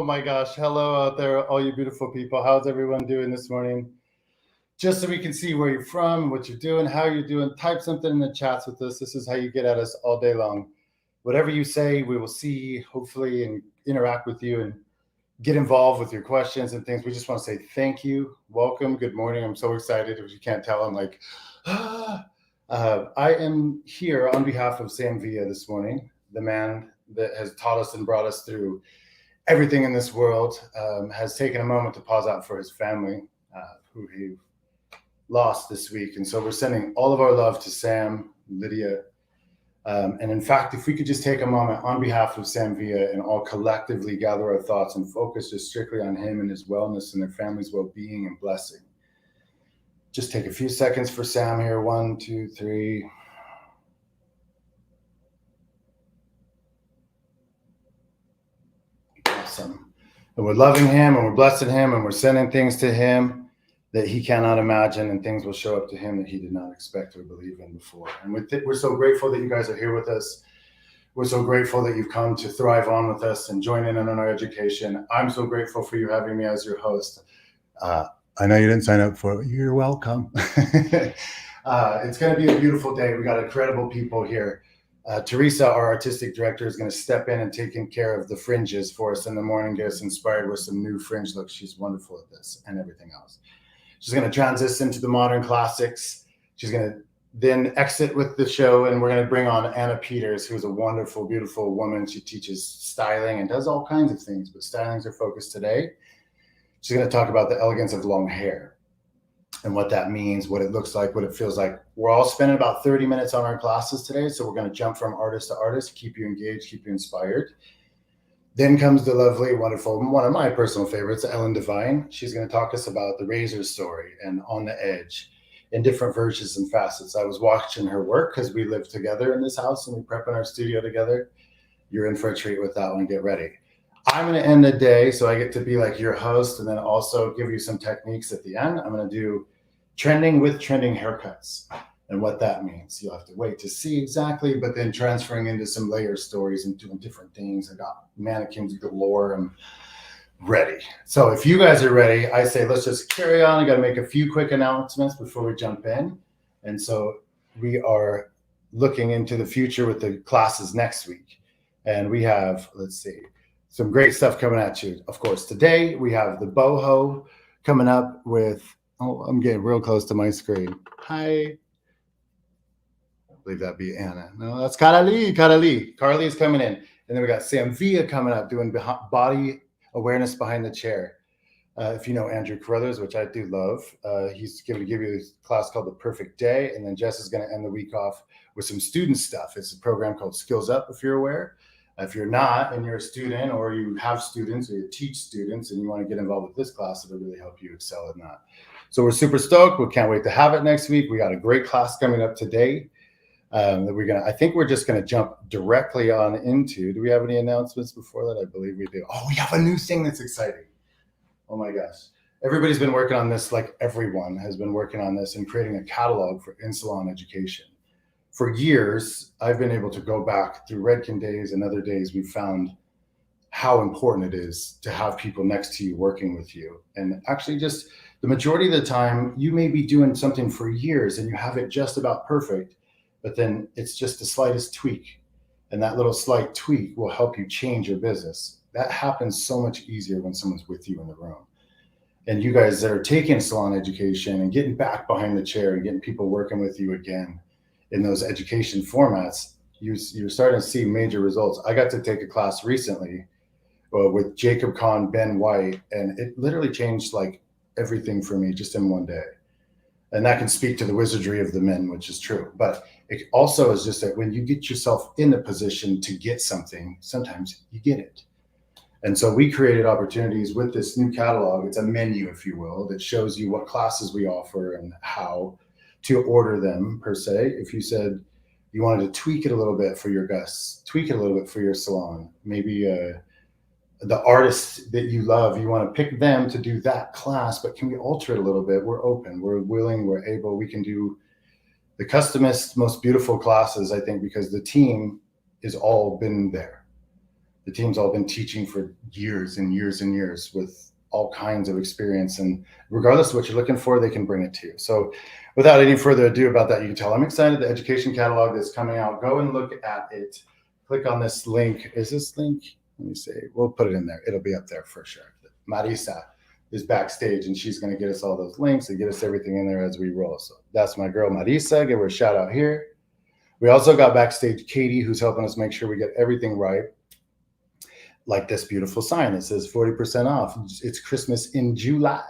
my gosh. Hello out there, all you beautiful people. How's everyone doing this morning? Just so we can see where you're from, what you're doing, how you're doing, type something in the chats with us. This is how you get at us all day long. Whatever you say, we will see, hopefully, and interact with you and get involved with your questions and things. We just want to say thank you. Welcome. Good morning. I'm so excited. If you can't tell, I'm like, I am here on behalf of Sam Villa this morning, the man that has taught us and brought us through everything in this world, has taken a moment to pause out for his family, who he lost this week. And so we're sending all of our love to Sam, Lydia. And in fact, if we could just take a moment on behalf of Sam Villa and all collectively gather our thoughts and focus just strictly on him and his wellness and their family's well-being and blessing. Just take a few seconds for Sam here. 1, 2, 3. Awesome. And we're loving him and we're blessing him and we're sending things to him that he cannot imagine, and things will show up to him that he did not expect or believe in before. And we're so grateful that you guys are here with us. We're so grateful that you've come to thrive on with us and join in on our education. I'm so grateful for you having me as your host. I know you didn't sign up for it. You're welcome. It's going to be a beautiful day. We got incredible people here. Teresa, our artistic director, is going to step in and taking care of the fringes for us in the morning, get us inspired with some new fringe looks. She's wonderful at this and everything else. She's going to transition to the modern classics. She's going to then exit with the show, and we're going to bring on Anna Peters, who's a wonderful, beautiful woman. She teaches styling and does all kinds of things, but styling's her focus today. She's going to talk about the elegance of long hair and what that means, what it looks like, what it feels like. We're all spending about 30 minutes on our classes today, so we're going to jump from artist to artist, keep you engaged, keep you inspired. Then comes the lovely, wonderful, one of my personal favorites, Devine. She's going to talk us about the razor story and On the Edge in different versions and facets. I was watching her work because we live together in this house and we prep in our studio together. You're in for a treat with that one. Get ready. I'm going to end the day, so I get to be like your host and then also give you some techniques at the end. I'm going to do trending with trending haircuts and what that means. You'll have to wait to see exactly, but then transferring into some layer stories and doing different things. I got mannequins galore. I'm ready. So if you guys are ready, I say let's just carry on. I got to make a few quick announcements before we jump in. And so we are looking into the future with the classes next week. And we have, let's see, some great stuff coming at you. Of course, today we have the boho coming up with, oh, I'm getting real close to my screen. Hi. I believe that'd be Anna. No, that's Carly. Carly's coming in. And then we got Sam Villa coming up doing body awareness behind the chair. If you know Andrew Carruthers, which I do love, he's going to give you this class called The Perfect Day. And then Jess is going to end the week off with some student stuff. It's a program called Skills Up, if you're aware. If you're not and you're a student or you have students or you teach students and you want to get involved with this class, it'll really help you excel in that. So we're super stoked. We can't wait to have it next week. We got a great class coming up today that I think we're just going to jump directly on into. Do we have any announcements before that? I believe we do. Oh, we have a new thing that's exciting. Oh my gosh. Everybody's been working on this, like everyone has been working on this and creating a catalog for in-salon education. For years, I've been able to go back through Redken days and other days. We've found how important it is to have people next to you working with you. And actually just the majority of the time, you may be doing something for years and you have it just about perfect, but then it's just the slightest tweak. And that little slight tweak will help you change your business. That happens so much easier when someone's with you in the room. And you guys that are taking salon education and getting back behind the chair and getting people working with you again, in those education formats, you're starting to see major results. I got to take a class recently with Jacob Kahn, Ben White, and it literally changed like everything for me just in one day. And that can speak to the wizardry of the men, which is true. But it also is just that when you get yourself in a position to get something, sometimes you get it. And so we created opportunities with this new catalog. It's a menu, if you will, that shows you what classes we offer and how to order them per se. If you said you wanted to tweak it a little bit for your guests, tweak it a little bit for your salon, maybe the artist that you love, you want to pick them to do that class, but can we alter it a little bit? We're open, we're willing, we're able, we can do the customest, most beautiful classes, I think, because the team is all been there. the team's all been teaching for years and years and years with all kinds of experience. And regardless of what you're looking for, they can bring it to you. So without any further ado about that, you can tell I'm excited. The education catalog that's coming out, go and look at it. Click on this link. Is this link? Let me see. We'll put it in there. It'll be up there for sure. Marisa is backstage, and she's going to get us all those links and get us everything in there as we roll. So that's my girl, Marisa. Give her a shout out here. We also got backstage Katie, who's helping us make sure we get everything right. Like this beautiful sign that says 40% off. It's Christmas in July.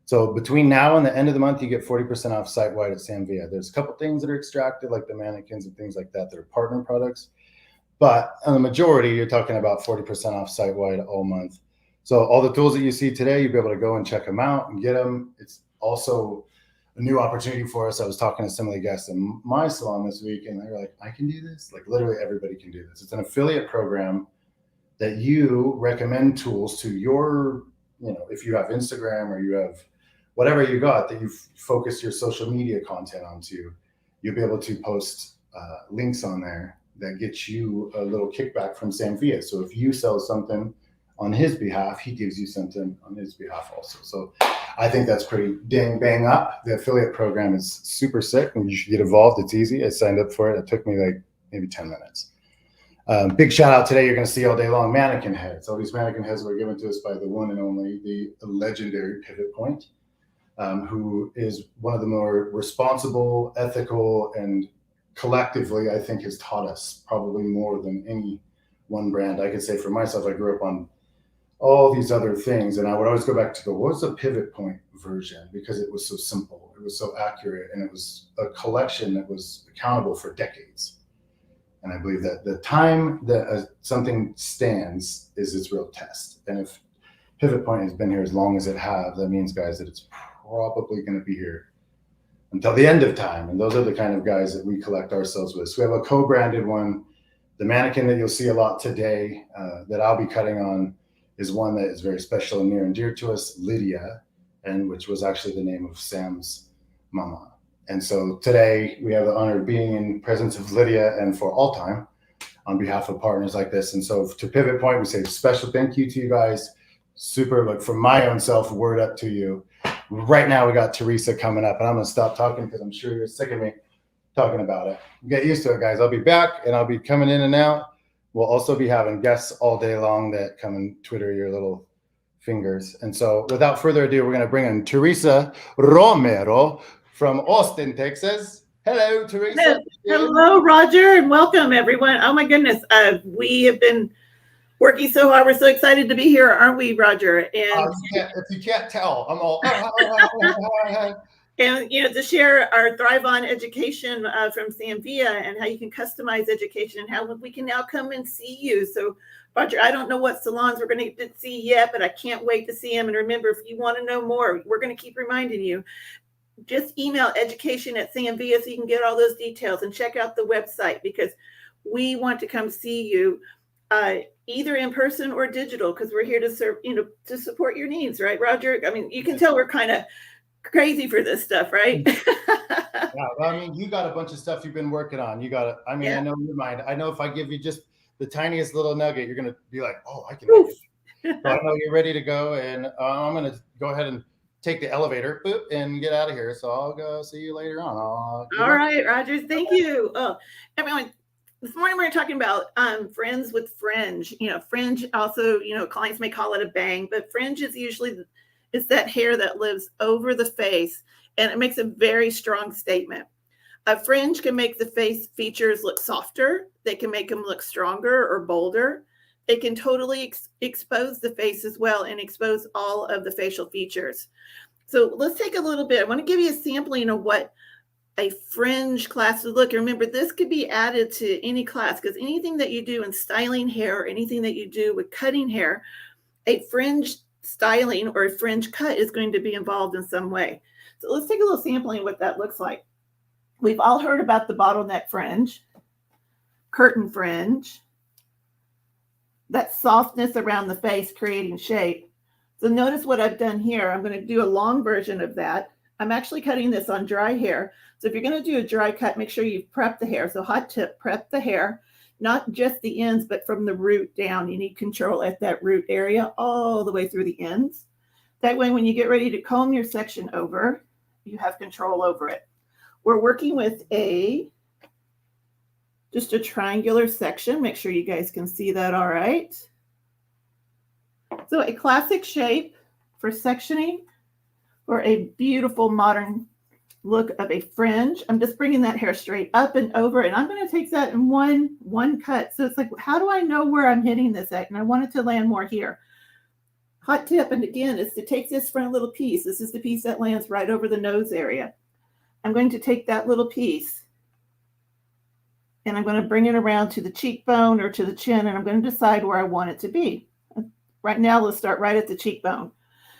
So between now and the end of the month, you get 40% off site-wide at Sam Villa. There's a couple things that are extracted, like the mannequins and things like that are partner products. But on the majority, you're talking about 40% off site-wide all month. So all the tools that you see today, you'll be able to go and check them out and get them. It's also a new opportunity for us. I was talking to some of the guests in my salon this week, and they were like, I can do this? Like literally everybody can do this. It's an affiliate program that you recommend tools to your, if you have Instagram or you have whatever you got that you focus your social media content onto, you'll be able to post links on there that gets you a little kickback from Sam Villa. So if you sell something on his behalf, he gives you something on his behalf also. So I think that's pretty dang bang up. The affiliate program is super sick, and you should get involved. It's easy. I signed up for it. It took me like maybe 10 minutes. Big shout out today. You're going to see all day long mannequin heads. All these mannequin heads were given to us by the one and only, the legendary Pivot Point, who is one of the more responsible, ethical, and collectively, I think, has taught us probably more than any one brand. I could say for myself, I grew up on all these other things, and I would always go back to what's the Pivot Point version, because it was so simple, it was so accurate, and it was a collection that was accountable for decades. And I believe that the time that something stands is its real test. And if Pivot Point has been here as long as it has, that means, guys, that it's probably going to be here until the end of time. And those are the kind of guys that we collect ourselves with. So we have a co-branded one. The mannequin that you'll see a lot today that I'll be cutting on is one that is very special and near and dear to us, Lydia, and which was actually the name of Sam's mama. And so today we have the honor of being in presence of Lydia and for all time on behalf of partners like this. And so to Pivot Point, we say special thank you to you guys. Super, like from my own self, word up to you. Right now we got Teresa coming up, and I'm going to stop talking because I'm sure you're sick of me talking about it. Get used to it, guys. I'll be back, and I'll be coming in and out. We'll also be having guests all day long that come and Twitter your little fingers. And so without further ado, we're going to bring in Teresa Romero from Austin, Texas. Hello, Teresa. Hello, Roger, and welcome, everyone. Oh, my goodness. We have been working so hard. We're so excited to be here, aren't we, Roger? And if you can't tell, I'm all... And, to share our Thrive On education from Sam Villa and how you can customize education and how we can now come and see you. So, Roger, I don't know what salons we're going to see yet, but I can't wait to see them. And remember, if you want to know more, we're going to keep reminding you. Just email education@samvilla so you can get all those details, and check out the website, because we want to come see you either in person or digital, because we're here to serve, to support your needs, right, Roger? I mean, you can tell we're kind of crazy for this stuff, right? Yeah, well, I mean, you got a bunch of stuff you've been working on. You got it. I mean, yeah. I know your mind. I know if I give you just the tiniest little nugget, you're going to be like, oh, I can make it. So I know you're ready to go, and I'm going to go ahead and take the elevator and get out of here. So I'll go see you later on. All right, Roger. Thank you. Oh, everyone. This morning we're talking about friends with Fringe. Fringe also, clients may call it a bang, but Fringe is usually it's that hair that lives over the face, and it makes a very strong statement. A fringe can make the face features look softer. They can make them look stronger or bolder. It can totally expose the face as well and expose all of the facial features. So let's take a little bit. I want to give you a sampling of what a fringe class would look. Remember, this could be added to any class, because anything that you do in styling hair or anything that you do with cutting hair, a fringe styling or a fringe cut is going to be involved in some way. So let's take a little sampling of what that looks like. We've all heard about the bottleneck fringe, curtain fringe, that softness around the face creating shape. So notice what I've done here. I'm going to do a long version of that. I'm actually cutting this on dry hair. So if you're going to do a dry cut, make sure you've prepped the hair. So hot tip, prep the hair. not just the ends, but from the root down. You need control at that root area all the way through the ends. That way, when you get ready to comb your section over, you have control over it. We're working with just a triangular section. Make sure you guys can see that all right. So a classic shape for sectioning for a beautiful modern look of a fringe. I'm just bringing that hair straight up and over, and I'm going to take that in one cut. So it's like, how do I know where I'm hitting this at? And I want it to land more here. Hot tip, and again, is to take this front little piece. This is the piece that lands right over the nose area. I'm going to take that little piece and I'm going to bring it around to the cheekbone or to the chin, and I'm going to decide where I want it to be. Right now, let's start right at the cheekbone.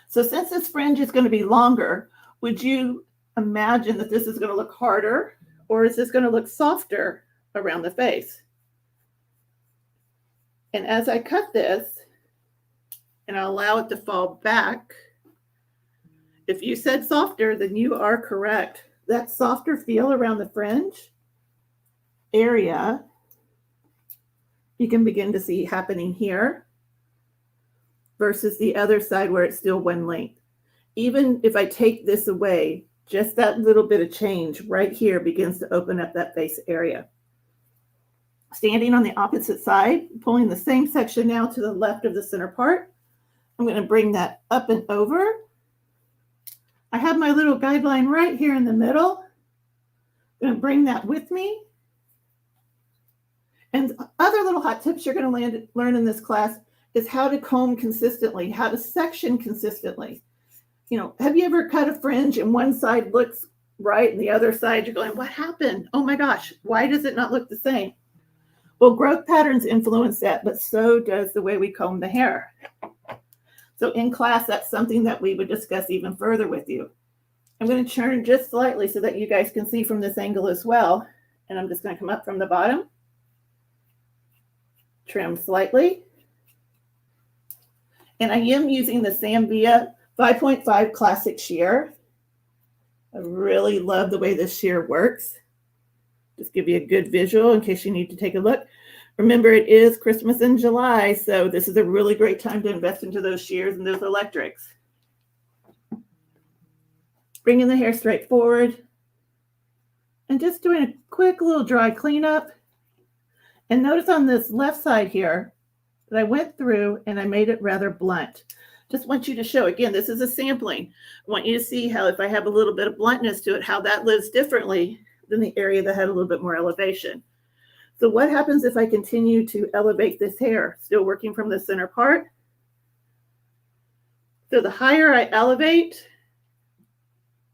So since this fringe is going to be longer, would you imagine that this is going to look harder, or is this going to look softer around the face? And as I cut this, and I'll allow it to fall back, if you said softer, then you are correct. That softer feel around the fringe area, you can begin to see happening here versus the other side where it's still one length. Even if I take this away, just that little bit of change right here begins to open up that face area. Standing on the opposite side, pulling the same section now to the left of the center part. I'm going to bring that up and over. I have my little guideline right here in the middle. I'm going to bring that with me. And other little hot tips you're going to learn in this class is how to comb consistently, how to section consistently. You know, have you ever cut a fringe and one side looks right and the other side you're going, what happened? Oh my gosh, why does it not look the same? Well, growth patterns influence that, but so does the way we comb the hair. So in class, that's something that we would discuss even further with you. I'm going to turn just slightly so that you guys can see from this angle as well. And I'm just going to come up from the bottom, trim slightly. And I am using the Sam Villa 5.5 Classic Shear. I really love the way this shear works. Just give you a good visual in case you need to take a look. Remember, it is Christmas in July, so this is a really great time to invest into those shears and those electrics. Bringing the hair straight forward and just doing a quick little dry cleanup. And notice on this left side here that I went through and I made it rather blunt. Just want you to show, again, this is a sampling. I want you to see how if I have a little bit of bluntness to it, how that lives differently than the area that had a little bit more elevation. So what happens if I continue to elevate this hair? Still working from the center part. So the higher I elevate,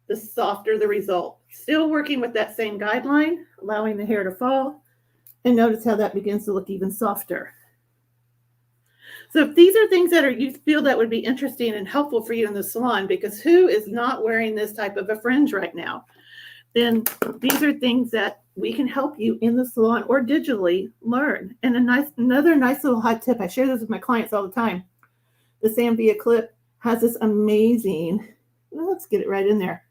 the softer the result. Still working with that same guideline, allowing the hair to fall. And notice how that begins to look even softer. So if these are things that you feel that would be interesting and helpful for you in the salon, because who is not wearing this type of a fringe right now? Then these are things that we can help you in the salon or digitally learn. And another nice little hot tip, I share this with my clients all the time. The Sam Villa clip has this amazing, let's get it right in there,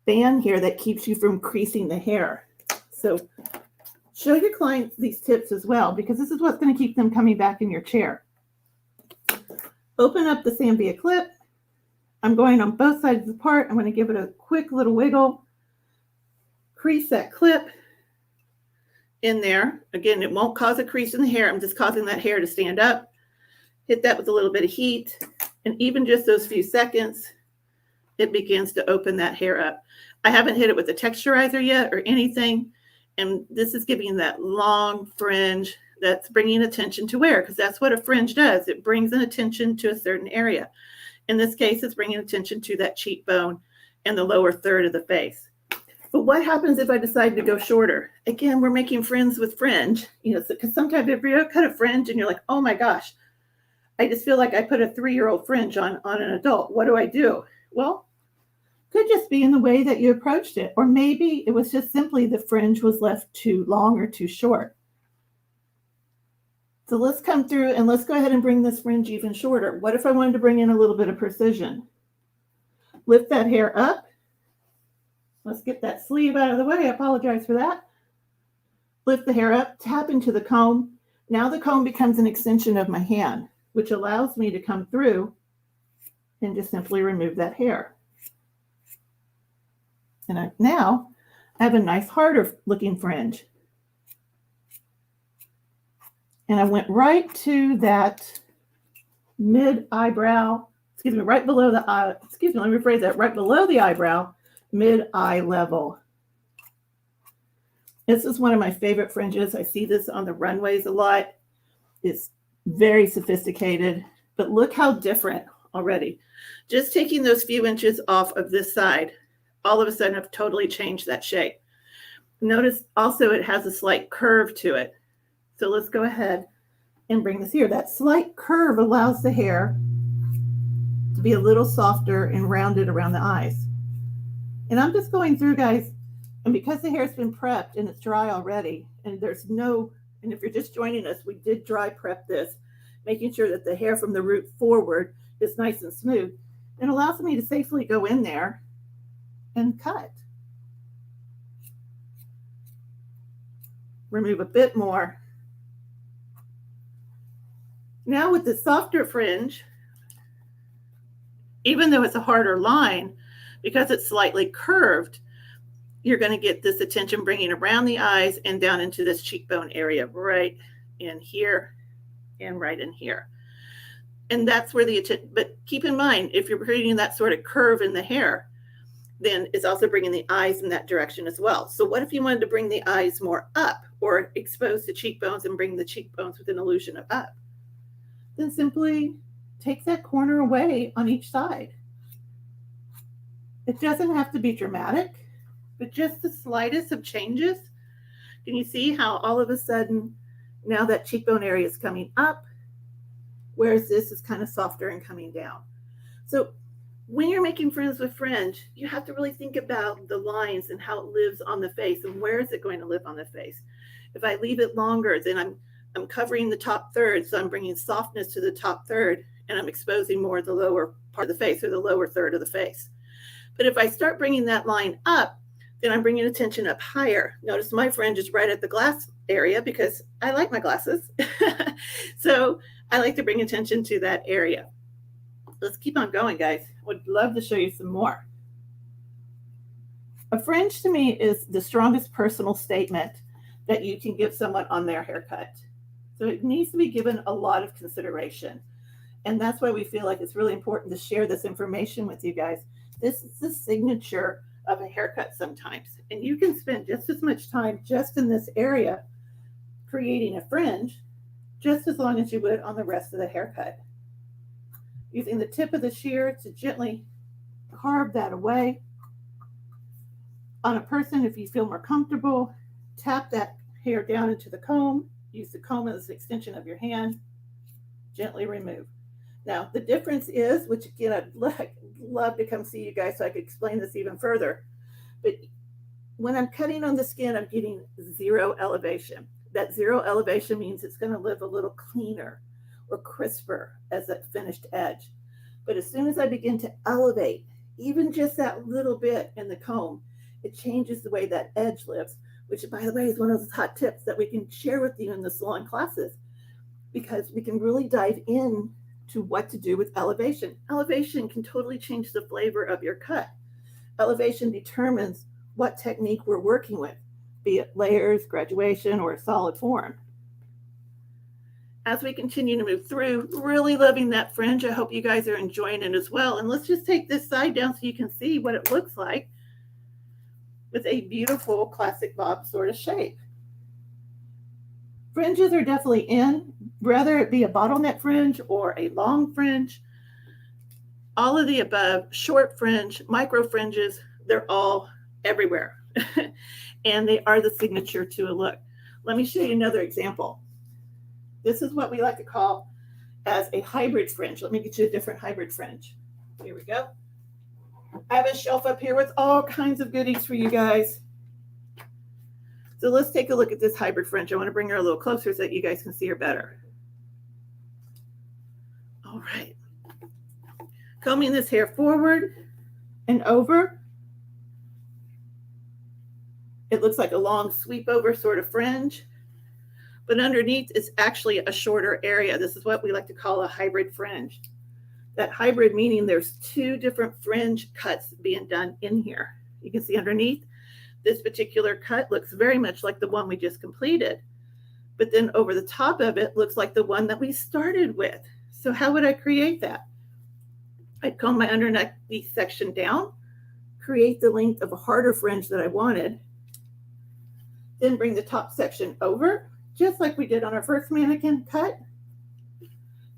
band here that keeps you from creasing the hair. So show your clients these tips as well, because this is what's going to keep them coming back in your chair. Open up the Sam Villa clip. I'm going on both sides of the part. I'm going to give it a quick little wiggle. Crease that clip in there. Again, it won't cause a crease in the hair. I'm just causing that hair to stand up. Hit that with a little bit of heat. And even just those few seconds, it begins to open that hair up. I haven't hit it with a texturizer yet or anything. And this is giving that long fringe that's bringing attention to where, because that's what a fringe does. It brings an attention to a certain area. In this case, it's bringing attention to that cheekbone and the lower third of the face. But what happens if I decide to go shorter? Again, we're making friends with fringe, you know, because sometimes if you cut a fringe and you're like, oh my gosh, I just feel like I put a 3-year-old fringe on an adult. What do I do? Well, could just be in the way that you approached it. Or maybe it was just simply the fringe was left too long or too short. So let's come through and let's go ahead and bring this fringe even shorter. What if I wanted to bring in a little bit of precision? Lift that hair up. Let's get that sleeve out of the way. I apologize for that. lift the hair up, tap into the comb. Now the comb becomes an extension of my hand, which allows me to come through and just simply remove that hair. And now I have a nice harder looking fringe. And I went right to that mid eyebrow, right below the eye, let me rephrase that, right below the eyebrow, mid eye level. This is one of my favorite fringes. I see this on the runways a lot. It's very sophisticated, but look how different already. Just taking those few inches off of this side, all of a sudden I've totally changed that shape. Notice also it has a slight curve to it. So let's go ahead and bring this here. That slight curve allows the hair to be a little softer and rounded around the eyes. And I'm just going through, guys, and because the hair's been prepped and it's dry already, and and if you're just joining us, we did dry prep this, making sure that the hair from the root forward is nice and smooth. It allows me to safely go in there and cut. Remove a bit more. Now with the softer fringe, even though it's a harder line, because it's slightly curved, you're going to get this attention bringing around the eyes and down into this cheekbone area, right in here and right in here. And that's where the attention, but keep in mind, if you're creating that sort of curve in the hair, then it's also bringing the eyes in that direction as well. So what if you wanted to bring the eyes more up or expose the cheekbones and bring the cheekbones with an illusion of up? Then simply take that corner away on each side. It doesn't have to be dramatic, but just the slightest of changes. Can you see how all of a sudden now that cheekbone area is coming up, whereas this is kind of softer and coming down? So when you're making fringe with fringe, you have to really think about the lines and how it lives on the face and where is it going to live on the face. If I leave it longer, then I'm covering the top third, so I'm bringing softness to the top third, and I'm exposing more of the lower part of the face or the lower third of the face. But if I start bringing that line up, then I'm bringing attention up higher. Notice my fringe is right at the glass area because I like my glasses. So I like to bring attention to that area. Let's keep on going, guys. Would love to show you some more. A fringe to me is the strongest personal statement that you can give someone on their haircut. So it needs to be given a lot of consideration. And that's why we feel like it's really important to share this information with you guys. This is the signature of a haircut sometimes. And you can spend just as much time just in this area creating a fringe, just as long as you would on the rest of the haircut. Using the tip of the shear to gently carve that away. On a person, if you feel more comfortable, tap that hair down into the comb. Use the comb as an extension of your hand. Gently remove. Now, the difference is, which again, I'd love to come see you guys so I could explain this even further. But when I'm cutting on the skin, I'm getting zero elevation. That zero elevation means it's going to live a little cleaner or crisper as that finished edge. But as soon as I begin to elevate, even just that little bit in the comb, it changes the way that edge lives, which, by the way, is one of those hot tips that we can share with you in the salon classes, because we can really dive in to what to do with elevation. Elevation can totally change the flavor of your cut. Elevation determines what technique we're working with, be it layers, graduation, or a solid form. As we continue to move through, really loving that fringe. I hope you guys are enjoying it as well. And let's just take this side down so you can see what it looks like with a beautiful classic bob sort of shape. Fringes are definitely in, whether it be a bottleneck fringe or a long fringe, all of the above, short fringe, micro fringes, they're all everywhere. And they are the signature to a look. Let me show you another example. This is what we like to call as a hybrid fringe. Let me get you a different hybrid fringe. Here we go. I have a shelf up here with all kinds of goodies for you guys. So let's take a look at this hybrid fringe. I want to bring her a little closer so that you guys can see her better. All right. Combing this hair forward and over. It looks like a long sweep over sort of fringe, but underneath is actually a shorter area. This is what we like to call a hybrid fringe. That hybrid meaning there's two different fringe cuts being done in here. You can see underneath, this particular cut looks very much like the one we just completed, but then over the top of it looks like the one that we started with. So how would I create that? I'd comb my underneath section down, create the length of a harder fringe that I wanted, then bring the top section over, just like we did on our first mannequin cut,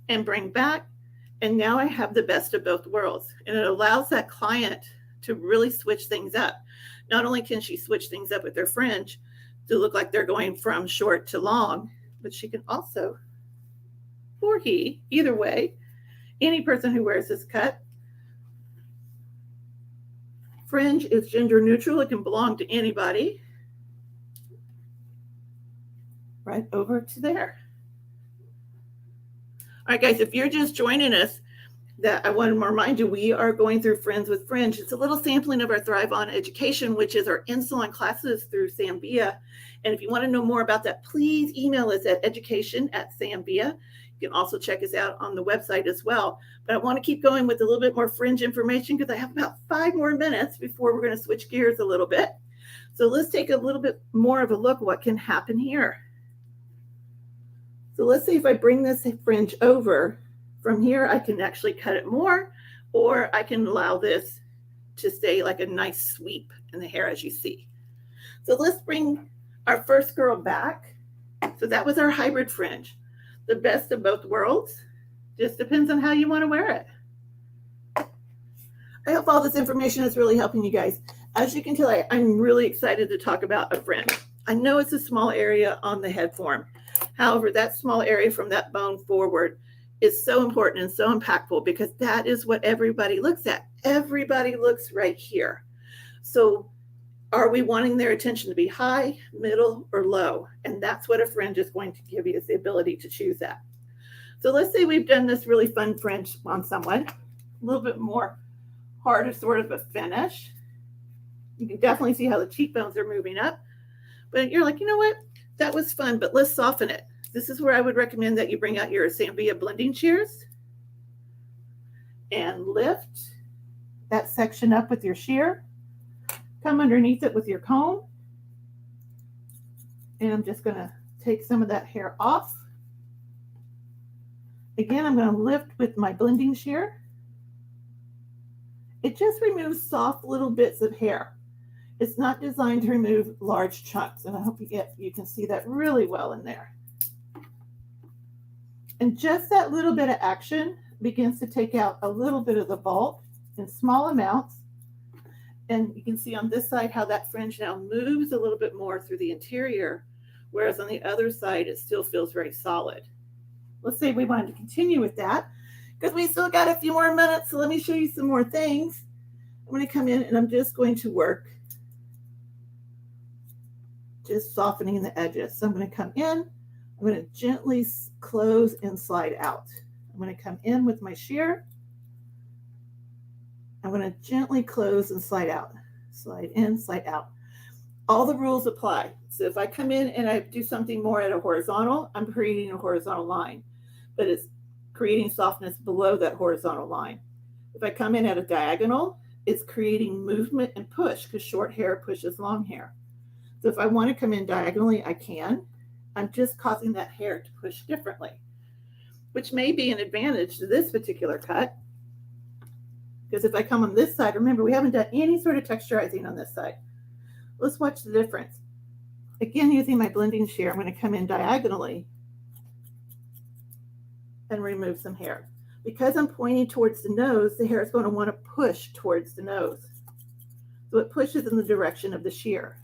and bring back. And now I have the best of both worlds. And it allows that client to really switch things up. Not only can she switch things up with their fringe to look like they're going from short to long, but she can also, or he, either way, any person who wears this cut, fringe is gender neutral. It can belong to anybody. Right over to there. All right, guys, if you're just joining us, that I want to remind you, we are going through Friends with Fringe. It's a little sampling of our Thrive On education, which is our in-salon classes through Sam Villa. And if you want to know more about that, please email us at education@samvilla. You can also check us out on the website as well. But I want to keep going with a little bit more fringe information because I have about 5 more minutes before we're going to switch gears a little bit. So let's take a little bit more of a look at what can happen here. So let's say if I bring this fringe over, from here I can actually cut it more, or I can allow this to stay like a nice sweep in the hair as you see. So let's bring our first girl back. So that was our hybrid fringe. The best of both worlds. Just depends on how you want to wear it. I hope all this information is really helping you guys. As you can tell, I'm really excited to talk about a fringe. I know it's a small area on the head form. However, that small area from that bone forward is so important and so impactful because that is what everybody looks at. Everybody looks right here. So are we wanting their attention to be high, middle, or low? And that's what a fringe is going to give you, is the ability to choose that. So let's say we've done this really fun fringe on someone, a little bit more harder sort of a finish. You can definitely see how the cheekbones are moving up. But you're like, you know what? That was fun, but let's soften it. This is where I would recommend that you bring out your Sam Villa blending shears and lift that section up with your shear. Come underneath it with your comb. And I'm just going to take some of that hair off. Again, I'm going to lift with my blending shear. It just removes soft little bits of hair. It's not designed to remove large chunks, and I hope you can see that really well in there. And just that little bit of action begins to take out a little bit of the bulk in small amounts. And you can see on this side how that fringe now moves a little bit more through the interior, whereas on the other side, it still feels very solid. Let's say we wanted to continue with that because we still got a few more minutes. So let me show you some more things. I'm going to come in and I'm just going to work just softening the edges. So I'm going to come in, I'm going to gently close and slide out. I'm going to come in with my shear. I'm going to gently close and slide out. Slide in, slide out. All the rules apply. So if I come in and I do something more at a horizontal, I'm creating a horizontal line, but it's creating softness below that horizontal line. If I come in at a diagonal, it's creating movement and push because short hair pushes long hair. So if I want to come in diagonally, I can. I'm just causing that hair to push differently, which may be an advantage to this particular cut. Because if I come on this side, remember, we haven't done any sort of texturizing on this side. Let's watch the difference. Again, using my blending shear, I'm going to come in diagonally and remove some hair. Because I'm pointing towards the nose, the hair is going to want to push towards the nose. So it pushes in the direction of the shear.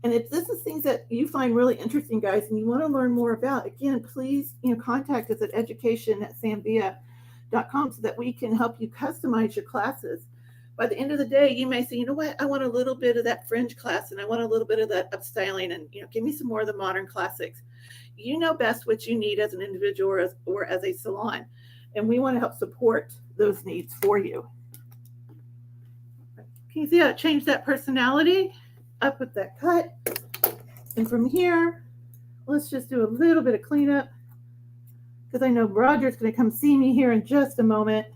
And if this is things that you find really interesting, guys, and you want to learn more about, again, please contact us at education@samvilla.com so that we can help you customize your classes. By the end of the day, you may say, you know what, I want a little bit of that fringe class and I want a little bit of that upstyling and give me some more of the modern classics. You know best what you need as an individual or as a salon. And we want to help support those needs for you. Can you see how it changed that personality? up with that cut. And from here, let's just do a little bit of cleanup because I know Roger's going to come see me here in just a moment.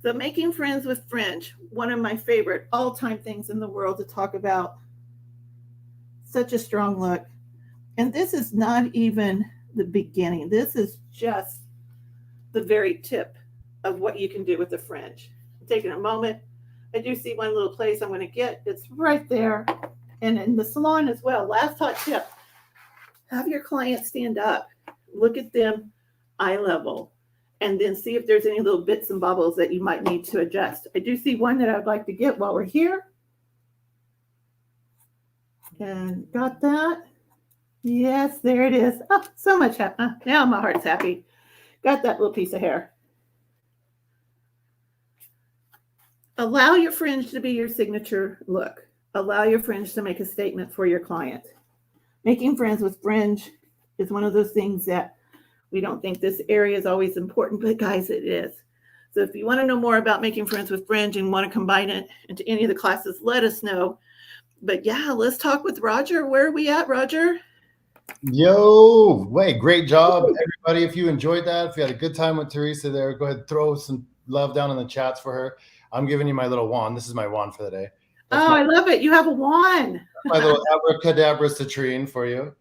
So making friends with Fringe, one of my favorite all-time things in the world to talk about. Such a strong look. And this is not even the beginning. This is just the very tip of what you can do with the fringe. I'm taking a moment. I do see one little place I'm going to get. It's right there. And in the salon as well. Last hot tip. Have your client stand up. Look at them eye level. And then see if there's any little bits and bobbles that you might need to adjust. I do see one that I'd like to get while we're here. And got that. Yes, there it is. Oh, so much happy. Now my heart's happy. Got that little piece of hair. Allow your fringe to be your signature look. Allow your fringe to make a statement for your client. Making friends with fringe is one of those things that we don't think this area is always important, but guys, it is. So if you want to know more about making friends with fringe and want to combine it into any of the classes, let us know. But yeah, let's talk with Roger. Where are we at, Roger? Yo, wait, great job, everybody. If you enjoyed that, if you had a good time with Teresa there, go ahead and throw some love down in the chats for her. I'm giving you my little wand. This is my wand for the day. I love it. You have a wand. My little abracadabra citrine for you.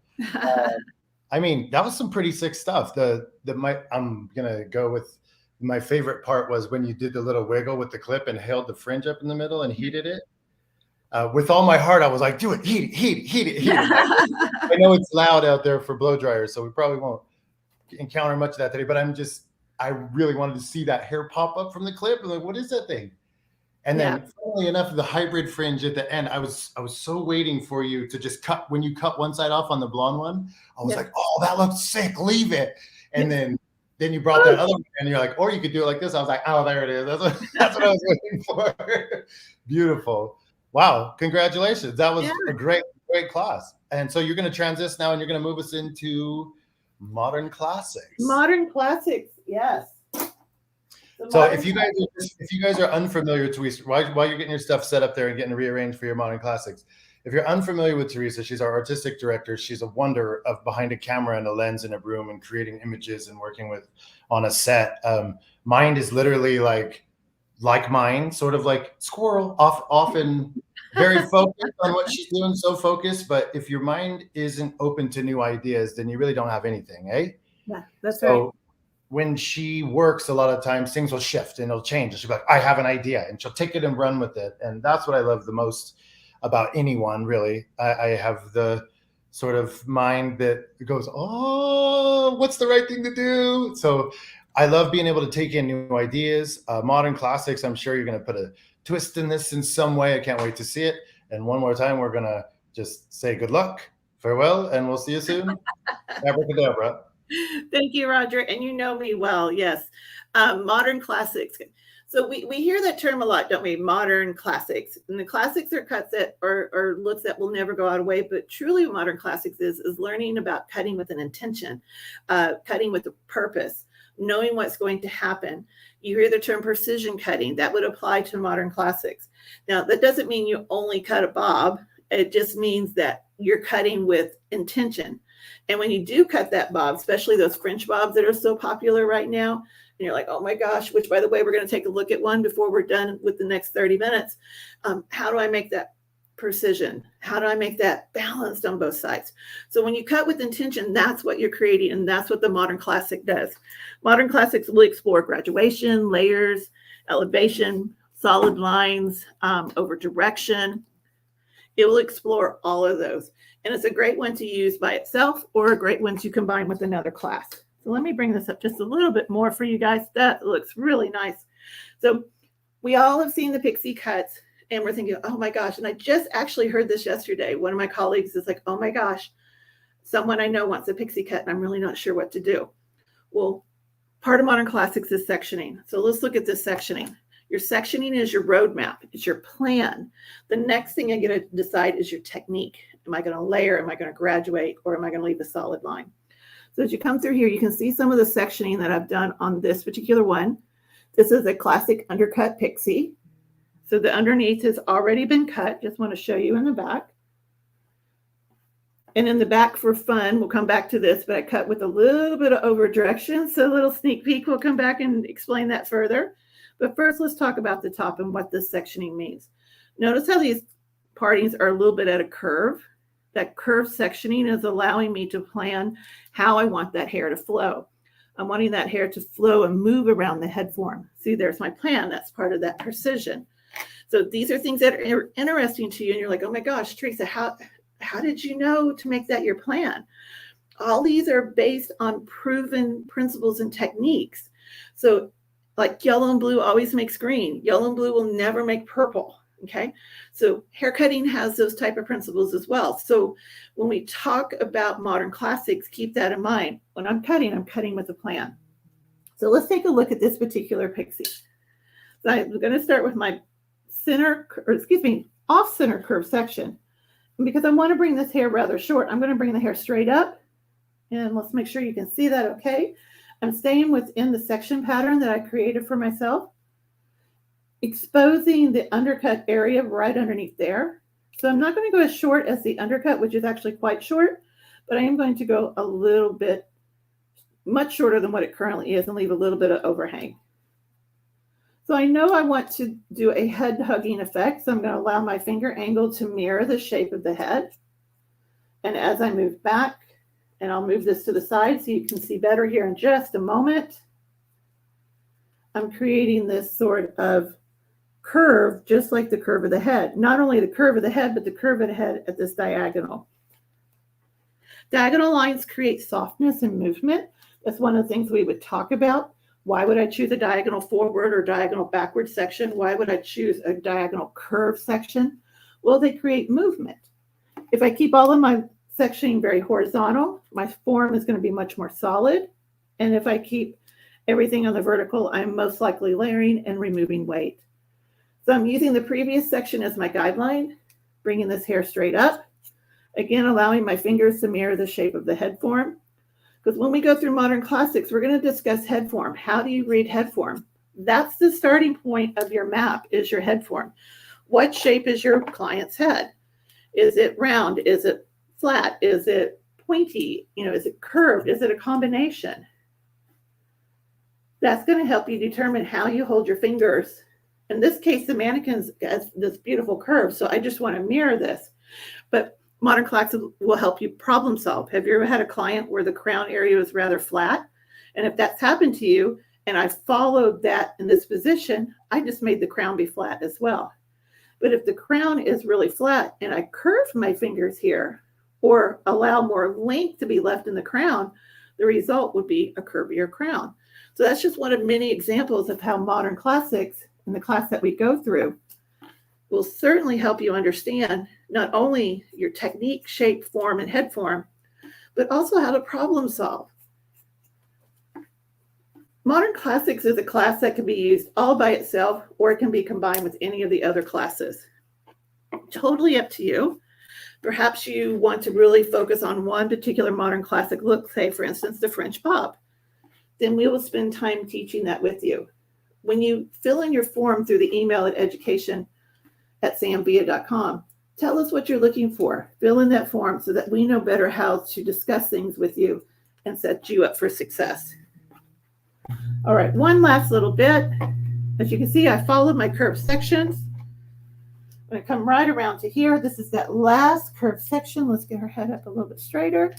I mean, that was some pretty sick stuff. I'm gonna go with my favorite part was when you did the little wiggle with the clip and held the fringe up in the middle and heated it. With all my heart, I was like, do it, heat it. I know it's loud out there for blow dryers, so we probably won't encounter much of that today, but I really wanted to see that hair pop up from the clip. I'm like, what is that thing? And then funnily enough, the hybrid fringe at the end, I was so waiting for you to just cut, when you cut one side off on the blonde one, I was like, oh, that looks sick, leave it. And then you brought that other one and you're like, or you could do it like this. I was like, oh, there it is. That's what I was waiting for. Beautiful. Wow. Congratulations. That was a great class. And so you're going to transition now and you're going to move us into modern classics. Modern classics. Yes. So if you guys are unfamiliar with Teresa, while you're getting your stuff set up there and getting rearranged for your modern classics, if you're unfamiliar with Teresa, she's our artistic director. She's a wonder of behind a camera and a lens and a broom and creating images and working on a set. Mind is literally like mine, sort of like squirrel, often very focused on what she's doing, so focused. But if your mind isn't open to new ideas, then you really don't have anything, eh? Yeah, that's right. When she works, a lot of times things will shift and it'll change. She'll be like, I have an idea, and she'll take it and run with it. And that's what I love the most about anyone, really. I have the sort of mind that goes, oh, what's the right thing to do? So I love being able to take in new ideas. Modern classics, I'm sure you're going to put a twist in this in some way. I can't wait to see it. And one more time, we're going to just say good luck, farewell, and we'll see you soon. Abracadabra. Thank you, Roger. And you know me well. Yes. Modern classics. So we hear that term a lot, don't we? Modern classics. And the classics are cuts that are looks that will never go out of way. But truly what modern classics is learning about cutting with an intention, cutting with a purpose, knowing what's going to happen. You hear the term precision cutting. That would apply to modern classics. Now, that doesn't mean you only cut a bob. It just means that you're cutting with intention. And when you do cut that bob, especially those French bobs that are so popular right now, and you're like, oh my gosh, which by the way, we're going to take a look at one before we're done with the next 30 minutes. How do I make that precision? How do I make that balanced on both sides? So when you cut with intention, that's what you're creating. And that's what the modern classic does. Modern classics will explore graduation, layers, elevation, solid lines, over direction. It will explore all of those. And it's a great one to use by itself or a great one to combine with another class. So let me bring this up just a little bit more for you guys. That looks really nice. So we all have seen the Pixie Cuts and we're thinking, oh my gosh. And I just actually heard this yesterday. One of my colleagues is like, oh my gosh, someone I know wants a Pixie Cut and I'm really not sure what to do. Well, part of modern classics is sectioning. So let's look at this sectioning. Your sectioning is your roadmap. It's your plan. The next thing you're going to decide is your technique. Am I going to layer? Am I going to graduate? Or am I going to leave a solid line? So as you come through here, you can see some of the sectioning that I've done on this particular one. This is a classic undercut pixie. So the underneath has already been cut. Just want to show you in the back. And in the back for fun, we'll come back to this, but I cut with a little bit of over direction. So a little sneak peek, we'll come back and explain that further. But first, let's talk about the top and what this sectioning means. Notice how these partings are a little bit at a curve. That curve sectioning is allowing me to plan how I want that hair to flow. I'm wanting that hair to flow and move around the head form. See, there's my plan. That's part of that precision. So these are things that are interesting to you. And you're like, oh my gosh, Teresa, how did you know to make that your plan? All these are based on proven principles and techniques. So like yellow and blue always makes green. Yellow and blue will never make purple. Okay. So haircutting has those type of principles as well. So when we talk about modern classics, keep that in mind. When I'm cutting with a plan. So let's take a look at this particular pixie. So I'm going to start with my off-center curve section. And because I want to bring this hair rather short, I'm going to bring the hair straight up. And let's make sure you can see that okay. I'm staying within the section pattern that I created for myself, exposing the undercut area right underneath there. So I'm not going to go as short as the undercut, which is actually quite short, but I am going to go a little bit, much shorter than what it currently is, and leave a little bit of overhang. So I know I want to do a head hugging effect, so I'm going to allow my finger angle to mirror the shape of the head. And as I move back, and I'll move this to the side so you can see better here in just a moment, I'm creating this sort of curve, just like the curve of the head. Not only the curve of the head, but the curve of the head at this diagonal. Diagonal lines create softness and movement. That's one of the things we would talk about. Why would I choose a diagonal forward or diagonal backward section? Why would I choose a diagonal curve section? Well, they create movement. If I keep all of my sectioning very horizontal, my form is going to be much more solid. And if I keep everything on the vertical, I'm most likely layering and removing weight. So I'm using the previous section as my guideline, bringing this hair straight up. Again, allowing my fingers to mirror the shape of the head form. Because when we go through modern classics, we're going to discuss head form. How do you read head form? That's the starting point of your map, is your head form. What shape is your client's head? Is it round? Is it flat? Is it pointy? Is it curved? Is it a combination? That's going to help you determine how you hold your fingers. In this case, the mannequin has this beautiful curve, so I just want to mirror this. But modern classics will help you problem solve. Have you ever had a client where the crown area was rather flat? And if that's happened to you, and I followed that in this position, I just made the crown be flat as well. But if the crown is really flat and I curve my fingers here or allow more length to be left in the crown, the result would be a curvier crown. So that's just one of many examples of how modern classics in the class that we go through will certainly help you understand not only your technique, shape, form, and head form, but also how to problem solve. Modern classics is a class that can be used all by itself, or it can be combined with any of the other classes. Totally up to you. Perhaps you want to really focus on one particular modern classic look, say, for instance, the French bob. Then we will spend time teaching that with you. When you fill in your form through the email at education@samvilla.com, tell us what you're looking for. Fill in that form so that we know better how to discuss things with you and set you up for success. All right, one last little bit. As you can see, I followed my curved sections. I'm going to come right around to here. This is that last curved section. Let's get her head up a little bit straighter.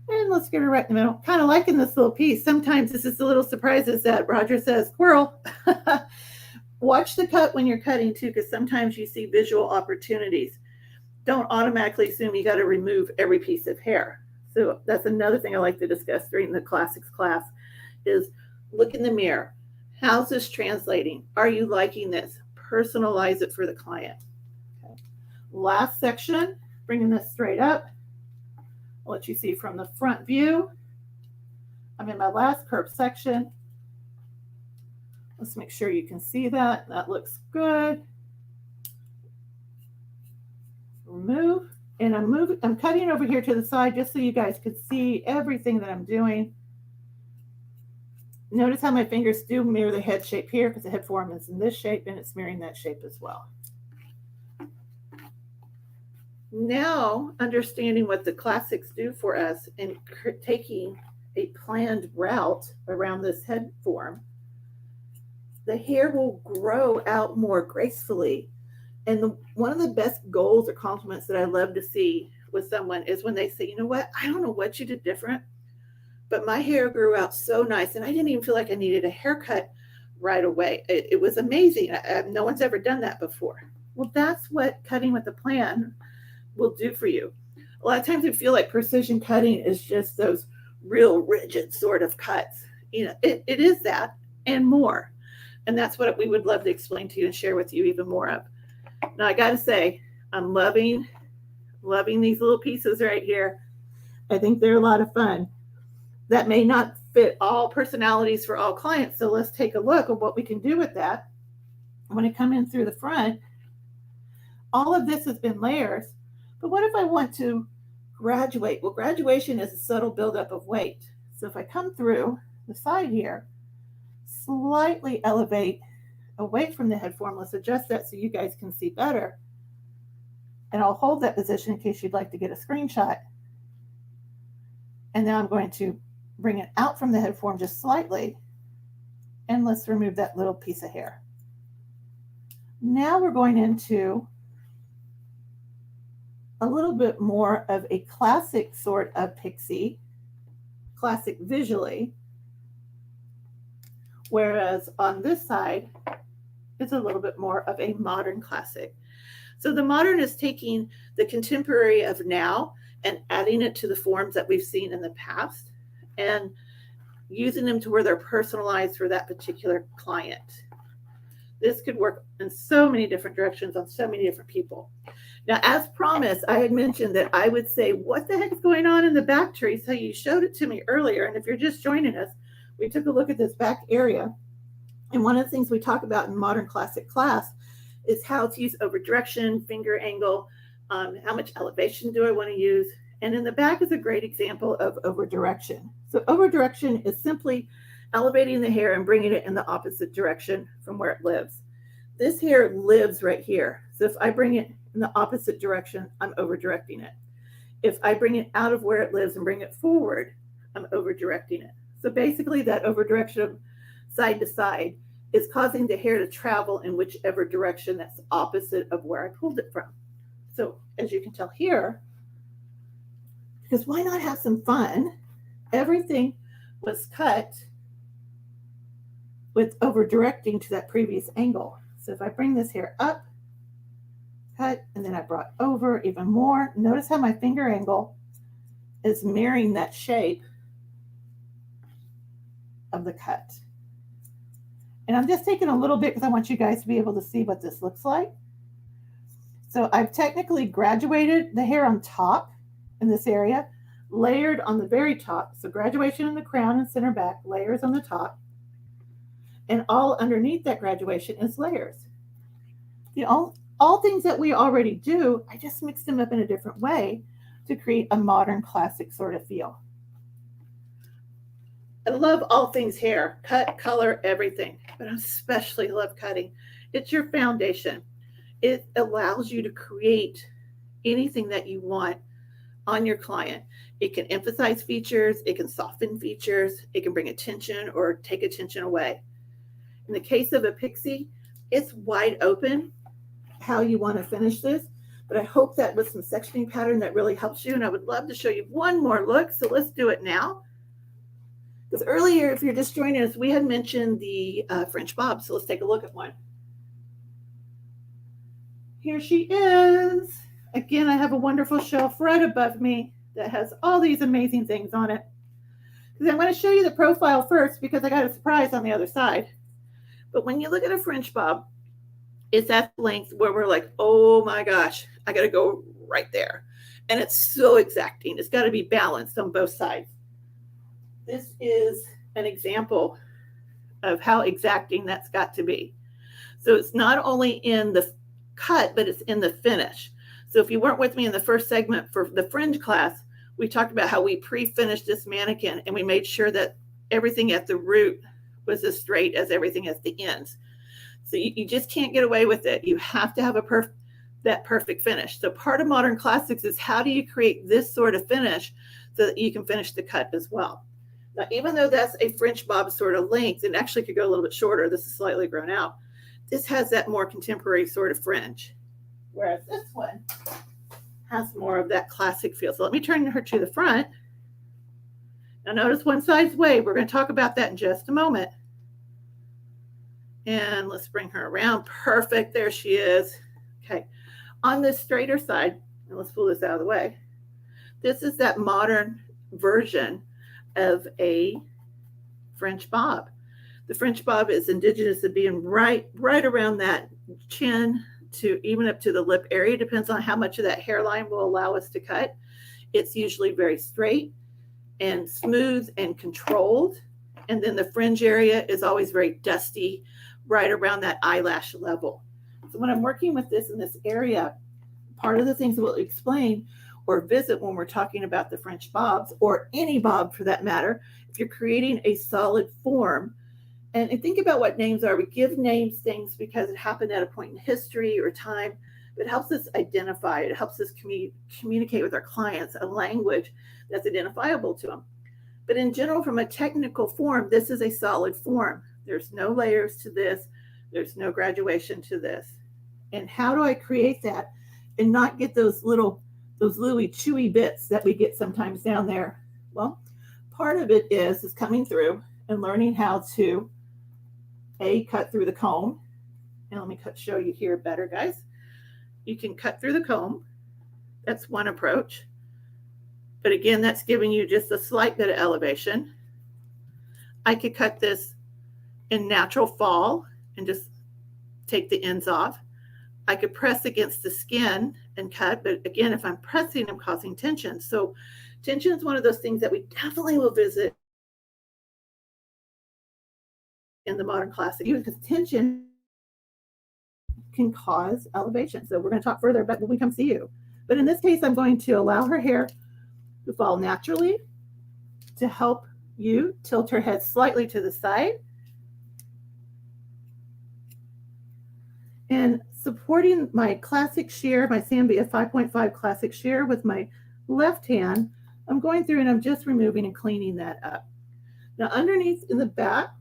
And let's get her right in the middle. Kind of liking this little piece. Sometimes this is the little surprises that Roger says, squirrel. Watch the cut when you're cutting too, because sometimes you see visual opportunities. Don't automatically assume you got to remove every piece of hair. So that's another thing I like to discuss during the classics class is look in the mirror. How's this translating? Are you liking this? Personalize it for the client. Okay. Last section, bringing this straight up. I'll let you see from the front view. I'm in my last curved section. Let's make sure you can see that. That looks good. Remove. And I'm cutting over here to the side just so you guys could see everything that I'm doing. Notice how my fingers do mirror the head shape here because the head form is in this shape and it's mirroring that shape as well. Now, understanding what the classics do for us and taking a planned route around this head form, the hair will grow out more gracefully. And one of the best goals or compliments that I love to see with someone is when they say, you know what, I don't know what you did different, but my hair grew out so nice and I didn't even feel like I needed a haircut right away. It was amazing. No one's ever done that before. Well, that's what cutting with a plan will do for you. A lot of times we feel like precision cutting is just those real rigid sort of cuts. You know, it is that and more. And that's what we would love to explain to you and share with you even more of. Now, I got to say, I'm loving these little pieces right here. I think they're a lot of fun. That may not fit all personalities for all clients. So let's take a look at what we can do with that. When I come in through the front, all of this has been layers. But what if I want to graduate? Well, graduation is a subtle buildup of weight. So if I come through the side here, slightly elevate away from the head form. Let's adjust that so you guys can see better. And I'll hold that position in case you'd like to get a screenshot. And now I'm going to bring it out from the head form just slightly. And let's remove that little piece of hair. Now we're going into a little bit more of a classic sort of pixie, classic visually. Whereas on this side, it's a little bit more of a modern classic. So the modern is taking the contemporary of now and adding it to the forms that we've seen in the past and using them to where they're personalized for that particular client. This could work in so many different directions on so many different people. Now, as promised, I had mentioned that I would say, what the heck is going on in the back, Teresa? You showed it to me earlier. And if you're just joining us, we took a look at this back area. And one of the things we talk about in modern classic class is how to use over direction, finger angle, how much elevation do I want to use? And in the back is a great example of over direction. So over direction is simply elevating the hair and bringing it in the opposite direction from where it lives. This hair lives right here. So if I bring it in the opposite direction, I'm over directing it. If I bring it out of where it lives and bring it forward, I'm over directing it. So basically that over direction of side to side is causing the hair to travel in whichever direction that's opposite of where I pulled it from. So as you can tell here, because why not have some fun? Everything was cut with over directing to that previous angle. So if I bring this hair up, cut, and then I brought over even more, notice how my finger angle is mirroring that shape of the cut. And I'm just taking a little bit because I want you guys to be able to see what this looks like. So I've technically graduated the hair on top in this area, layered on the very top. So graduation in the crown and center back, layers on the top. And all underneath that graduation is layers. All things that we already do, I just mixed them up in a different way to create a modern classic sort of feel. I love all things hair, cut, color, everything, but I especially love cutting. It's your foundation. It allows you to create anything that you want on your client. It can emphasize features, it can soften features, it can bring attention or take attention away. In the case of a pixie, it's wide open how you want to finish this, but I hope that with some sectioning pattern that really helps you, and I would love to show you one more look, so let's do it now. Because earlier, if you're just joining us, we had mentioned the French bob, so let's take a look at one. Here she is. Again, I have a wonderful shelf right above me that has all these amazing things on it. Because I'm going to show you the profile first because I got a surprise on the other side. But when you look at a French bob, it's at the length where we're like, oh my gosh, I got to go right there. And it's so exacting. It's got to be balanced on both sides. This is an example of how exacting that's got to be. So it's not only in the cut, but it's in the finish. So if you weren't with me in the first segment for the Fringe class, we talked about how we pre-finished this mannequin and we made sure that everything at the root was as straight as everything at the ends. So you just can't get away with it. You have to have that perfect finish. So part of modern classics is how do you create this sort of finish so that you can finish the cut as well. Now, even though that's a French bob sort of length, and actually could go a little bit shorter, this is slightly grown out. This has that more contemporary sort of fringe, whereas this one has more of that classic feel. So let me turn her to the front. Now notice one side's wave. We're going to talk about that in just a moment. And let's bring her around. Perfect. There she is. Okay. On this straighter side, and let's pull this out of the way. This is that modern version of a French bob. The French bob is indigenous to being right around that chin to even up to the lip area. Depends on how much of that hairline will allow us to cut. It's usually very straight and smooth and controlled. And then the fringe area is always very dusty, right around that eyelash level. So when I'm working with this in this area, part of the things we'll explain or visit when we're talking about the French bobs, or any bob for that matter, if you're creating a solid form, and think about what names are. We give names things because it happened at a point in history or time. It helps us identify. It helps us communicate with our clients a language that's identifiable to them. But in general, from a technical form, this is a solid form. There's no layers to this. There's no graduation to this. And how do I create that and not get those little, those Louis chewy bits that we get sometimes down there? Well, part of it is coming through and learning how to cut through the comb. And let me show you here better, guys. You can cut through the comb. That's one approach. But again, that's giving you just a slight bit of elevation. I could cut this in natural fall and just take the ends off. I could press against the skin and cut, but again, if I'm pressing, I'm causing tension. So tension is one of those things that we definitely will visit in the modern classic, because tension can cause elevation. So we're going to talk further about when we come see you. But in this case, I'm going to allow her hair to fall naturally to help you tilt her head slightly to the side. And supporting my classic shear, my Sam Villa 5.5 classic shear with my left hand, I'm going through and I'm just removing and cleaning that up. Now underneath in the back,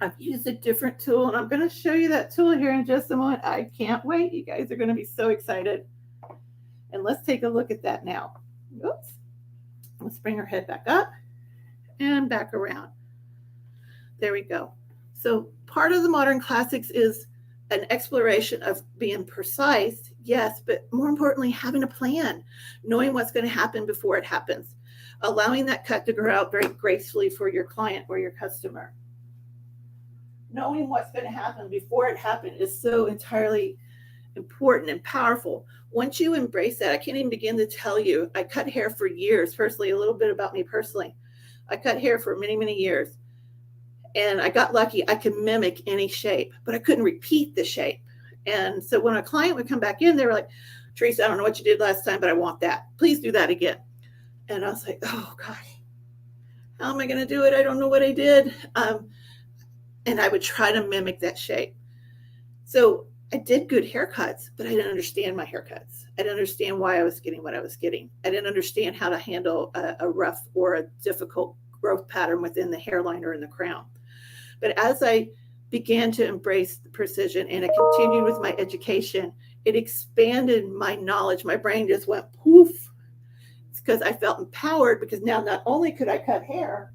I've used a different tool, and I'm going to show you that tool here in just a moment. I can't wait. You guys are going to be so excited. And let's take a look at that now. Oops. Let's bring her head back up and back around. There we go. So part of the modern classics is an exploration of being precise, yes, but more importantly, having a plan, knowing what's going to happen before it happens, allowing that cut to grow out very gracefully for your client or your customer. Knowing what's going to happen before it happens is so entirely important and powerful. Once you embrace that, I can't even begin to tell you, I cut hair for years. Personally, a little bit about me personally. I cut hair for many, many years. And I got lucky. I could mimic any shape, but I couldn't repeat the shape. And so when a client would come back in, they were like, Teresa, I don't know what you did last time, but I want that. Please do that again. And I was like, oh gosh, how am I going to do it? I don't know what I did. And I would try to mimic that shape. So I did good haircuts, but I didn't understand my haircuts. I didn't understand why I was getting what I was getting. I didn't understand how to handle a rough or a difficult growth pattern within the hairline or in the crown. But as I began to embrace the precision and I continued with my education, it expanded my knowledge. My brain just went poof. It's because I felt empowered, because now not only could I cut hair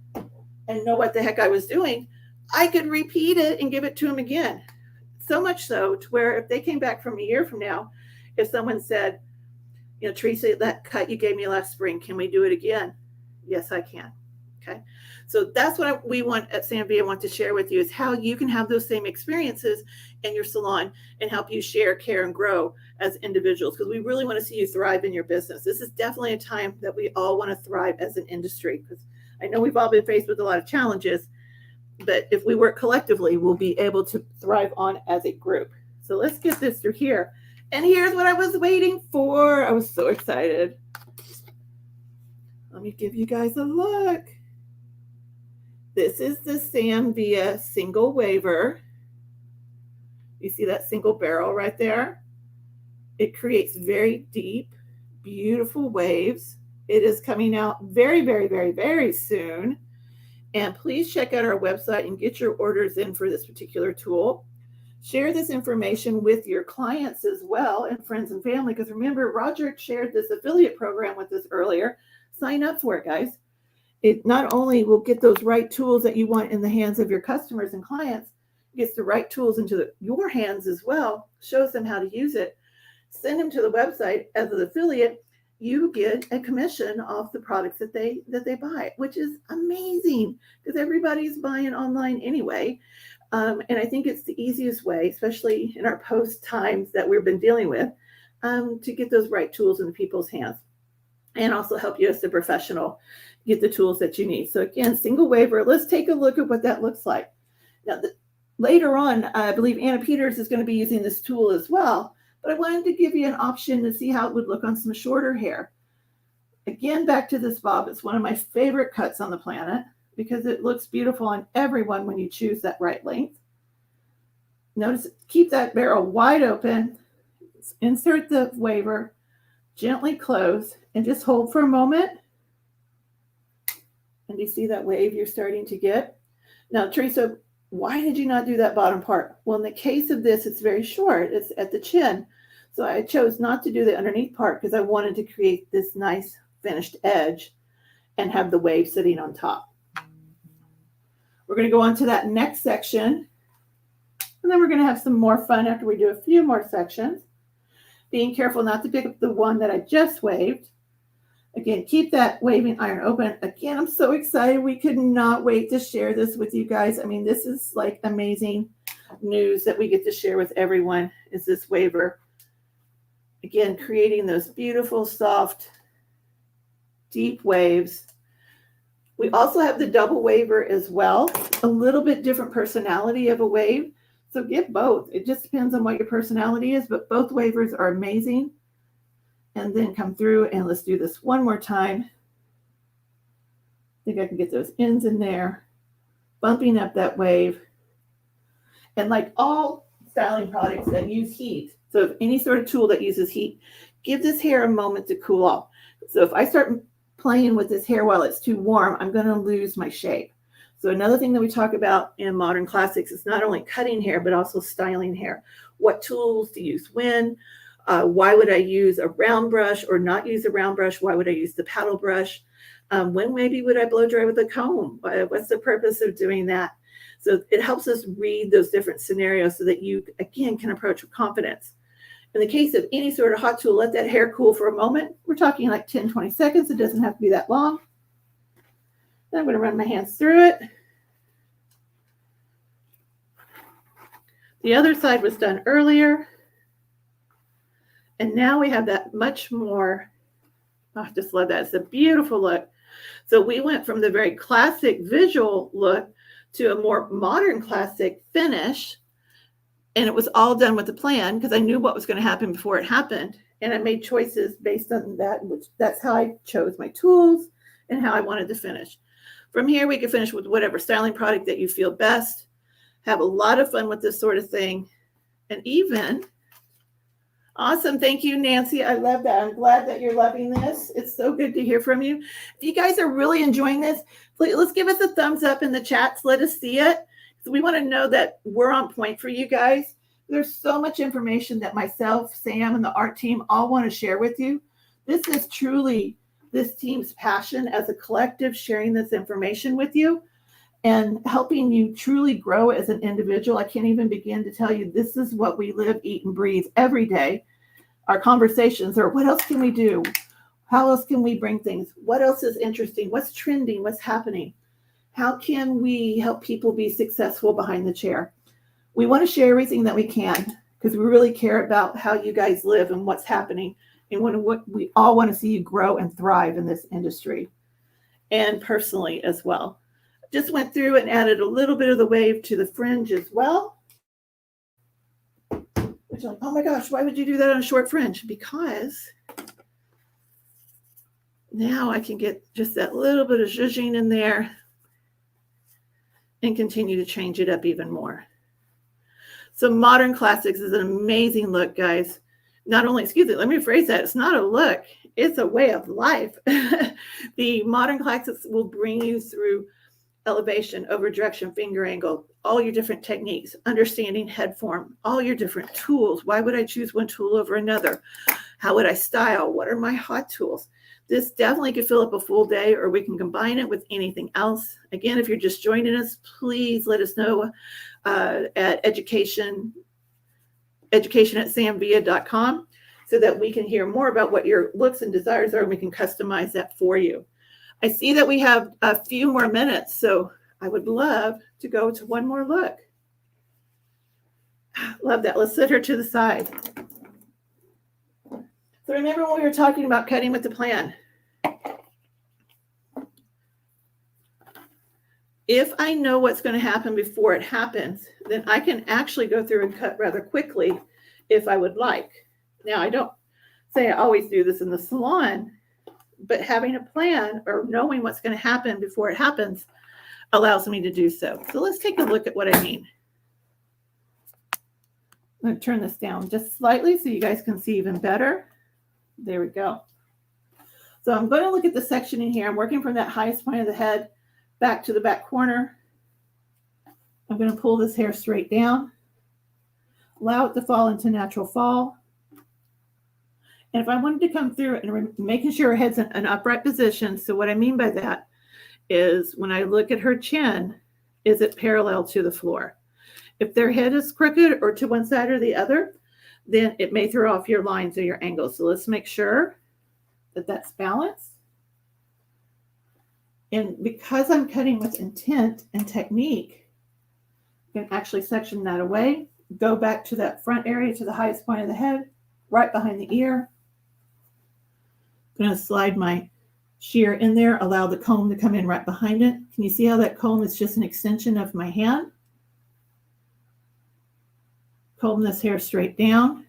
and know what the heck I was doing, I could repeat it and give it to them again. So much so to where if they came back from a year from now, if someone said, you know, Teresa, that cut you gave me last spring, can we do it again? Yes, I can. Okay. So that's what we want at Sam Villa want to share with you, is how you can have those same experiences in your salon and help you share, care, and grow as individuals, because we really want to see you thrive in your business. This is definitely a time that we all want to thrive as an industry, because I know we've all been faced with a lot of challenges, but if we work collectively, we'll be able to thrive on as a group. So let's get this through here. And here's what I was waiting for. I was so excited. Let me give you guys a look. This is the Sam Villa single waver. You see that single barrel right there? It creates very deep, beautiful waves. It is coming out very, very, very, very soon. And please check out our website and get your orders in for this particular tool. Share this information with your clients as well and friends and family, because remember, Roger shared this affiliate program with us earlier. Sign up for it, guys. It not only will get those right tools that you want in the hands of your customers and clients, it gets the right tools into your hands as well, shows them how to use it. Send them to the website as an affiliate. You get a commission off the products that they buy, which is amazing because everybody's buying online anyway. And I think it's the easiest way, especially in our post times that we've been dealing with, to get those right tools into people's hands and also help you as a professional get the tools that you need. So again, single waver, let's take a look at what that looks like. Now, later on, I believe Anna Peters is going to be using this tool as well, but I wanted to give you an option to see how it would look on some shorter hair. Again, back to this bob. It's one of my favorite cuts on the planet because it looks beautiful on everyone when you choose that right length. Notice, keep that barrel wide open, insert the waver, gently close, and just hold for a moment. And you see that wave you're starting to get? Now, Teresa, why did you not do that bottom part? Well, in the case of this, it's very short. It's at the chin. So I chose not to do the underneath part because I wanted to create this nice finished edge and have the wave sitting on top. We're going to go on to that next section. And then we're going to have some more fun after we do a few more sections. Being careful not to pick up the one that I just waved. Again, keep that waving iron open. Again, I'm so excited. We could not wait to share this with you guys. I mean, this is like amazing news that we get to share with everyone is this waver. Again, creating those beautiful, soft, deep waves. We also have the double waver as well. A little bit different personality of a wave. So get both. It just depends on what your personality is, but both wavers are amazing. And then come through and let's do this one more time. I think I can get those ends in there, bumping up that wave. And like all styling products that use heat, so if any sort of tool that uses heat, give this hair a moment to cool off. So if I start playing with this hair while it's too warm, I'm going to lose my shape. So another thing that we talk about in Modern Classics is not only cutting hair, but also styling hair. What tools to use when? Why would I use a round brush or not use a round brush? Why would I use the paddle brush? When maybe would I blow dry with a comb? What's the purpose of doing that? So it helps us read those different scenarios so that you, again, can approach with confidence. In the case of any sort of hot tool, let that hair cool for a moment. We're talking like 10, 20 seconds. It doesn't have to be that long. Then I'm going to run my hands through it. The other side was done earlier. And now we have that much more, I just love that. It's a beautiful look. So we went from the very classic visual look to a more modern classic finish. And it was all done with a plan because I knew what was going to happen before it happened. And I made choices based on that, which that's how I chose my tools and how I wanted to finish. From here, we can finish with whatever styling product that you feel best. Have a lot of fun with this sort of thing. And even awesome. Thank you, Nancy. I love that. I'm glad that you're loving this. It's so good to hear from you. If you guys are really enjoying this, please, let's give us a thumbs up in the chats. Let us see it. So we want to know that we're on point for you guys. There's so much information that myself, Sam, and the art team all want to share with you. This is truly this team's passion as a collective, sharing this information with you and helping you truly grow as an individual. I can't even begin to tell you, this is what we live, eat, and breathe every day. Our conversations are, what else can we do? How else can we bring things? What else is interesting? What's trending? What's happening? How can we help people be successful behind the chair? We want to share everything that we can because we really care about how you guys live and what's happening. And we all want to see you grow and thrive in this industry and personally as well. Just went through and added a little bit of the wave to the fringe as well. Which, like, oh my gosh, why would you do that on a short fringe? Because now I can get just that little bit of zhuzhing in there. and continue to change it up even more. So Modern Classics is an amazing look, guys. Not only, excuse me, let me rephrase that. It's not a look, it's a way of life. The Modern Classics will bring you through elevation, over direction, finger angle, all your different techniques, understanding head form, all your different tools. Why would I choose one tool over another? How would I style? What are my hot tools? This definitely could fill up a full day, or we can combine it with anything else. Again, if you're just joining us, please let us know at education at samvilla.com so that we can hear more about what your looks and desires are, and we can customize that for you. I see that we have a few more minutes, so I would love to go to one more look. Love that. Let's set her to the side. So remember when we were talking about cutting with the plan? If I know what's going to happen before it happens, then I can actually go through and cut rather quickly if I would like. Now, I don't say I always do this in the salon, but having a plan or knowing what's going to happen before it happens allows me to do so. So let's take a look at what I mean. I'm going to turn this down just slightly so you guys can see even better. There we go. So I'm going to look at the section in here. I'm working from that highest point of the head back to the back corner. I'm going to pull this hair straight down, allow it to fall into natural fall. And if I wanted to come through and making sure her head's in an upright position, so what I mean by that is when I look at her chin, is it parallel to the floor? If their head is crooked or to one side or the other, then it may throw off your lines or your angles. So let's make sure that that's balanced. And because I'm cutting with intent and technique, you can actually section that away, go back to that front area to the highest point of the head, right behind the ear. I'm going to slide my shear in there, allow the comb to come in right behind it. Can you see how that comb is just an extension of my hand? Comb this hair straight down,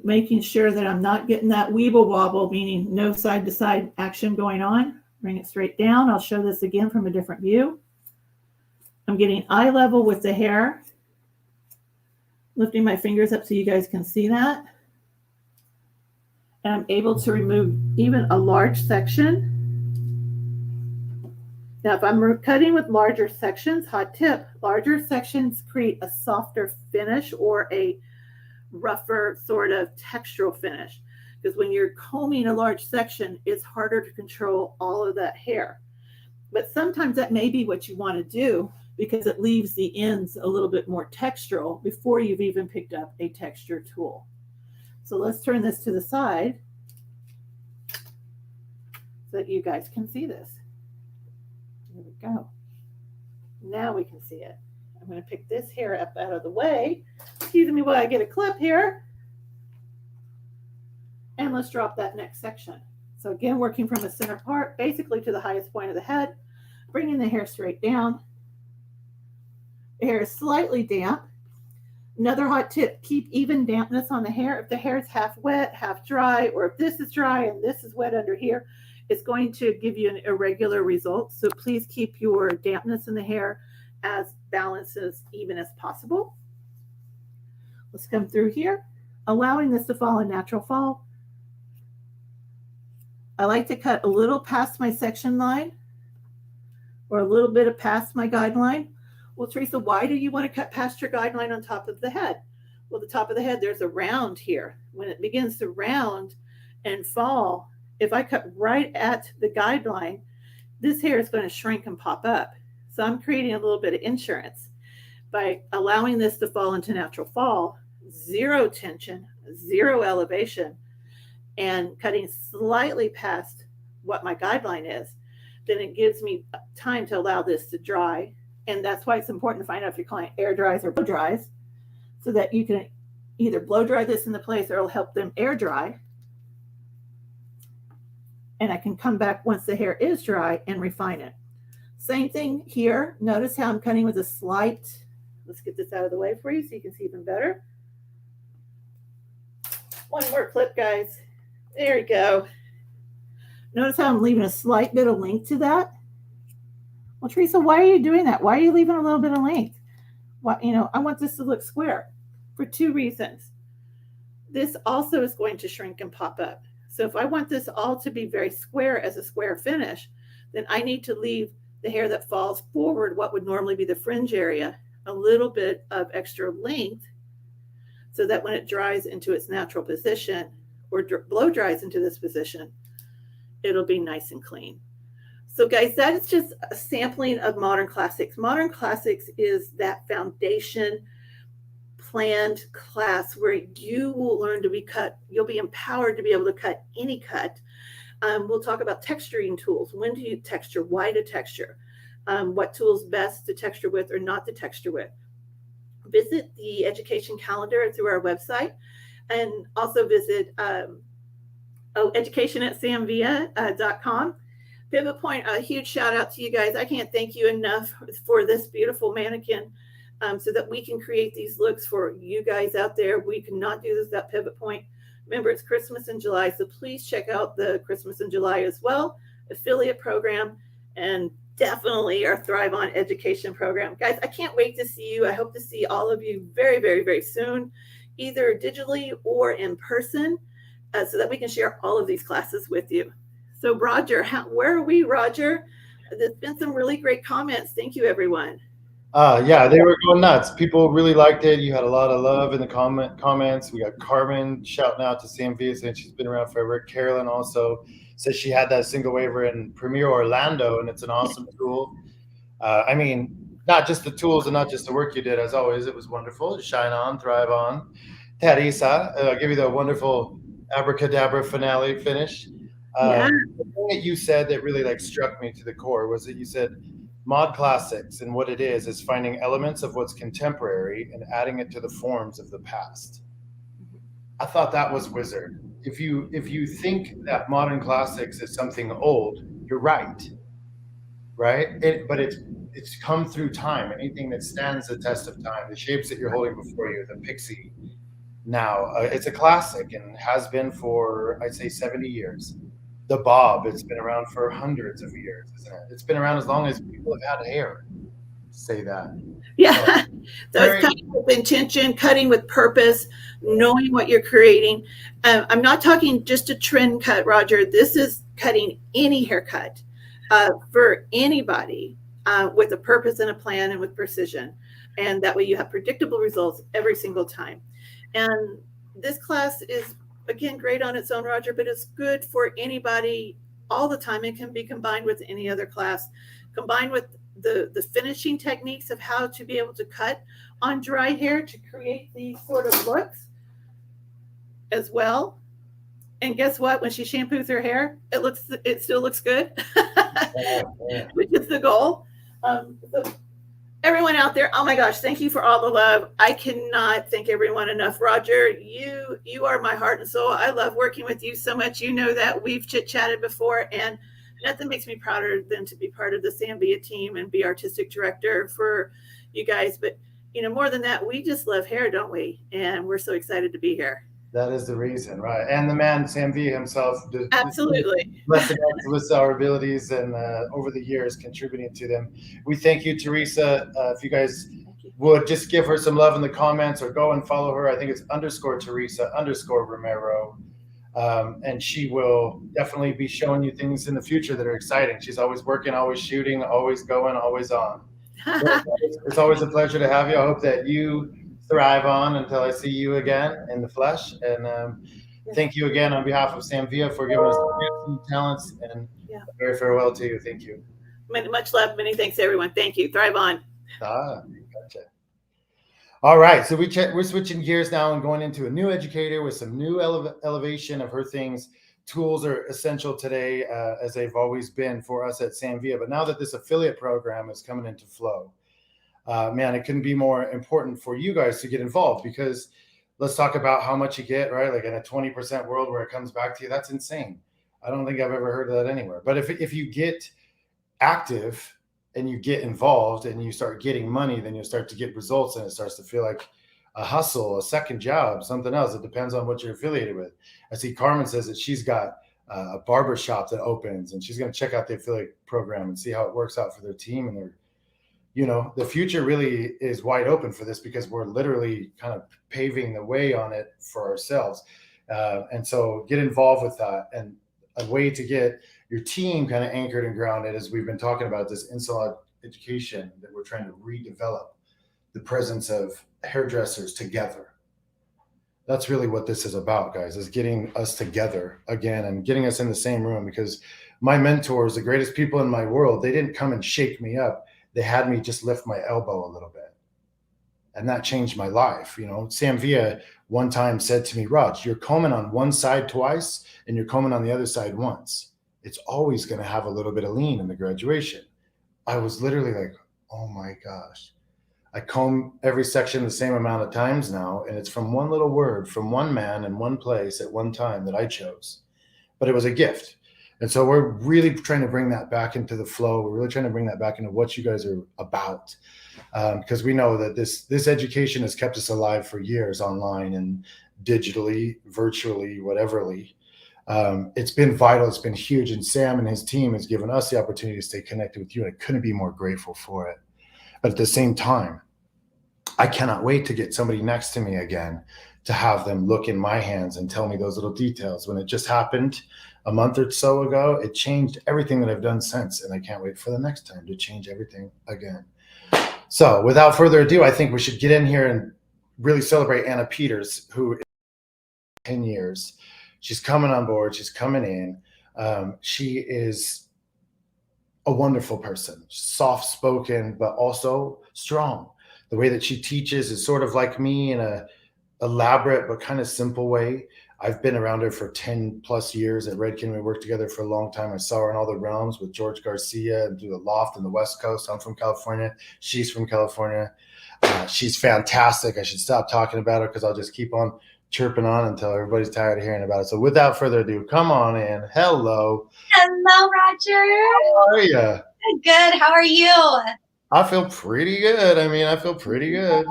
making sure that I'm not getting that weeble wobble, meaning no side to side action going on. Bring it straight down. I'll show this again from a different view. I'm getting eye level with the hair, lifting my fingers up so you guys can see that. And I'm able to remove even a large section. Now, if I'm cutting with larger sections, hot tip, larger sections create a softer finish or a rougher sort of textural finish. Because when you're combing a large section, it's harder to control all of that hair. But sometimes that may be what you want to do because it leaves the ends a little bit more textural before you've even picked up a texture tool. So let's turn this to the side so that you guys can see this. There we go. Now we can see it. I'm going to pick this hair up out of the way. Excuse me while I get a clip here. And let's drop that next section. So again, working from the center part, basically to the highest point of the head, bringing the hair straight down. The hair is slightly damp. Another hot tip, keep even dampness on the hair. If the hair is half wet, half dry, or if this is dry and this is wet under here, it's going to give you an irregular result. So please keep your dampness in the hair as balanced as even as possible. Let's come through here, allowing this to fall in natural fall. I like to cut a little past my section line or a little bit past my guideline. Well, Teresa, why do you want to cut past your guideline on top of the head? Well, the top of the head, there's a round here. When it begins to round and fall, if I cut right at the guideline, this hair is going to shrink and pop up. So I'm creating a little bit of insurance by allowing this to fall into natural fall, zero tension, zero elevation, and cutting slightly past what my guideline is. Then it gives me time to allow this to dry. And that's why it's important to find out if your client air dries or blow dries so that you can either blow dry this into place or it'll help them air dry. And I can come back once the hair is dry and refine it. Same thing here. Notice how I'm cutting with a slight, let's get this out of the way for you so you can see even better. One more clip, guys. There you go. Notice how I'm leaving a slight bit of length to that. Well, Teresa, why are you doing that? Why are you leaving a little bit of length? Why, I want this to look square for two reasons. This also is going to shrink and pop up. So if I want this all to be very square as a square finish, then I need to leave the hair that falls forward, what would normally be the fringe area, a little bit of extra length so that when it dries into its natural position or blow dries into this position, it'll be nice and clean. So guys, that is just a sampling of Modern Classics. Modern Classics is that foundation planned class where you will learn to be cut. You'll be empowered to be able to cut any cut. We'll talk about texturing tools. When do you texture? Why to texture? What tools best to texture with or not to texture with. Visit the education calendar through our website, and also visit education at samvilla.com. Pivot Point, a huge shout out to you guys. I can't thank you enough for this beautiful mannequin so that we can create these looks for you guys out there. We cannot do this without Pivot Point. Remember, it's Christmas in July, so please check out the Christmas in July as well, affiliate program, and definitely our Thrive On education program. Guys, I can't wait to see you. I hope to see all of you very, very, very soon, either digitally or in person, so that we can share all of these classes with you. So Roger, where are we, Roger? There's been some really great comments. Thank you, everyone. Yeah, they were going nuts. People really liked it. You had a lot of love in the comments. We got Carmen shouting out to Sam Villa, saying she's been around forever. Carolyn also says she had that single waiver in Premiere Orlando, and it's an awesome tool. I mean, not just the tools and not just the work you did. As always, it was wonderful. Shine on, thrive on. Teresa, I'll give you the wonderful abracadabra finale finish. Yeah. The thing that you said that really struck me to the core was that you said mod classics, and what it is finding elements of what's contemporary and adding it to the forms of the past. I thought that was wizard. If you think that modern classics is something old, you're right, but it's come through time. Anything that stands the test of time, the shapes that you're holding before you, the Pixie now, it's a classic and has been for, I'd say, 70 years. The bob, it's been around for hundreds of years, isn't it? It's been around as long as people have had hair. Say that. Yeah. So it's cutting with intention, cutting with purpose, knowing what you're creating. I'm not talking just a trend cut, Roger. This is cutting any haircut for anybody with a purpose and a plan and with precision. And that way you have predictable results every single time. And this class is, again, great on its own, Roger, but it's good for anybody all the time. It can be combined with any other class, combined with the finishing techniques of how to be able to cut on dry hair to create these sort of looks as well. And guess what? When she shampoos her hair, it still looks good, which is the goal. So everyone out there, oh my gosh, thank you for all the love. I cannot thank everyone enough. Roger, you are my heart and soul. I love working with you so much. You know that. We've chit-chatted before, and nothing makes me prouder than to be part of the Sam Villa team and be artistic director for you guys. But, more than that, we just love hair, don't we? And we're so excited to be here. That is the reason, right? And the man, Sam Villa himself, absolutely blessing us with our abilities and over the years contributing to them. We thank you, Teresa. If you guys would just give her some love in the comments or go and follow her. I think it's _Teresa_Romero. And she will definitely be showing you things in the future that are exciting. She's always working, always shooting, always going, always on. So it's always a pleasure to have you. I hope that you thrive on until I see you again in the flesh. And thank you again on behalf of Sam Villa for giving us the talents, and very farewell to you. Thank you. Much love. Many thanks, everyone. Thank you. Thrive on. Gotcha. All right. So we're switching gears now and going into a new educator with some new elevation of her things. Tools are essential today, as they've always been for us at Sam Villa. But now that this affiliate program is coming into flow, man, it couldn't be more important for you guys to get involved, because let's talk about how much you get, right? Like in a 20% world where it comes back to you, that's insane. I don't think I've ever heard of that anywhere. But if you get active and you get involved and you start getting money, then you'll start to get results, and it starts to feel like a hustle, a second job, something else. It depends on what you're affiliated with. I see Carmen says that she's got a barber shop that opens, and she's going to check out the affiliate program and see how it works out for their team. And they're, you know, the future really is wide open for this because we're literally kind of paving the way on it for ourselves. And so get involved with that. And a way to get your team kind of anchored and grounded, as we've been talking about this in-salon education, that we're trying to redevelop the presence of hairdressers together. That's really what this is about, guys, is getting us together again and getting us in the same room. Because my mentors, the greatest people in my world, they didn't come and shake me up. They had me just lift my elbow a little bit. And that changed my life. You know, Sam Villa one time said to me, Raj, you're combing on one side twice and you're combing on the other side once. It's always going to have a little bit of lean in the graduation. I was literally like, oh my gosh. I comb every section the same amount of times now, and it's from one little word, from one man in one place at one time that I chose. But it was a gift. And so we're really trying to bring that back into the flow. We're really trying to bring that back into what you guys are about. Because we know that this education has kept us alive for years online and digitally, virtually, whateverly. It's been vital. It's been huge. And Sam and his team has given us the opportunity to stay connected with you. And I couldn't be more grateful for it. But at the same time, I cannot wait to get somebody next to me again, to have them look in my hands and tell me those little details. When it just happened a month or so ago, it changed everything that I've done since. And I can't wait for the next time to change everything again. So without further ado, I think we should get in here and really celebrate Anna Peters, who is 10 years. She's coming on board. She's coming in. She is a wonderful person, soft-spoken, but also strong. The way that she teaches is sort of like me in a elaborate but kind of simple way. I've been around her for 10 plus years at Redken. We worked together for a long time. I saw her in all the realms with George Garcia and do the loft in the West Coast. I'm from California. She's from California. She's fantastic. I should stop talking about her because I'll just keep on chirping on until everybody's tired of hearing about it. So without further ado, come on in. Hello. Hello, Roger. How are you? Good. How are you? I feel pretty good. I feel pretty good.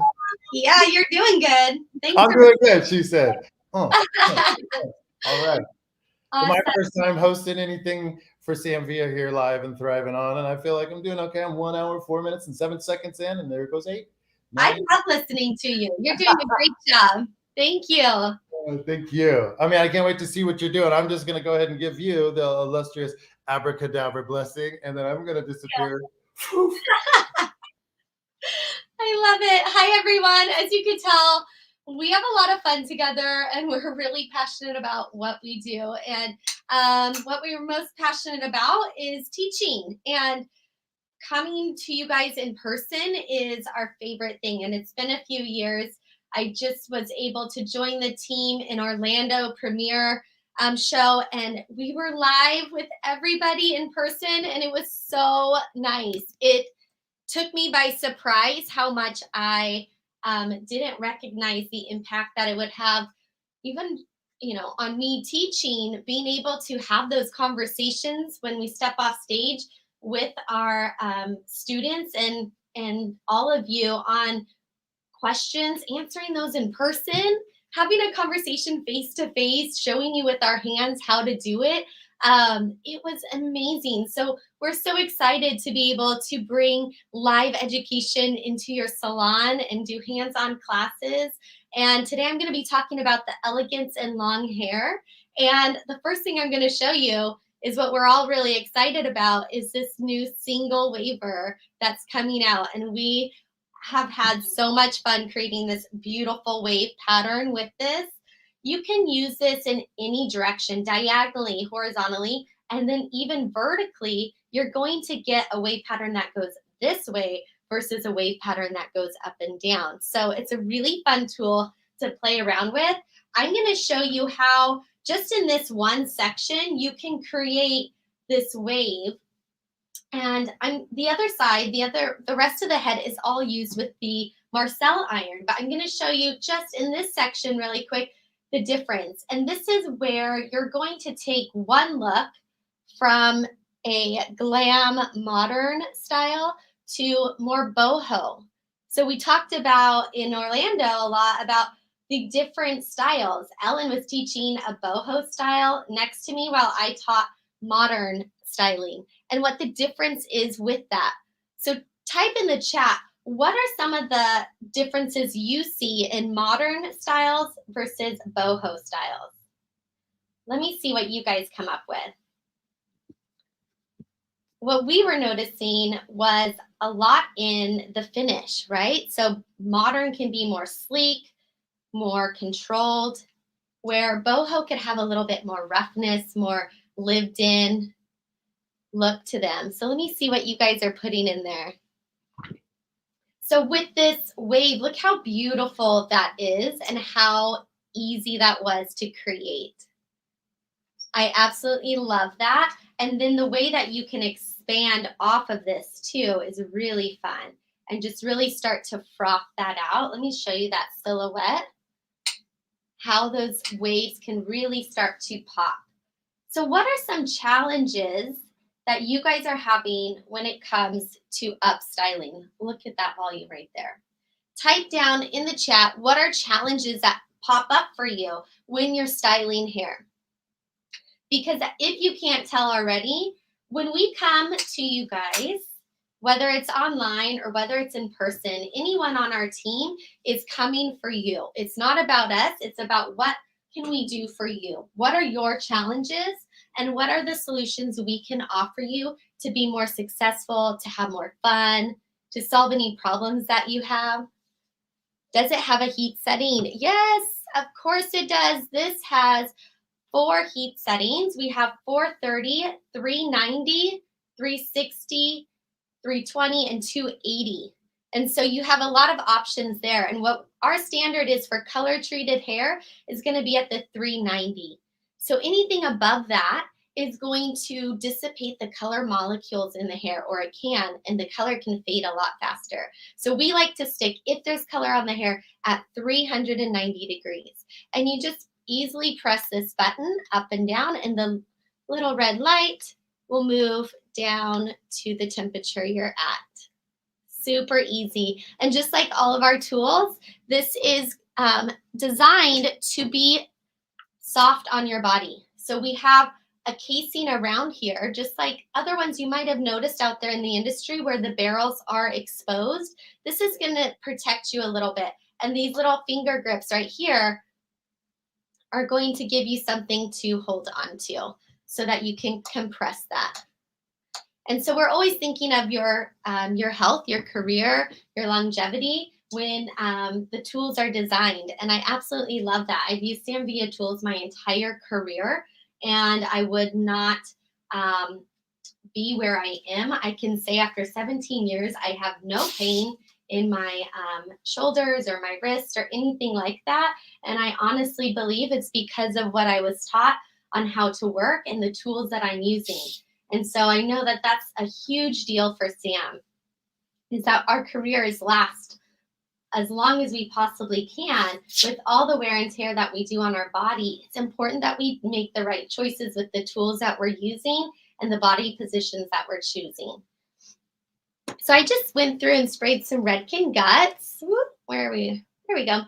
Yeah, you're doing good. Thanks. I'm doing good, she said. Oh, all right. Awesome. My first time hosting anything for Sam Villa here live and thriving on, and I feel like I'm doing okay. I'm 1 hour, 4 minutes, and 7 seconds in, and there goes 8. I love listening to you. You're doing a great job. Thank you. Thank you. I can't wait to see what you're doing. I'm just going to go ahead and give you the illustrious abracadabra blessing, and then I'm going to disappear. Yeah. I love it. Hi, everyone. As you can tell, we have a lot of fun together, and we're really passionate about what we do. And what we're most passionate about is teaching. And coming to you guys in person is our favorite thing. And it's been a few years. I just was able to join the team in Orlando premiere show, and we were live with everybody in person, and it was so nice. It took me by surprise how much I didn't recognize the impact that it would have, even, on me teaching, being able to have those conversations when we step off stage with our students and all of you on questions, answering those in person, having a conversation face to face, showing you with our hands how to do it. It was amazing. So we're so excited to be able to bring live education into your salon and do hands-on classes. And today I'm going to be talking about the elegance in long hair. And the first thing I'm going to show you is what we're all really excited about, is this new single waver that's coming out. And we have had so much fun creating this beautiful wave pattern with this. You can use this in any direction, diagonally, horizontally, and then even vertically. You're going to get a wave pattern that goes this way versus a wave pattern that goes up and down. So it's a really fun tool to play around with. I'm going to show you how, just in this one section, you can create this wave. And the other side, the rest of the head is all used with the Marcel iron. But I'm going to show you just in this section really quick the difference. And this is where you're going to take one look from a glam modern style to more boho. So we talked about in Orlando a lot about the different styles. Ellen was teaching a boho style next to me while I taught modern styling and what the difference is with that. So type in the chat, what are some of the differences you see in modern styles versus boho styles? Let me see what you guys come up with. What we were noticing was a lot in the finish, right? So modern can be more sleek, more controlled, where boho could have a little bit more roughness, more lived in look to them. So let me see what you guys are putting in there. So with this wave, look how beautiful that is and how easy that was to create. I absolutely love that. And then the way that you can expand off of this too is really fun, and just really start to froth that out. Let me show you that silhouette, how those waves can really start to pop. So what are some challenges that you guys are having when it comes to upstyling? Look at that volume right there. Type down in the chat, what are challenges that pop up for you when you're styling hair? Because if you can't tell already, when we come to you guys, whether it's online or whether it's in person, anyone on our team is coming for you. It's not about us. It's about what can we do for you? What are your challenges? And what are the solutions we can offer you to be more successful, to have more fun, to solve any problems that you have? Does it have a heat setting? Yes, of course it does. This has 4 heat settings. We have 430, 390, 360, 320, and 280. And so you have a lot of options there. And what our standard is for color treated hair is going to be at the 390. So anything above that is going to dissipate the color molecules in the hair, or it can, and the color can fade a lot faster. So we like to stick, if there's color on the hair, at 390 degrees. And you just easily press this button up and down, and the little red light will move down to the temperature you're at. Super easy. And just like all of our tools, this is designed to be soft on your body. So we have a casing around here, just like other ones you might have noticed out there in the industry where the barrels are exposed. This is going to protect you a little bit. And these little finger grips right here are going to give you something to hold on to so that you can compress that. And so we're always thinking of your health, your career, your longevity when the tools are designed. And I absolutely love that. I've used Sam Villa tools my entire career, and I would not be where I am. I can say after 17 years, I have no pain in my shoulders or my wrists or anything like that. And I honestly believe it's because of what I was taught on how to work and the tools that I'm using. And so I know that that's a huge deal for Sam, is that our careers last as long as we possibly can with all the wear and tear that we do on our body. It's important that we make the right choices with the tools that we're using and the body positions that we're choosing. So I just went through and sprayed some Redken Guts. Whoop, where are we? There we go.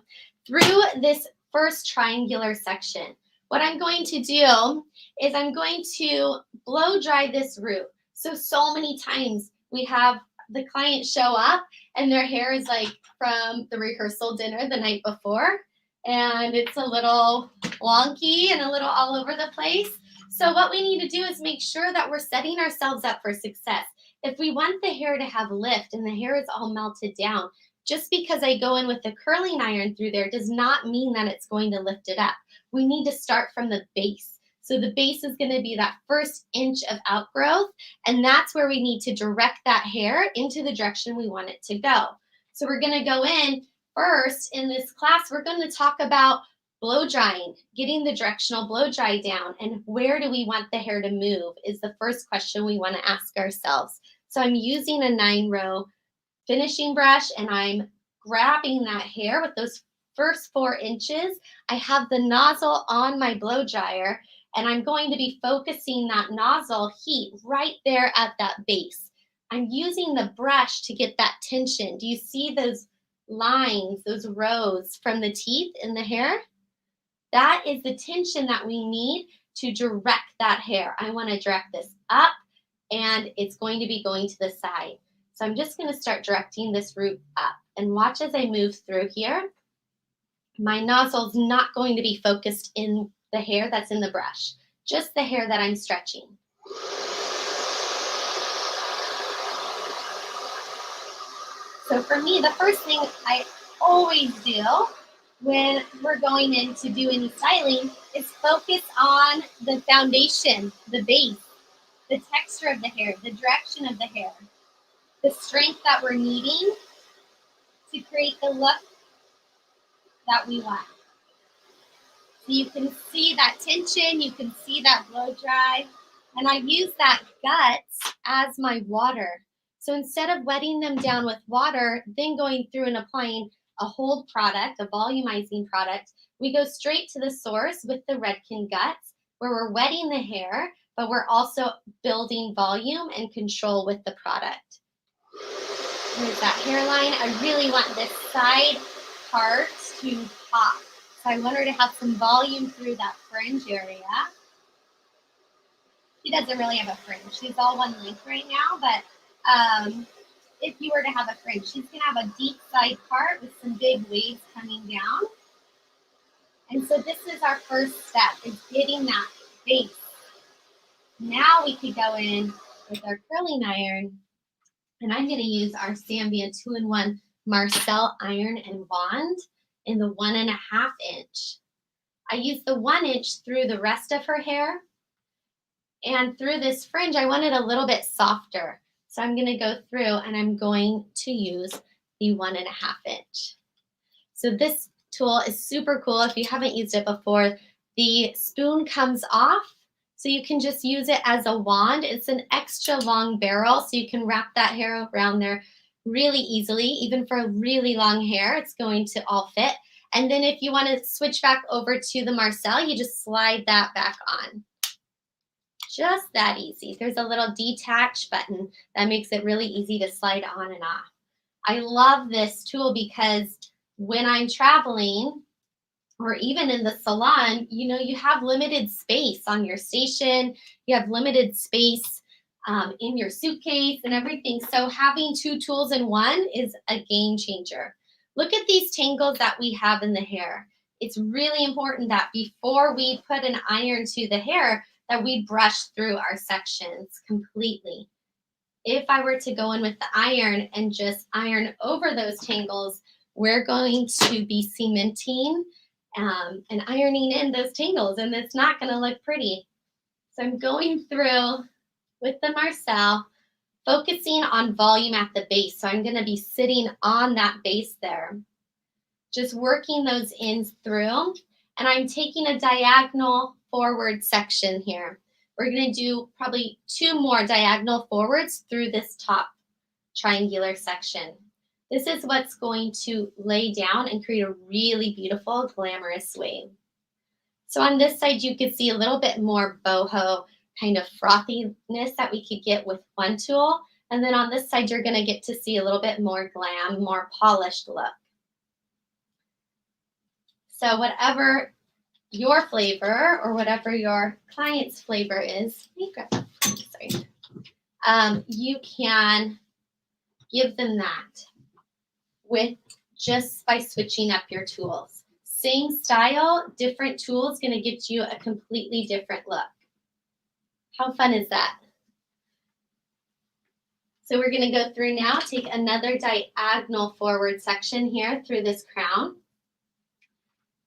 Through this first triangular section. What I'm going to do is I'm going to blow dry this root. So many times we have the client show up and their hair is like from the rehearsal dinner the night before, and it's a little wonky and a little all over the place. So what we need to do is make sure that we're setting ourselves up for success. If we want the hair to have lift and the hair is all melted down, just because I go in with the curling iron through there does not mean that it's going to lift it up. We need to start from the base. So the base is going to be that first inch of outgrowth, and that's where we need to direct that hair into the direction we want it to go. So we're going to go in first in this class, we're going to talk about blow drying, getting the directional blow dry down, and where do we want the hair to move is the first question we want to ask ourselves. So I'm using a 9-row finishing brush, and I'm grabbing that hair with those first 4 inches. I have the nozzle on my blow dryer, and I'm going to be focusing that nozzle heat right there at that base. I'm using the brush to get that tension. Do you see those lines, those rows from the teeth in the hair, that is the tension that we need to direct that hair. I want to direct this up, and it's going to be going to the side. So I'm just going to start directing this root up, and watch as I move through here. My nozzle's not going to be focused in the hair that's in the brush, just the hair that I'm stretching. So for me, the first thing I always do when we're going in to do any styling is focus on the foundation, the base, the texture of the hair, the direction of the hair, the strength that we're needing to create the look that we want. So you can see that tension, you can see that blow dry, and I use that guts as my water. So instead of wetting them down with water, then going through and applying a hold product, a volumizing product, we go straight to the source with the Redken guts, where we're wetting the hair, but we're also building volume and control with the product. There's that hairline. I really want this side part to pop. So I want her to have some volume through that fringe area. She doesn't really have a fringe. She's all one length right now, but if you were to have a fringe, she's going to have a deep side part with some big waves coming down. And so this is our first step, is getting that base. Now we could go in with our curling iron, and I'm going to use our Sam Villa 2-in-1 Marcel iron and wand in the 1.5 inch. I use the 1 inch through the rest of her hair, and through this fringe, I want it a little bit softer. So I'm going to go through and I'm going to use the 1.5 inch. So this tool is super cool. If you haven't used it before, the spoon comes off, so you can just use it as a wand. It's an extra long barrel, so you can wrap that hair around there really easily. Even for really long hair, it's going to all fit. And then if you want to switch back over to the Marcel, you just slide that back on. Just that easy. There's a little detach button that makes it really easy to slide on and off. I love this tool because when I'm traveling or even in the salon, you know, you have limited space on your station. You have limited space in your suitcase and everything. So having 2 tools in one is a game changer. Look at these tangles that we have in the hair. It's really important that before we put an iron to the hair, that we brush through our sections completely. If I were to go in with the iron and just iron over those tangles, we're going to be cementing and ironing in those tangles, and it's not going to look pretty. So I'm going through with the Marcel, focusing on volume at the base. So I'm going to be sitting on that base there, just working those ends through, and I'm taking a diagonal forward section here. We're going to do probably 2 more diagonal forwards through this top triangular section. This is what's going to lay down and create a really beautiful, glamorous wave. So on this side, you could see a little bit more boho kind of frothiness that we could get with one tool. And then on this side, you're going to get to see a little bit more glam, more polished look. So whatever your flavor or whatever your client's flavor is, you can give them that with just by switching up your tools. Same style, different tools, going to get you a completely different look. How fun is that? So we're going to go through now, take another diagonal forward section here through this crown.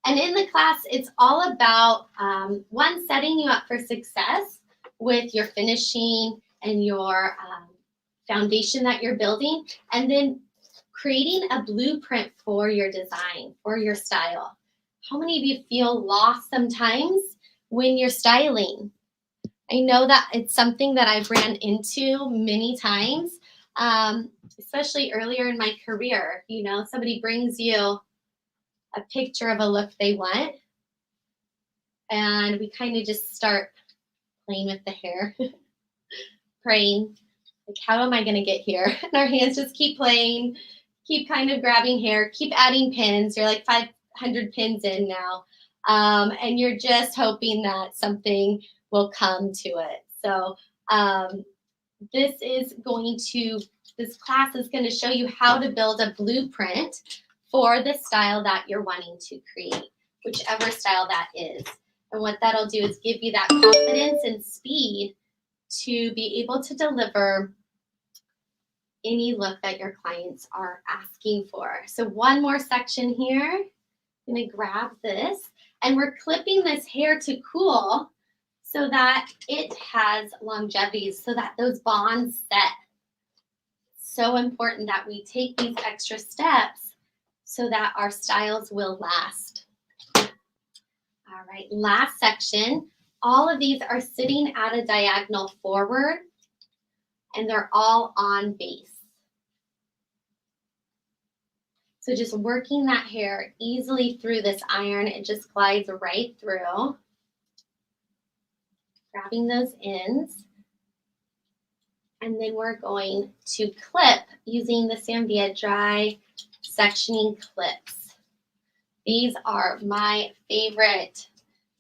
And in the class, it's all about, one, setting you up for success with your finishing and your foundation that you're building, and then creating a blueprint for your design, for your style. How many of you feel lost sometimes when you're styling? I know that it's something that I've ran into many times, especially earlier in my career. You know, somebody brings you a picture of a look they want, and we kind of just start playing with the hair, praying, like, how am I going to get here? And our hands just keep playing, keep kind of grabbing hair, keep adding pins. You're like 500 pins in now. And you're just hoping that something will come to it. So this class is going to show you how to build a blueprint for the style that you're wanting to create, whichever style that is. And what that'll do is give you that confidence and speed to be able to deliver any look that your clients are asking for. So one more section here. I'm going to grab this, and we're clipping this hair to cool so that it has longevity, so that those bonds set. So important that we take these extra steps so that our styles will last. All right, last section. All of these are sitting at a diagonal forward, and they're all on base. So just working that hair easily through this iron, it just glides right through. Grabbing those ends. And then we're going to clip using the Sam Villa dry sectioning clips. These are my favorite.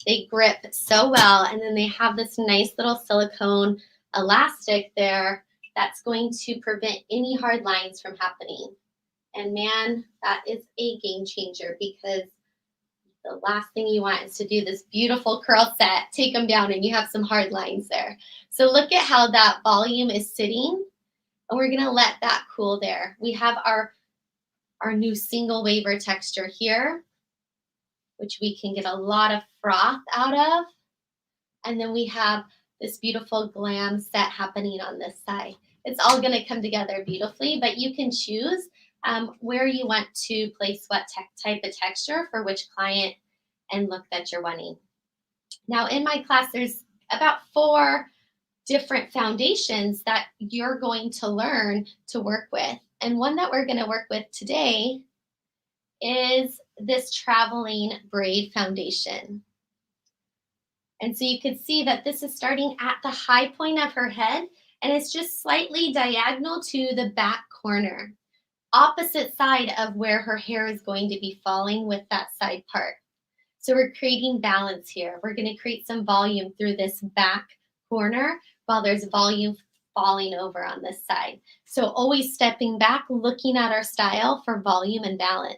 They grip so well, and then they have this nice little silicone elastic there that's going to prevent any hard lines from happening. And man, that is a game changer, because the last thing you want is to do this beautiful curl set, take them down, and you have some hard lines there. So look at how that volume is sitting, and we're going to let that cool there. We have our new single waver texture here, which we can get a lot of froth out of. And then we have this beautiful glam set happening on this side. It's all going to come together beautifully, but you can choose where you want to place what type of texture for which client and look that you're wanting. Now in my class, there's about 4 different foundations that you're going to learn to work with. And one that we're going to work with today is this traveling braid foundation. And so you can see that this is starting at the high point of her head, and it's just slightly diagonal to the back corner, opposite side of where her hair is going to be falling with that side part. So we're creating balance here. We're going to create some volume through this back corner while there's volume falling over on this side. So always stepping back, looking at our style for volume and balance.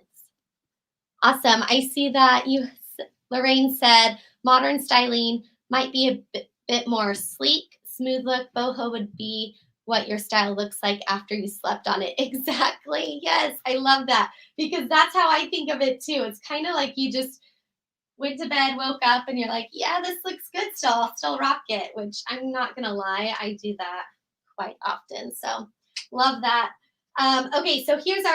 Awesome. I see that Lorraine said modern styling might be a bit more sleek, smooth look. Boho would be what your style looks like after you slept on it. Exactly. Yes, I love that, because that's how I think of it too. It's kind of like you just went to bed, woke up, and you're like, yeah, this looks good still. I'll still rock it, which I'm not going to lie. I do that quite often. So love that. Okay, so here's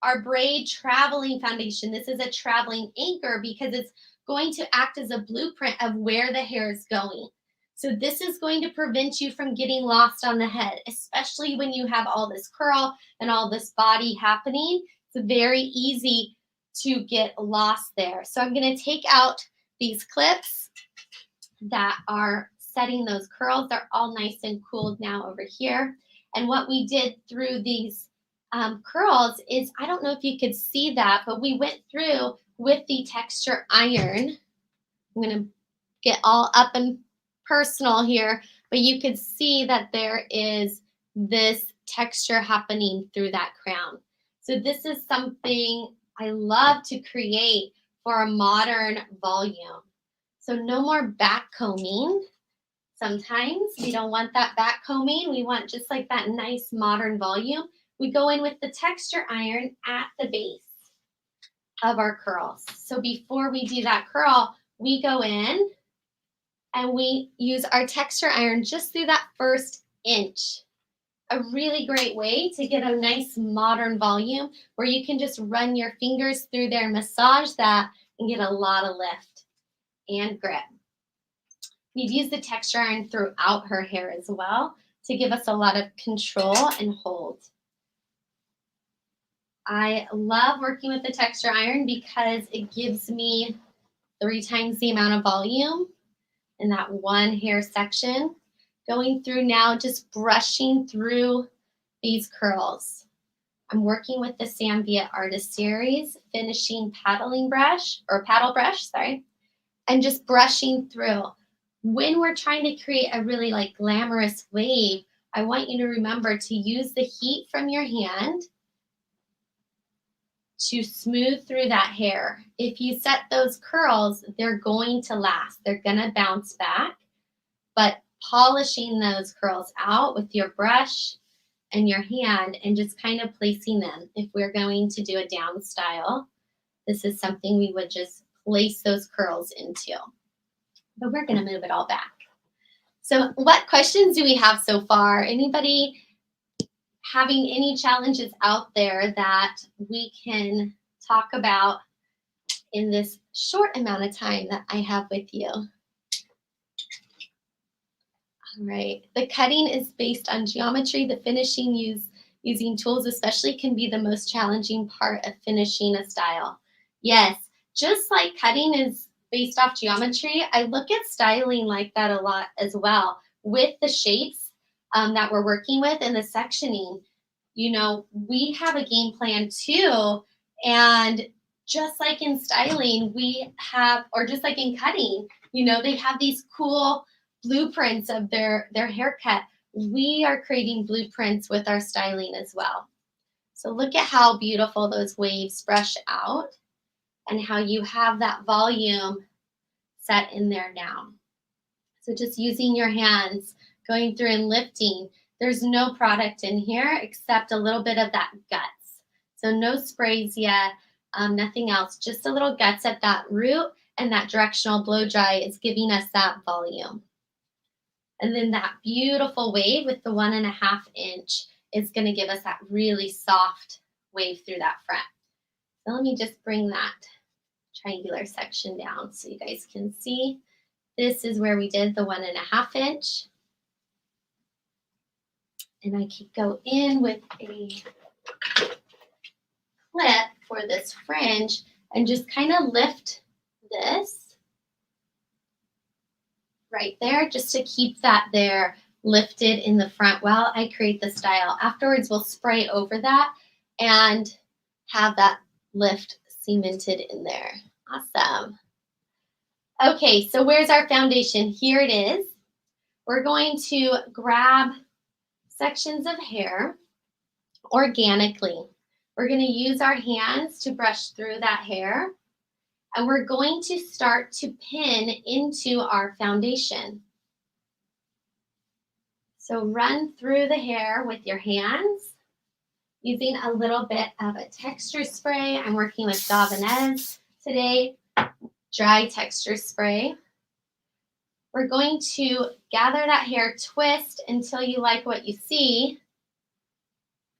our braid traveling foundation. This is a traveling anchor because it's going to act as a blueprint of where the hair is going. So this is going to prevent you from getting lost on the head, especially when you have all this curl and all this body happening. It's very easy to get lost there. So I'm going to take out these clips that are setting those curls. They're all nice and cooled now over here. And what we did through these curls is, I don't know if you could see that, but we went through with the texture iron. I'm going to get all up and personal here, but you could see that there is this texture happening through that crown. So this is something I love to create for a modern volume. So no more back combing. Sometimes we don't want that back combing. We want just like that nice modern volume. We go in with the texture iron at the base of our curls. So before we do that curl, we go in and we use our texture iron just through that first inch. A really great way to get a nice modern volume where you can just run your fingers through there, massage that, and get a lot of lift and grip. We've used the texture iron throughout her hair as well to give us a lot of control and hold. I love working with the texture iron because it gives me 3 times the amount of volume in that one hair section. Going through now, just brushing through these curls. I'm working with the Sam Villa Artist Series finishing paddle brush, sorry, and just brushing through. When we're trying to create a really like glamorous wave, I want you to remember to use the heat from your hand to smooth through that hair. If you set those curls, they're going to last. They're gonna bounce back, but polishing those curls out with your brush and your hand and just kind of placing them. If we're going to do a down style, this is something we would just place those curls into. But we're gonna move it all back. So what questions do we have so far? Anybody having any challenges out there that we can talk about in this short amount of time that I have with you? All right, the cutting is based on geometry. The finishing using tools especially can be the most challenging part of finishing a style. Yes, just like cutting is based off geometry, I look at styling like that a lot as well with the shapes that we're working with and the sectioning. You know, we have a game plan too, and just like in styling, we have, or just like in cutting, you know, they have these cool blueprints of their haircut. We are creating blueprints with our styling as well. So look at how beautiful those waves brush out and how you have that volume set in there now. So just using your hands, going through and lifting. There's no product in here except a little bit of that guts. So no sprays yet, nothing else, just a little guts at that root, and that directional blow dry is giving us that volume. And then that beautiful wave with the 1.5 inch is gonna give us that really soft wave through that front. So let me just bring that triangular section down so you guys can see. This is where we did the 1.5 inch. And I could go in with a clip for this fringe and just kind of lift this right there just to keep that there lifted in the front while I create the style. Afterwards, we'll spray over that and have that lift cemented in there. Awesome. Okay, so where's our foundation? Here it is. We're going to grab sections of hair organically. We're going to use our hands to brush through that hair, and we're going to start to pin into our foundation. So run through the hair with your hands using a little bit of a texture spray. I'm working with Devine today, dry texture spray. We're going to gather that hair, twist until you like what you see.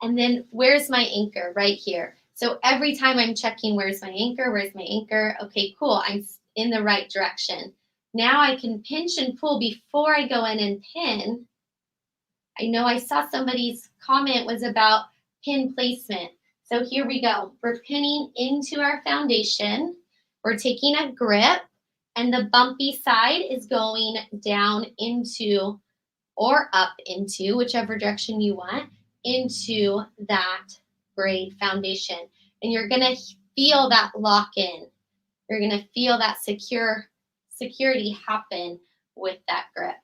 And then where's my anchor? Right here. So every time I'm checking where's my anchor, okay, cool, I'm in the right direction. Now I can pinch and pull before I go in and pin. I know I saw somebody's comment was about pin placement. So here we go. We're pinning into our foundation. We're taking a grip, and the bumpy side is going down into or up into, whichever direction you want, into that braid foundation. And you're gonna feel that lock in. You're gonna feel that security happen with that grip.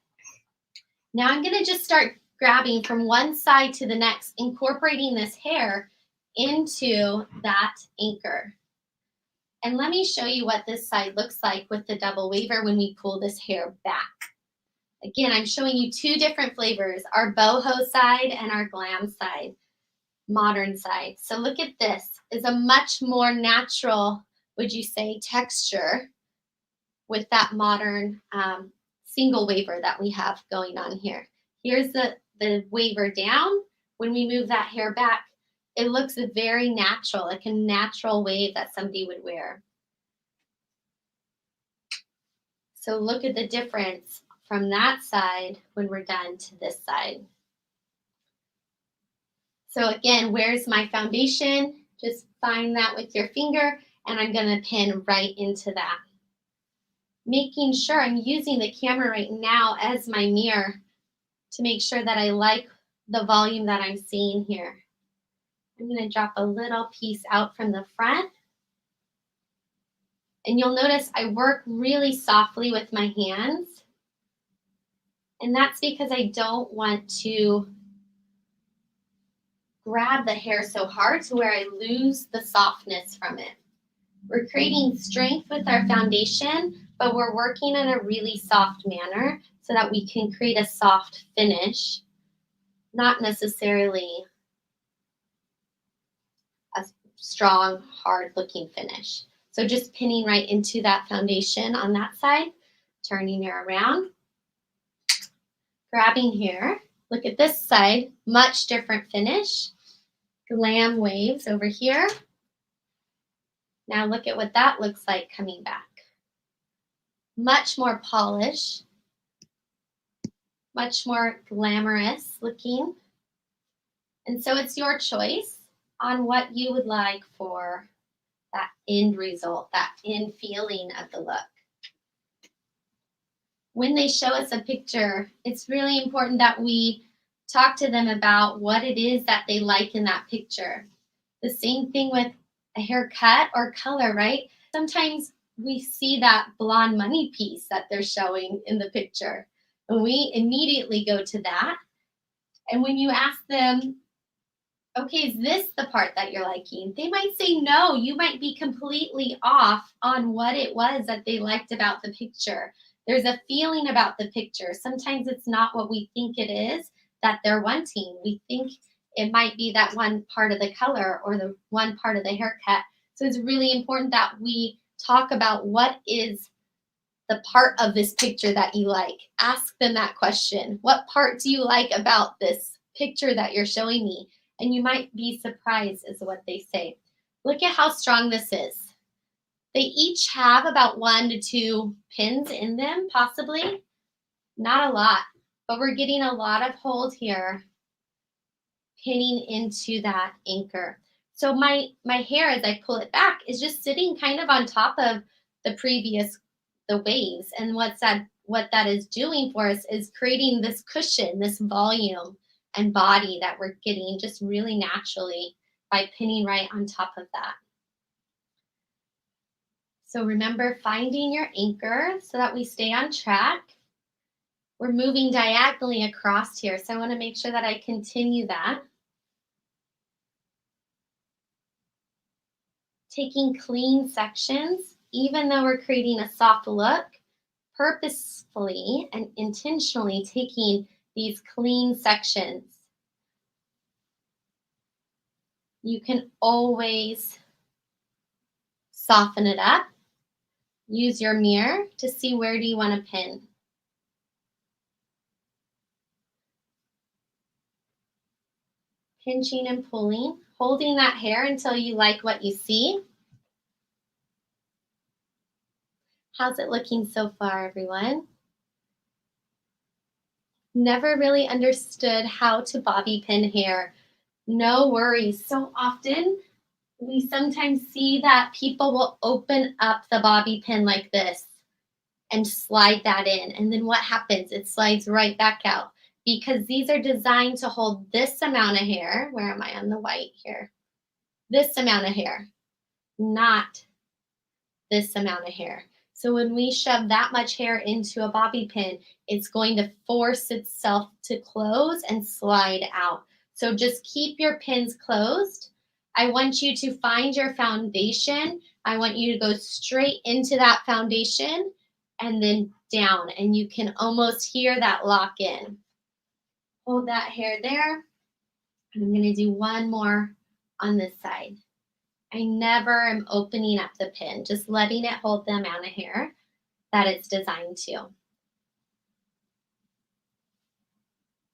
Now I'm gonna just start grabbing from one side to the next, incorporating this hair into that anchor. And let me show you what this side looks like with the double waver when we pull this hair back. Again, I'm showing you two different flavors, our boho side and our glam side, modern side. So look at this, is a much more natural, would you say, texture with that modern single waver that we have going on here. Here's the waver down. When we move that hair back, it looks very natural, like a natural wave that somebody would wear. So look at the difference from that side when we're done to this side. So again, where's my foundation? Just find that with your finger, and I'm gonna pin right into that. Making sure I'm using the camera right now as my mirror to make sure that I like the volume that I'm seeing here. I'm going to drop a little piece out from the front. And you'll notice I work really softly with my hands. And that's because I don't want to grab the hair so hard to where I lose the softness from it. We're creating strength with our foundation, but we're working in a really soft manner so that we can create a soft finish, not necessarily a strong, hard-looking finish. So just pinning right into that foundation on that side, turning it around, grabbing here. Look at this side, much different finish. Glam waves over here. Now look at what that looks like coming back. Much more polished, much more glamorous looking. And so it's your choice on what you would like for that end result, that end feeling of the look. When they show us a picture, it's really important that we talk to them about what it is that they like in that picture. The same thing with a haircut or color, right? Sometimes we see that blonde money piece that they're showing in the picture, and we immediately go to that. And when you ask them, okay, is this the part that you're liking? They might say no. You might be completely off on what it was that they liked about the picture. There's a feeling about the picture. Sometimes it's not what we think it is that they're wanting. We think it might be that one part of the color or the one part of the haircut. So it's really important that we talk about what is the part of this picture that you like. Ask them that question. What part do you like about this picture that you're showing me? And you might be surprised is what they say. Look at how strong this is. They each have about 1 to 2 pins in them, possibly. Not a lot, but we're getting a lot of hold here, pinning into that anchor. So my hair, as I pull it back, is just sitting kind of on top of the waves. And what that is doing for us is creating this cushion, this volume and body that we're getting just really naturally by pinning right on top of that. So remember finding your anchor so that we stay on track. We're moving diagonally across here, so I want to make sure that I continue that. Taking clean sections, even though we're creating a soft look, purposefully and intentionally taking these clean sections. You can always soften it up. Use your mirror to see where do you want to pin. Pinching and pulling, holding that hair until you like what you see. How's it looking so far, everyone? Never really understood how to bobby pin hair. No worries. So often we sometimes see that people will open up the bobby pin like this and slide that in. And then what happens? It slides right back out because these are designed to hold this amount of hair. Where am I on the white here? This amount of hair, not this amount of hair. So when we shove that much hair into a bobby pin, it's going to force itself to close and slide out. So just keep your pins closed. I want you to find your foundation. I want you to go straight into that foundation and then down. And you can almost hear that lock in. Hold that hair there. And I'm going to do one more on this side. I never am opening up the pin, just letting it hold the amount of hair that it's designed to.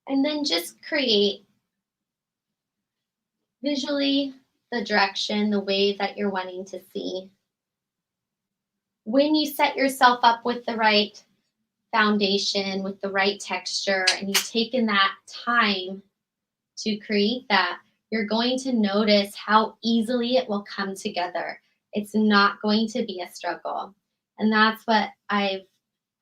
And then just create visually the direction, the wave that you're wanting to see. When you set yourself up with the right foundation, with the right texture, and you've taken that time to create that, you're going to notice how easily it will come together. It's not going to be a struggle. And that's what I've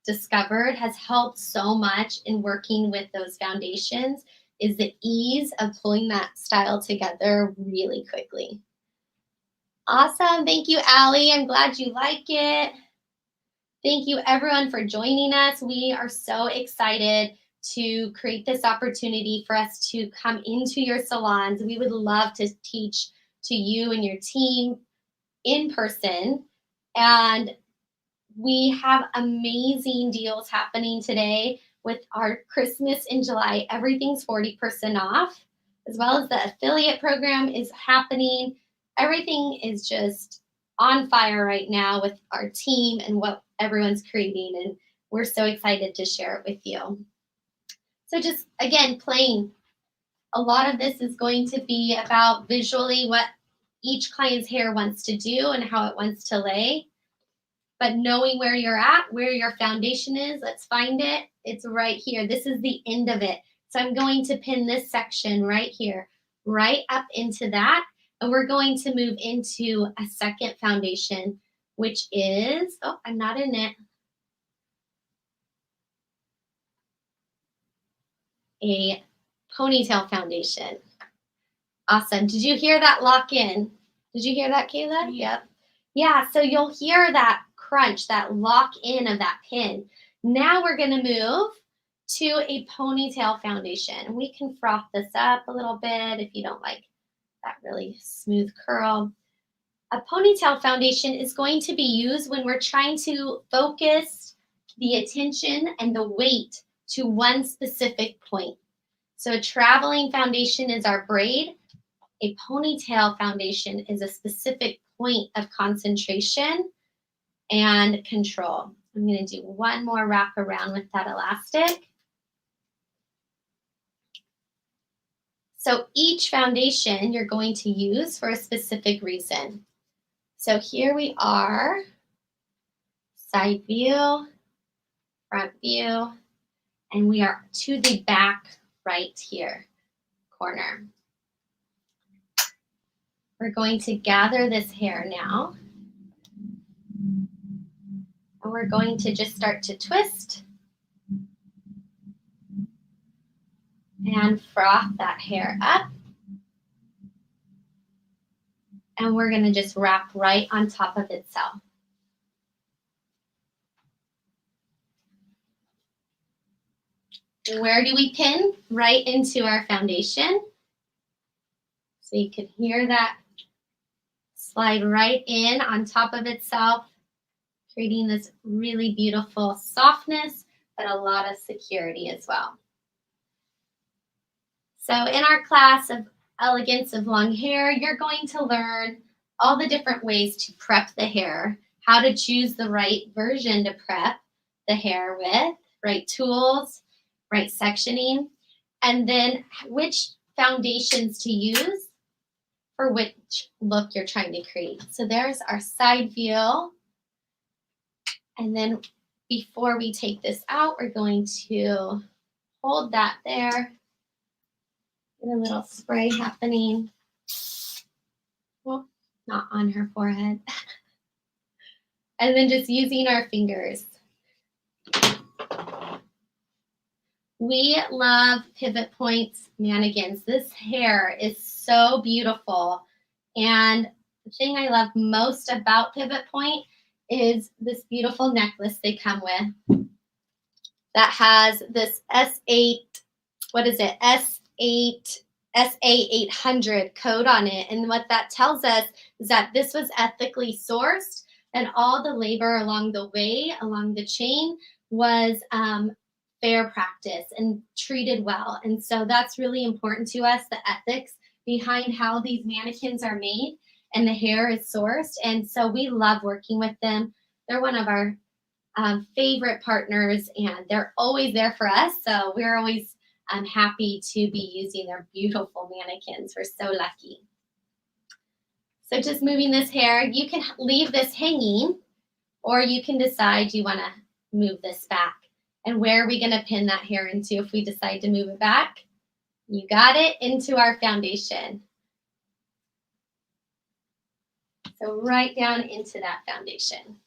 discovered has helped so much in working with those foundations, is the ease of pulling that style together really quickly. Awesome. Thank you, Allie. I'm glad you like it. Thank you, everyone, for joining us. We are so excited to create this opportunity for us to come into your salons. We would love to teach to you and your team in person. And we have amazing deals happening today with our Christmas in July. Everything's 40% off, as well as the affiliate program is happening. Everything is just on fire right now with our team and what everyone's creating. And we're so excited to share it with you. So just, again, plain. A lot of this is going to be about visually what each client's hair wants to do and how it wants to lay. But knowing where you're at, where your foundation is, let's find it. It's right here. This is the end of it. So I'm going to pin this section right here, right up into that. And we're going to move into a second foundation, which is, oh, I'm not in it. A ponytail foundation. Awesome. Did you hear that lock in? Did you hear that, Kayla? Yep. Yeah, so you'll hear that crunch, that lock in of that pin. Now we're going to move to a ponytail foundation. We can froth this up a little bit if you don't like that really smooth curl. A ponytail foundation is going to be used when we're trying to focus the attention and the weight to one specific point. So a traveling foundation is our braid. A ponytail foundation is a specific point of concentration and control. I'm going to do one more wrap around with that elastic. So each foundation you're going to use for a specific reason. So here we are, side view, front view, and we are to the back right here, corner. We're going to gather this hair now. And we're going to just start to twist and froth that hair up. And we're going to just wrap right on top of itself. Where do we pin? Right into our foundation. So you can hear that slide right in on top of itself, creating this really beautiful softness, but a lot of security as well. So in our class of Elegance of Long Hair, you're going to learn all the different ways to prep the hair, how to choose the right version to prep the hair with, right tools, right sectioning, and then which foundations to use for which look you're trying to create. So there's our side view. And then before we take this out, we're going to hold that there. Get a little spray happening. Well, not on her forehead. And then just using our fingers. We love pivot points mannequins. This hair is so beautiful. And the thing I love most about pivot point is this beautiful necklace they come with that has this S8, what is it? SA800 code on it. And what that tells us is that this was ethically sourced and all the labor along the way, along the chain was fair practice and treated well. And so that's really important to us, the ethics behind how these mannequins are made and the hair is sourced. And so we love working with them. They're one of our favorite partners and they're always there for us. So we're always happy to be using their beautiful mannequins. We're so lucky. So just moving this hair, you can leave this hanging or you can decide you want to move this back. And where are we going to pin that hair into if we decide to move it back? You got it, into our foundation. So right down into that foundation.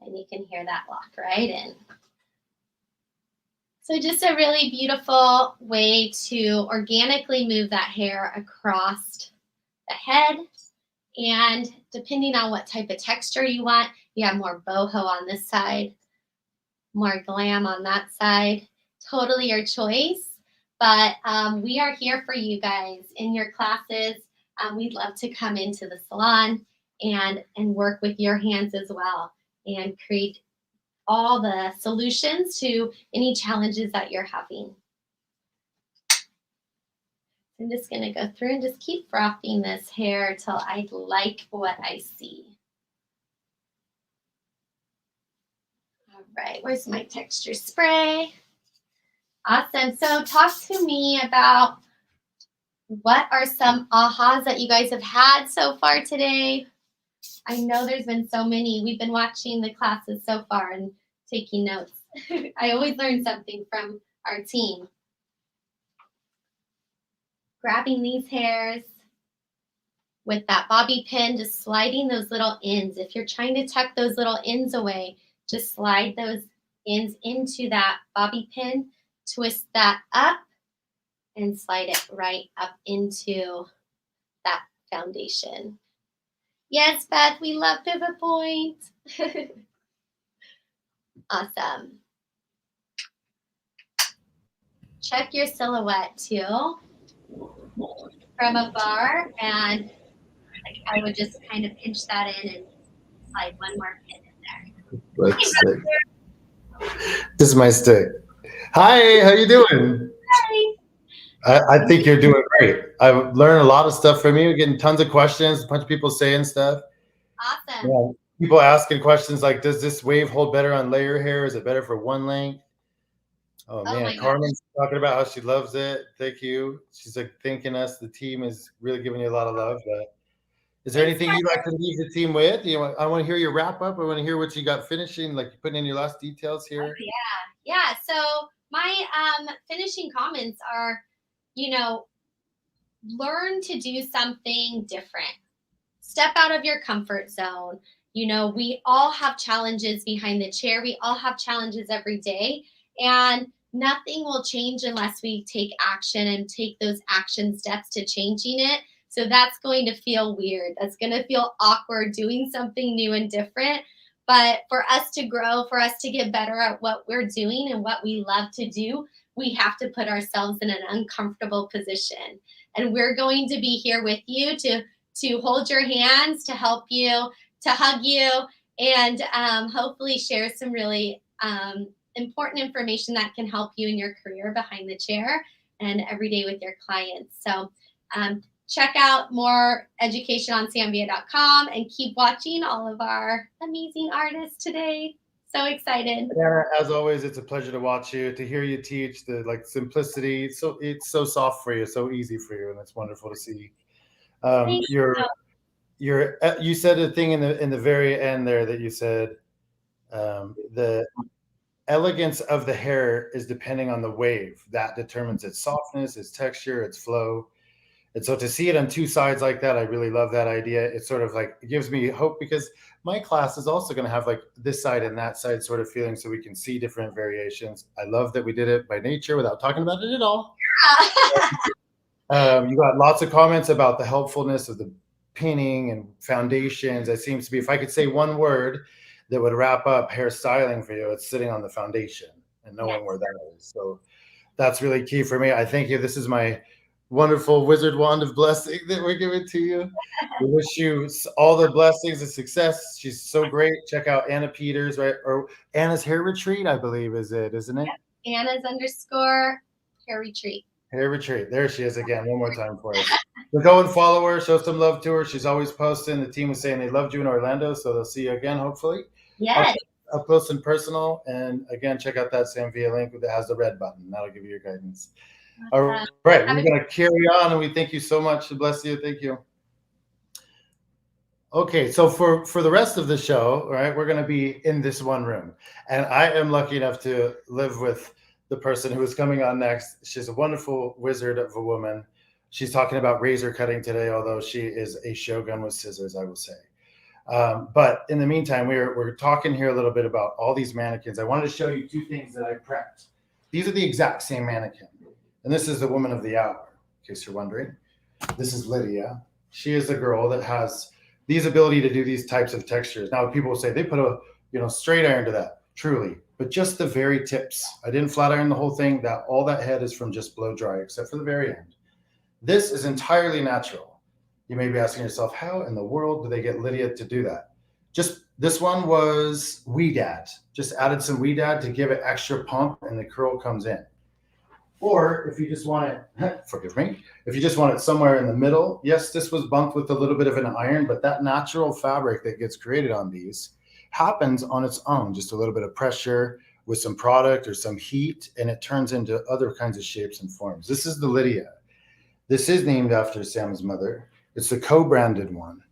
And you can hear that lock right in. So just a really beautiful way to organically move that hair across the head. And depending on what type of texture you want, you have more boho on this side, more glam on that side. Totally your choice. But we are here for you guys in your classes. We'd love to come into the salon and work with your hands as well and create all the solutions to any challenges that you're having. I'm just going to go through and just keep frothing this hair till I like what I see. All right, where's my texture spray? Awesome. So talk to me about what are some ahas that you guys have had so far today. I know there's been so many. We've been watching the classes so far and taking notes. I always learn something from our team. Grabbing these hairs with that bobby pin, just sliding those little ends. If you're trying to tuck those little ends away, just slide those ends into that bobby pin, twist that up, and slide it right up into that foundation. Yes, Beth, we love pivot point. Awesome. Check your silhouette too from afar, and I would just kind of pinch that in and slide one more pin in there. This is my stick. Hi, how you doing? Hi. I think you're doing great. I've learned a lot of stuff from you, getting tons of questions, a bunch of people saying stuff. Awesome. Yeah. People asking questions like, does this wave hold better on layer hair? Is it better for one length? Oh man, Carmen's talking about how she loves it. Thank you. She's like thanking us. The team is really giving you a lot of love. But is there anything you'd like to leave the team with? I want to hear your wrap up. I want to hear what you got finishing, like putting in your last details here. Oh, yeah. So my finishing comments are, learn to do something different. Step out of your comfort zone. We all have challenges behind the chair. We all have challenges every day. And nothing will change unless we take action and take those action steps to changing it. So that's going to feel weird. That's going to feel awkward doing something new and different. But for us to grow, for us to get better at what we're doing and what we love to do, we have to put ourselves in an uncomfortable position. And we're going to be here with you to hold your hands, to help you, to hug you, and hopefully share some really important information that can help you in your career behind the chair and every day with your clients. So check out more education on samvilla.com and keep watching all of our amazing artists today. So excited. Anna, as always, it's a pleasure to watch you, to hear you teach, the simplicity. So it's so soft for you, so easy for you, and it's wonderful to see. You said a thing in the very end there that you said the elegance of the hair is depending on the wave that determines its softness, its texture, its flow. And so to see it on two sides like that, I really love that idea. It's sort of like, it gives me hope because my class is also going to have like this side and that side sort of feeling so we can see different variations. I love that we did it by nature without talking about it at all. You got lots of comments about the helpfulness of the pinning and foundations. It seems to be, if I could say one word that would wrap up hairstyling for you, it's sitting on the foundation and knowing where that is. So that's really key for me. I thank you. This is my wonderful wizard wand of blessing that we're giving to you. We wish you all the blessings and success. She's so great. Check out Anna Peters, right? Or Anna's Hair Retreat, I believe is it, isn't it? Yep. Anna's _ Hair Retreat. Hair Retreat. There she is again. One more time for us. So go and follow her. Show some love to her. She's always posting. The team was saying they loved you in Orlando, so they'll see you again, hopefully. Yes. Up close and personal. And again, check out that Sam Villa link that has the red button. That'll give you your guidance. All right, we're going to carry on, and we thank you so much. Bless you. Thank you. Okay, so for the rest of the show, all right, we're going to be in this one room, and I am lucky enough to live with the person who is coming on next. She's a wonderful wizard of a woman. She's talking about razor cutting today, although she is a shogun with scissors, I will say. But in the meantime, we're talking here a little bit about all these mannequins. I wanted to show you two things that I prepped These are the exact same mannequin. And this is the woman of the hour, in case you're wondering. This is Lydia. She is a girl that has these ability to do these types of textures. Now, people will say they put a straight iron to that, truly, but just the very tips. I didn't flat iron the whole thing. That all that head is from just blow dry, except for the very end. This is entirely natural. You may be asking yourself, how in the world do they get Lydia to do that? Just this one was Weedad. Just added some Weedad to give it extra pump, and the curl comes in. Or if you just want it, forgive me, if you just want it somewhere in the middle, yes, this was bumped with a little bit of an iron, but that natural fabric that gets created on these happens on its own. Just a little bit of pressure with some product or some heat, and it turns into other kinds of shapes and forms. This is the Lydia. This is named after Sam's mother. It's the co-branded one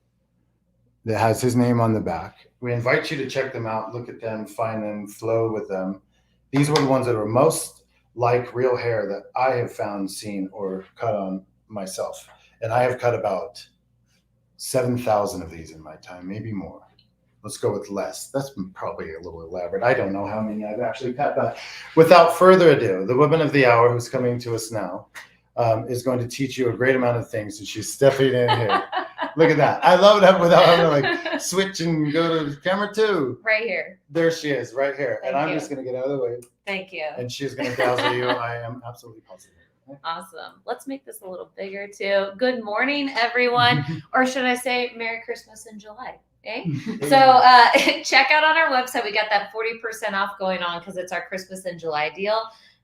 that has his name on the back. We invite you to check them out, look at them, find them, flow with them. These were the ones that were most like real hair that I have found, seen, or cut on myself. And I have cut about 7,000 of these in my time, maybe more. Let's go with less. That's probably a little elaborate. I don't know how many I've actually cut, but without further ado, the woman of the hour who's coming to us now is going to teach you a great amount of things, and she's stepping in here. Look at that. I love that without having to like switch and go to camera 2. Right here. There she is, right here. Thank and I'm you. just going to get out of the way. Thank you. And she's going to dazzle you. I am absolutely positive. Awesome. Let's make this a little bigger too. Good morning, everyone. Or should I say Merry Christmas in July? Okay. So check out on our website. We got that 40% off going on because it's our Christmas in July deal.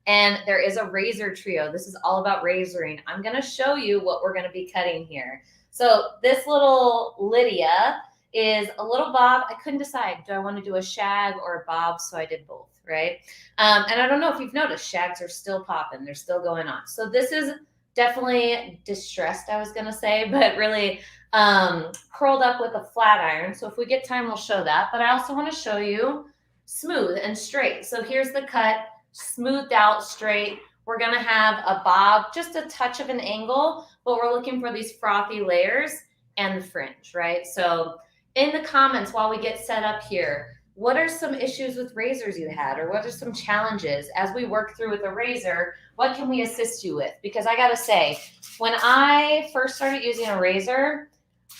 And there is a razor trio. This is all about razoring. I'm going to show you what we're going to be cutting here. So this little Lydia is a little bob. I couldn't decide. Do I want to do a shag or a bob? So I did both, right? And I don't know if you've noticed, shags are still popping. They're still going on. So this is definitely distressed, I was going to say, but really curled up with a flat iron. So if we get time, we'll show that. But I also want to show you smooth and straight. So here's the cut, smoothed out, straight. We're going to have a bob, just a touch of an angle, but we're looking for these frothy layers and the fringe, right? So in the comments while we get set up here, what are some issues with razors you had, or what are some challenges as we work through with a razor? What can we assist you with? Because I got to say, when I first started using a razor,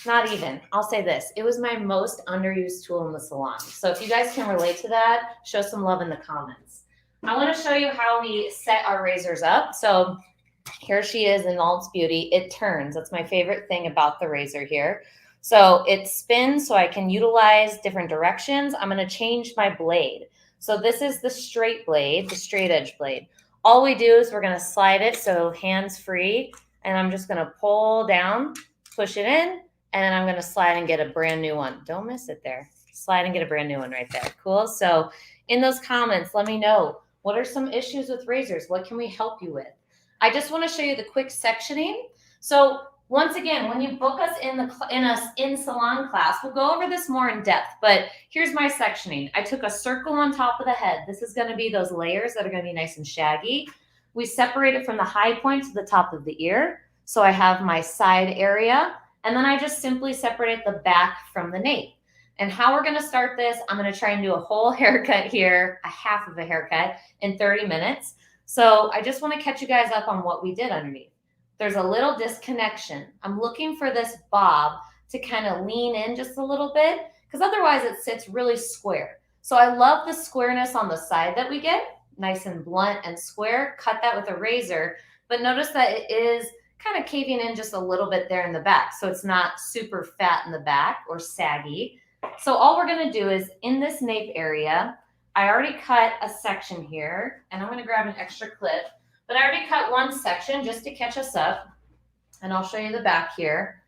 not even, I'll say this, it was my most underused tool in the salon. So if you guys can relate to that, show some love in the comments. I want to show you how we set our razors up. So here she is in all its beauty. It turns. That's my favorite thing about the razor here. So it spins so I can utilize different directions. I'm going to change my blade. So this is the straight blade, the straight edge blade. All we do is we're going to slide it so hands free, and I'm just going to pull down, push it in, and then I'm going to slide and get a brand new one. Don't miss it there. Slide and get a brand new one right there. Cool. So in those comments, let me know, what are some issues with razors? What can we help you with? I just want to show you the quick sectioning. So once again, when you book us in salon class, we'll go over this more in depth, but here's my sectioning. I took a circle on top of the head. This is going to be those layers that are going to be nice and shaggy. We separate it from the high point to the top of the ear. So I have my side area, and then I just simply separate the back from the nape. And how we're going to start this, I'm going to try and do a whole haircut here, a half of a haircut in 30 minutes. So I just want to catch you guys up on what we did underneath. There's a little disconnection. I'm looking for this bob to kind of lean in just a little bit, because otherwise it sits really square. So I love the squareness on the side that we get, nice and blunt and square. Cut that with a razor, but notice that it is kind of caving in just a little bit there in the back. So it's not super fat in the back or saggy. So all we're going to do is in this nape area, I already cut a section here, and I'm going to grab an extra clip. But I already cut one section just to catch us up, and I'll show you the back here.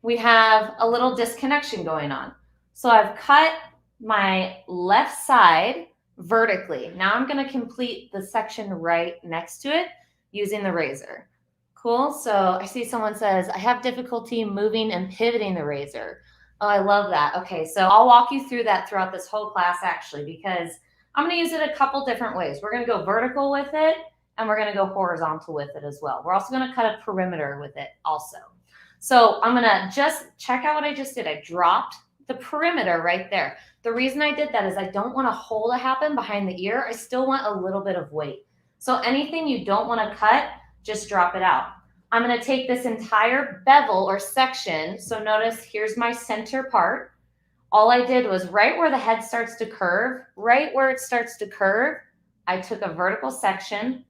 We have a little disconnection going on. So I've cut my left side vertically. Now I'm going to complete the section right next to it using the razor. Cool. So I see someone says, I have difficulty moving and pivoting the razor. Oh, I love that. Okay, so I'll walk you through that throughout this whole class actually, because I'm going to use it a couple different ways. We're going to go vertical with it, and we're going to go horizontal with it as well. We're also going to cut a perimeter with it also. So I'm going to just check out what I just did. I dropped the perimeter right there. The reason I did that is I don't want a hole to happen behind the ear. I still want a little bit of weight. So anything you don't want to cut, just drop it out. I'm going to take this entire bevel or section. So notice here's my center part. All I did was right where the head starts to curve, right where it starts to curve, I took a vertical section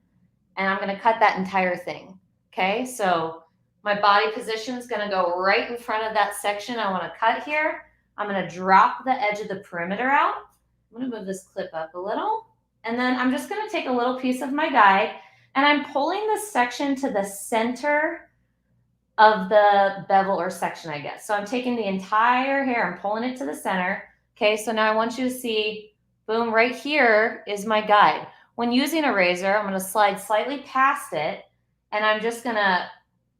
and I'm going to cut that entire thing. Okay, so my body position is going to go right in front of that section I want to cut here. I'm going to drop the edge of the perimeter out. I'm going to move this clip up a little. And then I'm just going to take a little piece of my guide and I'm pulling this section to the center of the bevel or section, I guess. So I'm taking the entire hair and pulling it to the center. Okay, so now I want you to see, boom, right here is my guide. When using a razor, I'm going to slide slightly past it and I'm just going to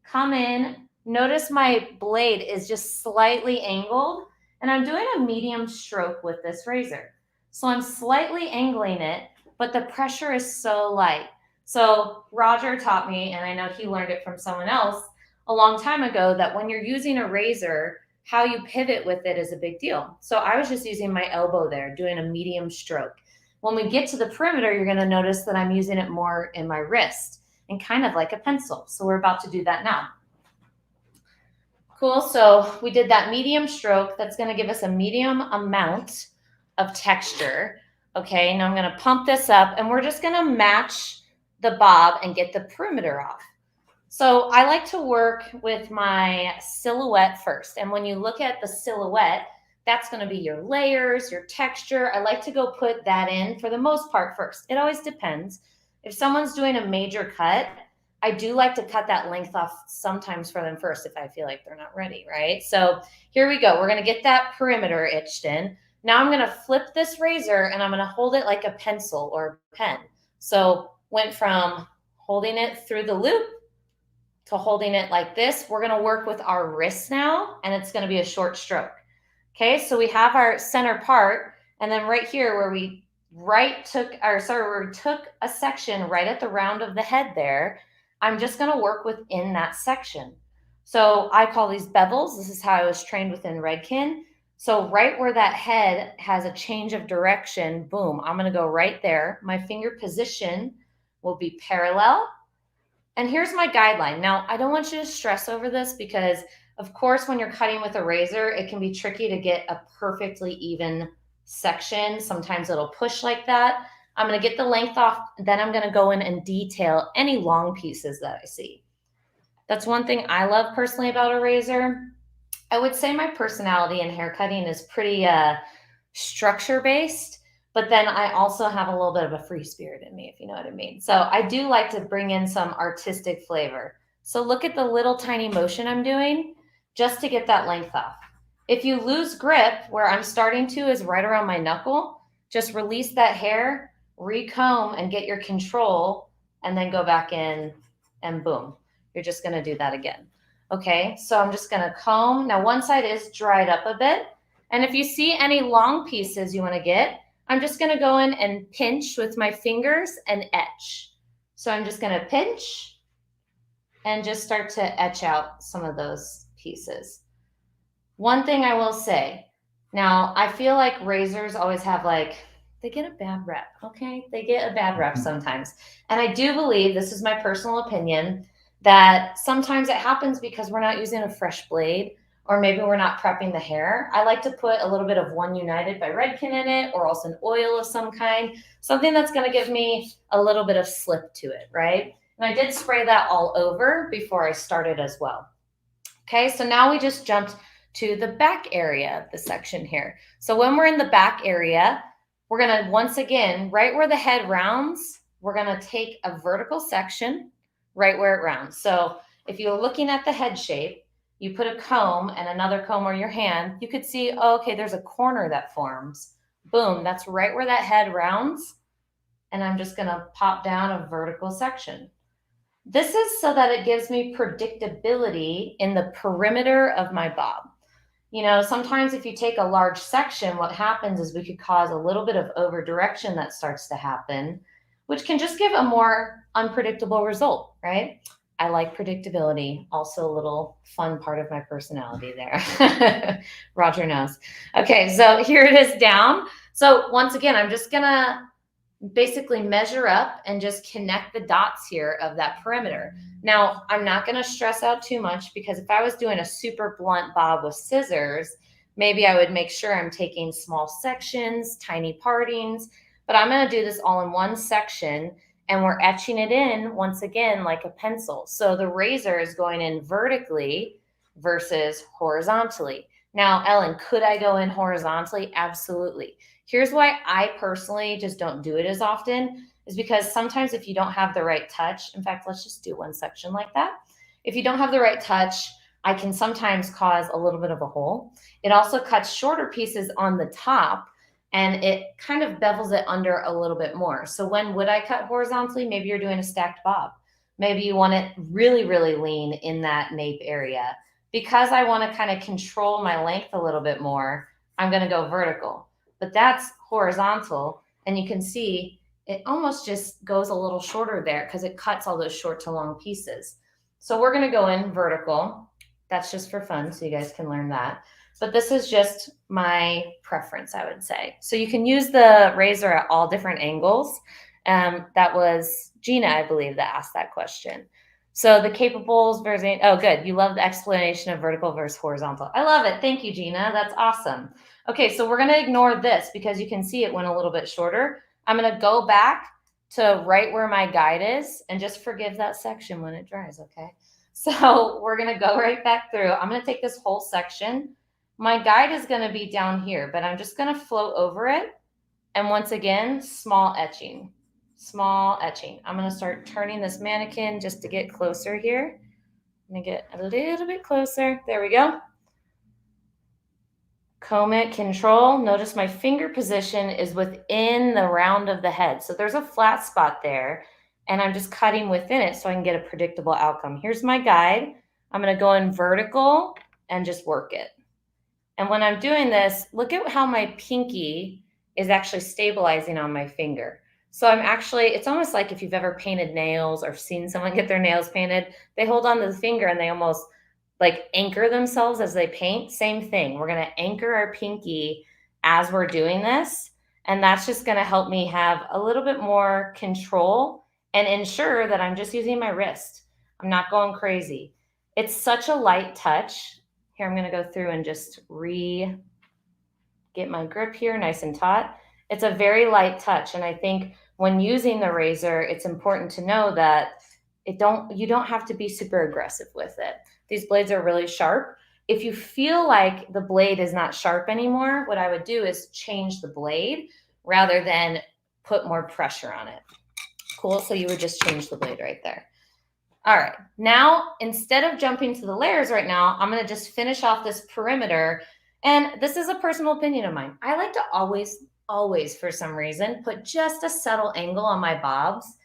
come in. Notice my blade is just slightly angled and I'm doing a medium stroke with this razor. So I'm slightly angling it, but the pressure is so light. So Roger taught me, and I know he learned it from someone else a long time ago, that when you're using a razor, how you pivot with it is a big deal. So I was just using my elbow there, doing a medium stroke. When we get to the perimeter, you're going to notice that I'm using it more in my wrist and kind of like a pencil. So we're about to do that now. Cool. So we did that medium stroke. That's going to give us a medium amount of texture. Okay. Now I'm going to pump this up and we're just going to match the bob and get the perimeter off. So I like to work with my silhouette first. And when you look at the silhouette, that's going to be your layers, your texture. I like to go put that in for the most part first. It always depends. If someone's doing a major cut, I do like to cut that length off sometimes for them first if I feel like they're not ready, right? So here we go. We're going to get that perimeter etched in. Now I'm going to flip this razor and I'm going to hold it like a pencil or a pen. So went from holding it through the loop to holding it like this. We're going to work with our wrist now, and it's going to be a short stroke. Okay, so we have our center part, and then right here where we took a section right at the round of the head there, I'm just going to work within that section. So I call these bevels. This is how I was trained within Redken. So right where that head has a change of direction, boom, I'm going to go right there. My finger position will be parallel. And here's my guideline. Now, I don't want you to stress over this because, of course, when you're cutting with a razor, it can be tricky to get a perfectly even section. Sometimes it'll push like that. I'm going to get the length off, then I'm going to go in and detail any long pieces that I see. That's one thing I love personally about a razor. I would say my personality in haircutting is pretty structure-based, but then I also have a little bit of a free spirit in me, if you know what I mean. So I do like to bring in some artistic flavor. So look at the little tiny motion I'm doing just to get that length off. If you lose grip, where I'm starting to is right around my knuckle, just release that hair, recomb and get your control, and then go back in and boom, you're just going to do that again. Okay, so I'm just going to comb. Now one side is dried up a bit. And if you see any long pieces you want to get, I'm just going to go in and pinch with my fingers and etch. So I'm just going to pinch and just start to etch out some of those pieces. One thing I will say, now I feel like razors always have they get a bad rep, okay? They get a bad rep sometimes. And I do believe, this is my personal opinion, that sometimes it happens because we're not using a fresh blade or maybe we're not prepping the hair. I like to put a little bit of One United by Redken in it, or also an oil of some kind, something that's going to give me a little bit of slip to it, right? And I did spray that all over before I started as well. Okay, so now we just jumped to the back area of the section here. So when we're in the back area, we're going to, once again, right where the head rounds, we're going to take a vertical section right where it rounds. So if you're looking at the head shape, you put a comb and another comb or your hand, you could see, oh, okay, there's a corner that forms. Boom, that's right where that head rounds. And I'm just going to pop down a vertical section. This is so that it gives me predictability in the perimeter of my bob. You know, sometimes if you take a large section, what happens is we could cause a little bit of over direction that starts to happen, which can just give a more unpredictable result, right? I like predictability, also a little fun part of my personality there. Roger knows. Okay, so here it is down. So once again, I'm just gonna basically measure up and just connect the dots here of that perimeter. Now, I'm not going to stress out too much, because if I was doing a super blunt bob with scissors, maybe I would make sure I'm taking small sections, tiny partings, but I'm going to do this all in one section, and we're etching it in once again like a pencil. So the razor is going in vertically versus horizontally. Now, Ellen, could I go in horizontally? Absolutely. Here's why I personally just don't do it as often, is because sometimes if you don't have the right touch, in fact, let's just do one section like that. If you don't have the right touch, I can sometimes cause a little bit of a hole. It also cuts shorter pieces on the top, and it kind of bevels it under a little bit more. So when would I cut horizontally? Maybe you're doing a stacked bob. Maybe you want it really, really lean in that nape area. Because I want to kind of control my length a little bit more, I'm going to go vertical. But that's horizontal, and you can see it almost just goes a little shorter there because it cuts all those short to long pieces. So we're going to go in vertical. That's just for fun, so you guys can learn that. But this is just my preference, I would say. So you can use the razor at all different angles. That was Gina, I believe, that asked that question. So the capables versus, oh, good. You love the explanation of vertical versus horizontal. I love it. Thank you, Gina. That's awesome. Okay, so we're going to ignore this because you can see it went a little bit shorter. I'm going to go back to right where my guide is, and just forgive that section when it dries, okay? So we're going to go right back through. I'm going to take this whole section. My guide is going to be down here, but I'm just going to float over it. And once again, small etching. Small etching. I'm going to start turning this mannequin just to get closer here. I'm going to get a little bit closer. There we go. Comb it, control. Notice my finger position is within the round of the head. So there's a flat spot there, and I'm just cutting within it so I can get a predictable outcome. Here's my guide. I'm going to go in vertical and just work it. And when I'm doing this, look at how my pinky is actually stabilizing on my finger. So I'm actually, it's almost like if you've ever painted nails or seen someone get their nails painted, they hold on to the finger and they almost like anchor themselves as they paint. Same thing. We're going to anchor our pinky as we're doing this. And that's just going to help me have a little bit more control and ensure that I'm just using my wrist. I'm not going crazy. It's such a light touch. Here, I'm going to go through and just get my grip here nice and taut. It's a very light touch. And I think when using the razor, it's important to know that you don't have to be super aggressive with it. These blades are really sharp. If you feel like the blade is not sharp anymore, what I would do is change the blade rather than put more pressure on it. Cool. So you would just change the blade right there. All right. Now, instead of jumping to the layers right now, I'm going to just finish off this perimeter. And this is a personal opinion of mine. I like to always, for some reason, put just a subtle angle on my bobs.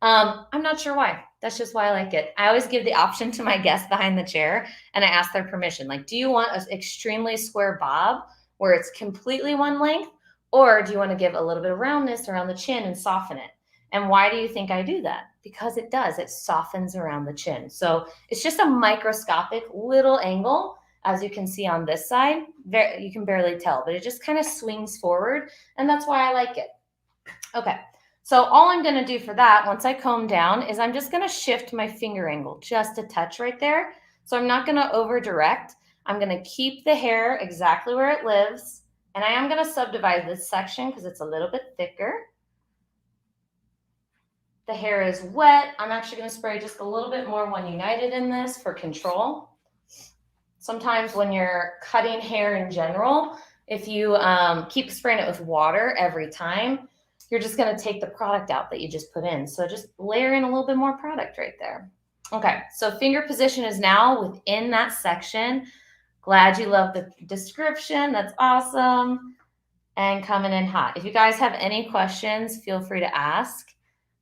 I'm not sure why. That's just why I like it. I always give the option to my guests behind the chair, and I ask their permission. Like, do you want an extremely square bob where it's completely one length, or do you want to give a little bit of roundness around the chin and soften it? And why do you think I do that? Because it does. It softens around the chin. So it's just a microscopic little angle. As you can see on this side, you can barely tell, but it just kind of swings forward, and that's why I like it. Okay, so all I'm going to do for that, once I comb down, is I'm just going to shift my finger angle just a touch right there. So I'm not going to over direct. I'm going to keep the hair exactly where it lives, and I am going to subdivide this section because it's a little bit thicker. The hair is wet. I'm actually going to spray just a little bit more One United in this for control. Sometimes when you're cutting hair in general, if you keep spraying it with water every time, you're just going to take the product out that you just put in. So just layer in a little bit more product right there. Okay, so finger position is now within that section. Glad you love the description. That's awesome. And coming in hot. If you guys have any questions, feel free to ask.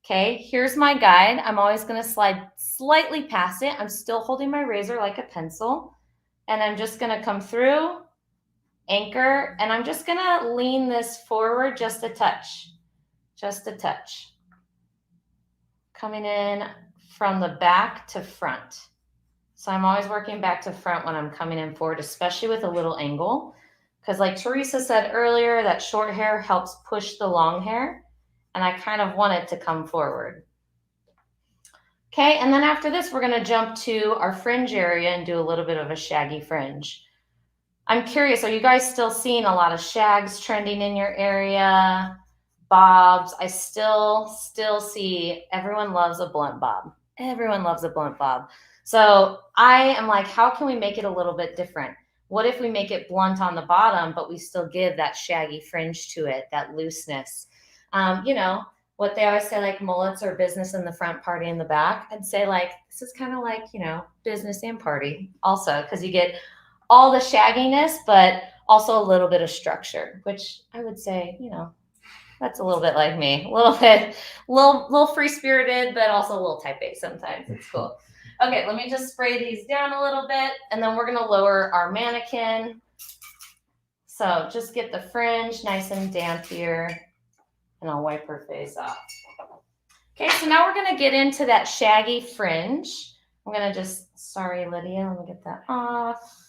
Okay, here's my guide. I'm always going to slide slightly past it. I'm still holding my razor like a pencil. And I'm just going to come through, anchor, and I'm just going to lean this forward just a touch. Just a touch. Coming in from the back to front. So I'm always working back to front when I'm coming in forward, especially with a little angle. Because like Teresa said earlier, that short hair helps push the long hair. and I kind of want it to come forward. Okay, and then after this, we're gonna jump to our fringe area and do a little bit of a shaggy fringe. I'm curious, are you guys still seeing a lot of shags trending in your area? Bobs, I still see everyone loves a blunt bob. Everyone loves a blunt bob. So I am like, how can we make it a little bit different? What if we make it blunt on the bottom, but we still give that shaggy fringe to it, that looseness? You know, what they always say, like mullets are business in the front, party in the back. I'd say like, this is kind of like, you know, business and party also, because you get all the shagginess, but also a little bit of structure, which I would say, you know, that's a little bit like me, a little bit, little free spirited, but also a little type A sometimes. It's cool. Okay, let me just spray these down a little bit, and then we're gonna lower our mannequin. So just get the fringe nice and damp here, and I'll wipe her face off. Okay, so now we're gonna get into that shaggy fringe. I'm gonna just, sorry, Lydia, let me get that off.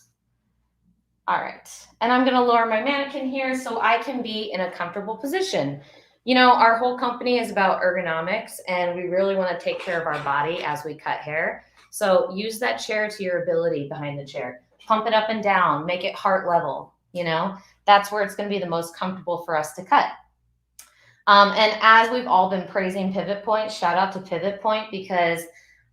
All right, and I'm gonna lower my mannequin here so I can be in a comfortable position. You know, our whole company is about ergonomics, and we really wanna take care of our body as we cut hair. So use that chair to your ability behind the chair. Pump it up and down, make it heart level, you know? That's where it's gonna be the most comfortable for us to cut. And as we've all been praising Pivot Point, shout out to Pivot Point, because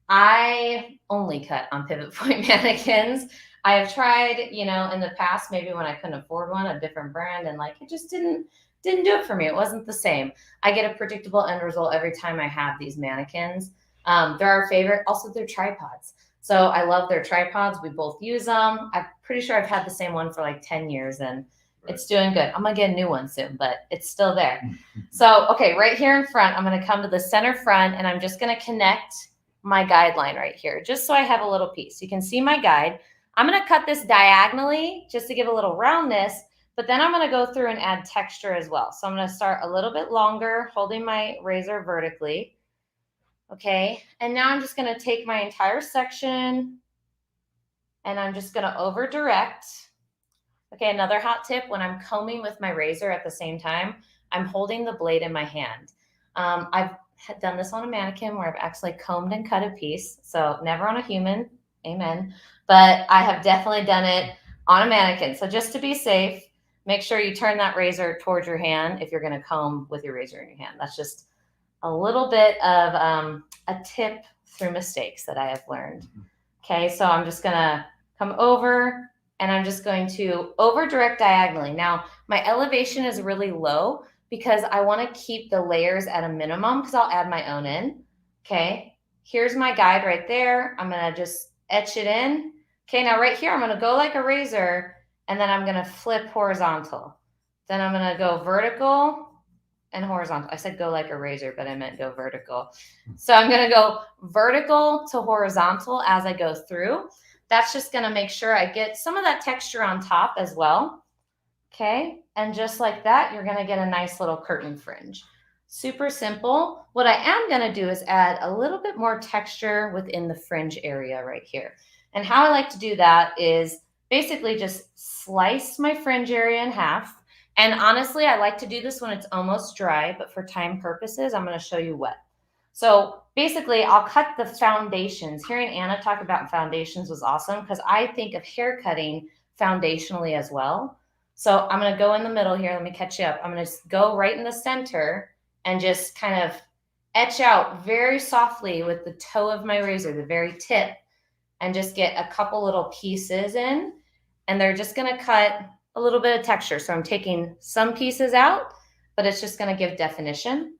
I only cut on Pivot Point mannequins. I have tried, you know, in the past, maybe when I couldn't afford one, a different brand, and like it just didn't do it for me. It wasn't the same. I get a predictable end result every time I have these mannequins. They're our favorite. Also, they're tripods. So I love their tripods. We both use them. I'm pretty sure I've had the same one for like 10 years, and it's doing good. I'm gonna get a new one soon, but it's still there. So, okay, right here in front, I'm gonna come to the center front, and I'm just gonna connect my guideline right here, just so I have a little piece. You can see my guide. I'm gonna cut this diagonally just to give a little roundness, but then I'm gonna go through and add texture as well. So I'm gonna start a little bit longer, holding my razor vertically. Okay, and now I'm just gonna take my entire section, and I'm just gonna over direct. Okay, another hot tip, when I'm combing with my razor at the same time, I'm holding the blade in my hand. I've done this on a mannequin where I've actually combed and cut a piece, so never on a human, amen. But I have definitely done it on a mannequin. So just to be safe, make sure you turn that razor towards your hand if you're gonna comb with your razor in your hand. That's just a little bit of a tip through mistakes that I have learned. Okay, so I'm just gonna come over, and I'm just going to over direct diagonally. Now, my elevation is really low because I wanna keep the layers at a minimum because I'll add my own in, okay? Here's my guide right there. I'm gonna just etch it in. Okay, now right here, I'm gonna go like a razor, and then I'm gonna flip horizontal. Then I'm gonna go vertical and horizontal. I said go like a razor, but I meant go vertical. So I'm gonna go vertical to horizontal as I go through. That's just gonna make sure I get some of that texture on top as well. Okay, and just like that, you're gonna get a nice little curtain fringe. Super simple. What I am gonna do is add a little bit more texture within the fringe area right here. And how I like to do that is basically just slice my fringe area in half. And honestly, I like to do this when it's almost dry, but for time purposes, I'm gonna show you wet. So basically, I'll cut the foundations. Hearing Anna talk about foundations was awesome because I think of hair cutting foundationally as well. So I'm going to go in the middle here. Let me catch you up. I'm going to go right in the center and just kind of etch out very softly with the toe of my razor, the very tip, and just get a couple little pieces in. And they're just going to cut a little bit of texture. So I'm taking some pieces out, but it's just going to give definition.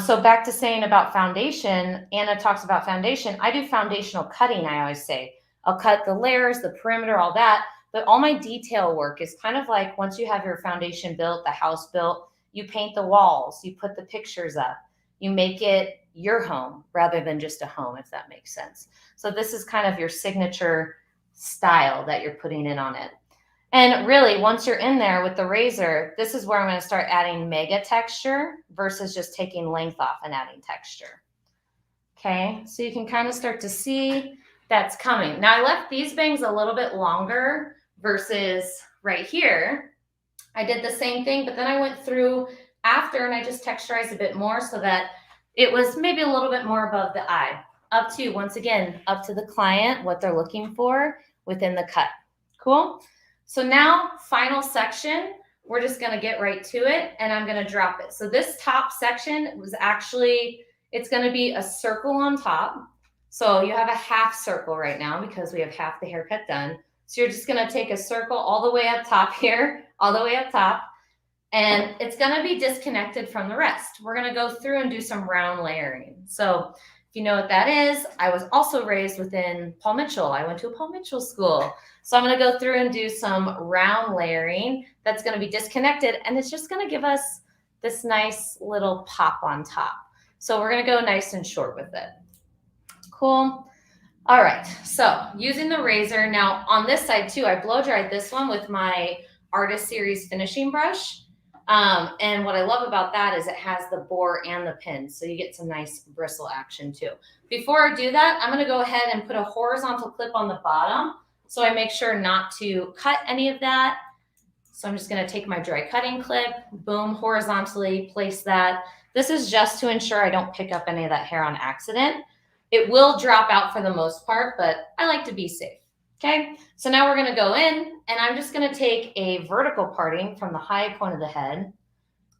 So back to saying about foundation, Anna talks about foundation. I do foundational cutting, I always say. I'll cut the layers, the perimeter, all that. But all my detail work is kind of like once you have your foundation built, the house built, you paint the walls, you put the pictures up, you make it your home rather than just a home, if that makes sense. So this is kind of your signature style that you're putting in on it. And really, once you're in there with the razor, this is where I'm going to start adding mega texture versus just taking length off and adding texture. Okay, so you can kind of start to see that's coming. Now, I left these bangs a little bit longer versus right here. I did the same thing, but then I went through after, and I just texturized a bit more so that it was maybe a little bit more above the eye. Up to, once again, up to the client, what they're looking for within the cut. Cool? So now, final section, we're just gonna get right to it, and I'm gonna drop it. So this top section was actually, it's gonna be a circle on top. So you have a half circle right now because we have half the haircut done. So you're just gonna take a circle all the way up top here, all the way up top, and it's gonna be disconnected from the rest. We're gonna go through and do some round layering. So if you know what that is, I was also raised within Paul Mitchell. I went to a Paul Mitchell school. So I'm gonna go through and do some round layering that's gonna be disconnected, and it's just gonna give us this nice little pop on top. So we're gonna go nice and short with it. Cool. All right, so using the razor. Now on this side too, I blow dried this one with my Artist Series finishing brush. And what I love about that is it has the bore and the pin, so you get some nice bristle action too. Before I do that, I'm gonna go ahead and put a horizontal clip on the bottom, so I make sure not to cut any of that. So I'm just gonna take my dry cutting clip, boom, horizontally place that. This is just to ensure I don't pick up any of that hair on accident. It will drop out for the most part, but I like to be safe. Okay, so now we're gonna go in, and I'm just gonna take a vertical parting from the high point of the head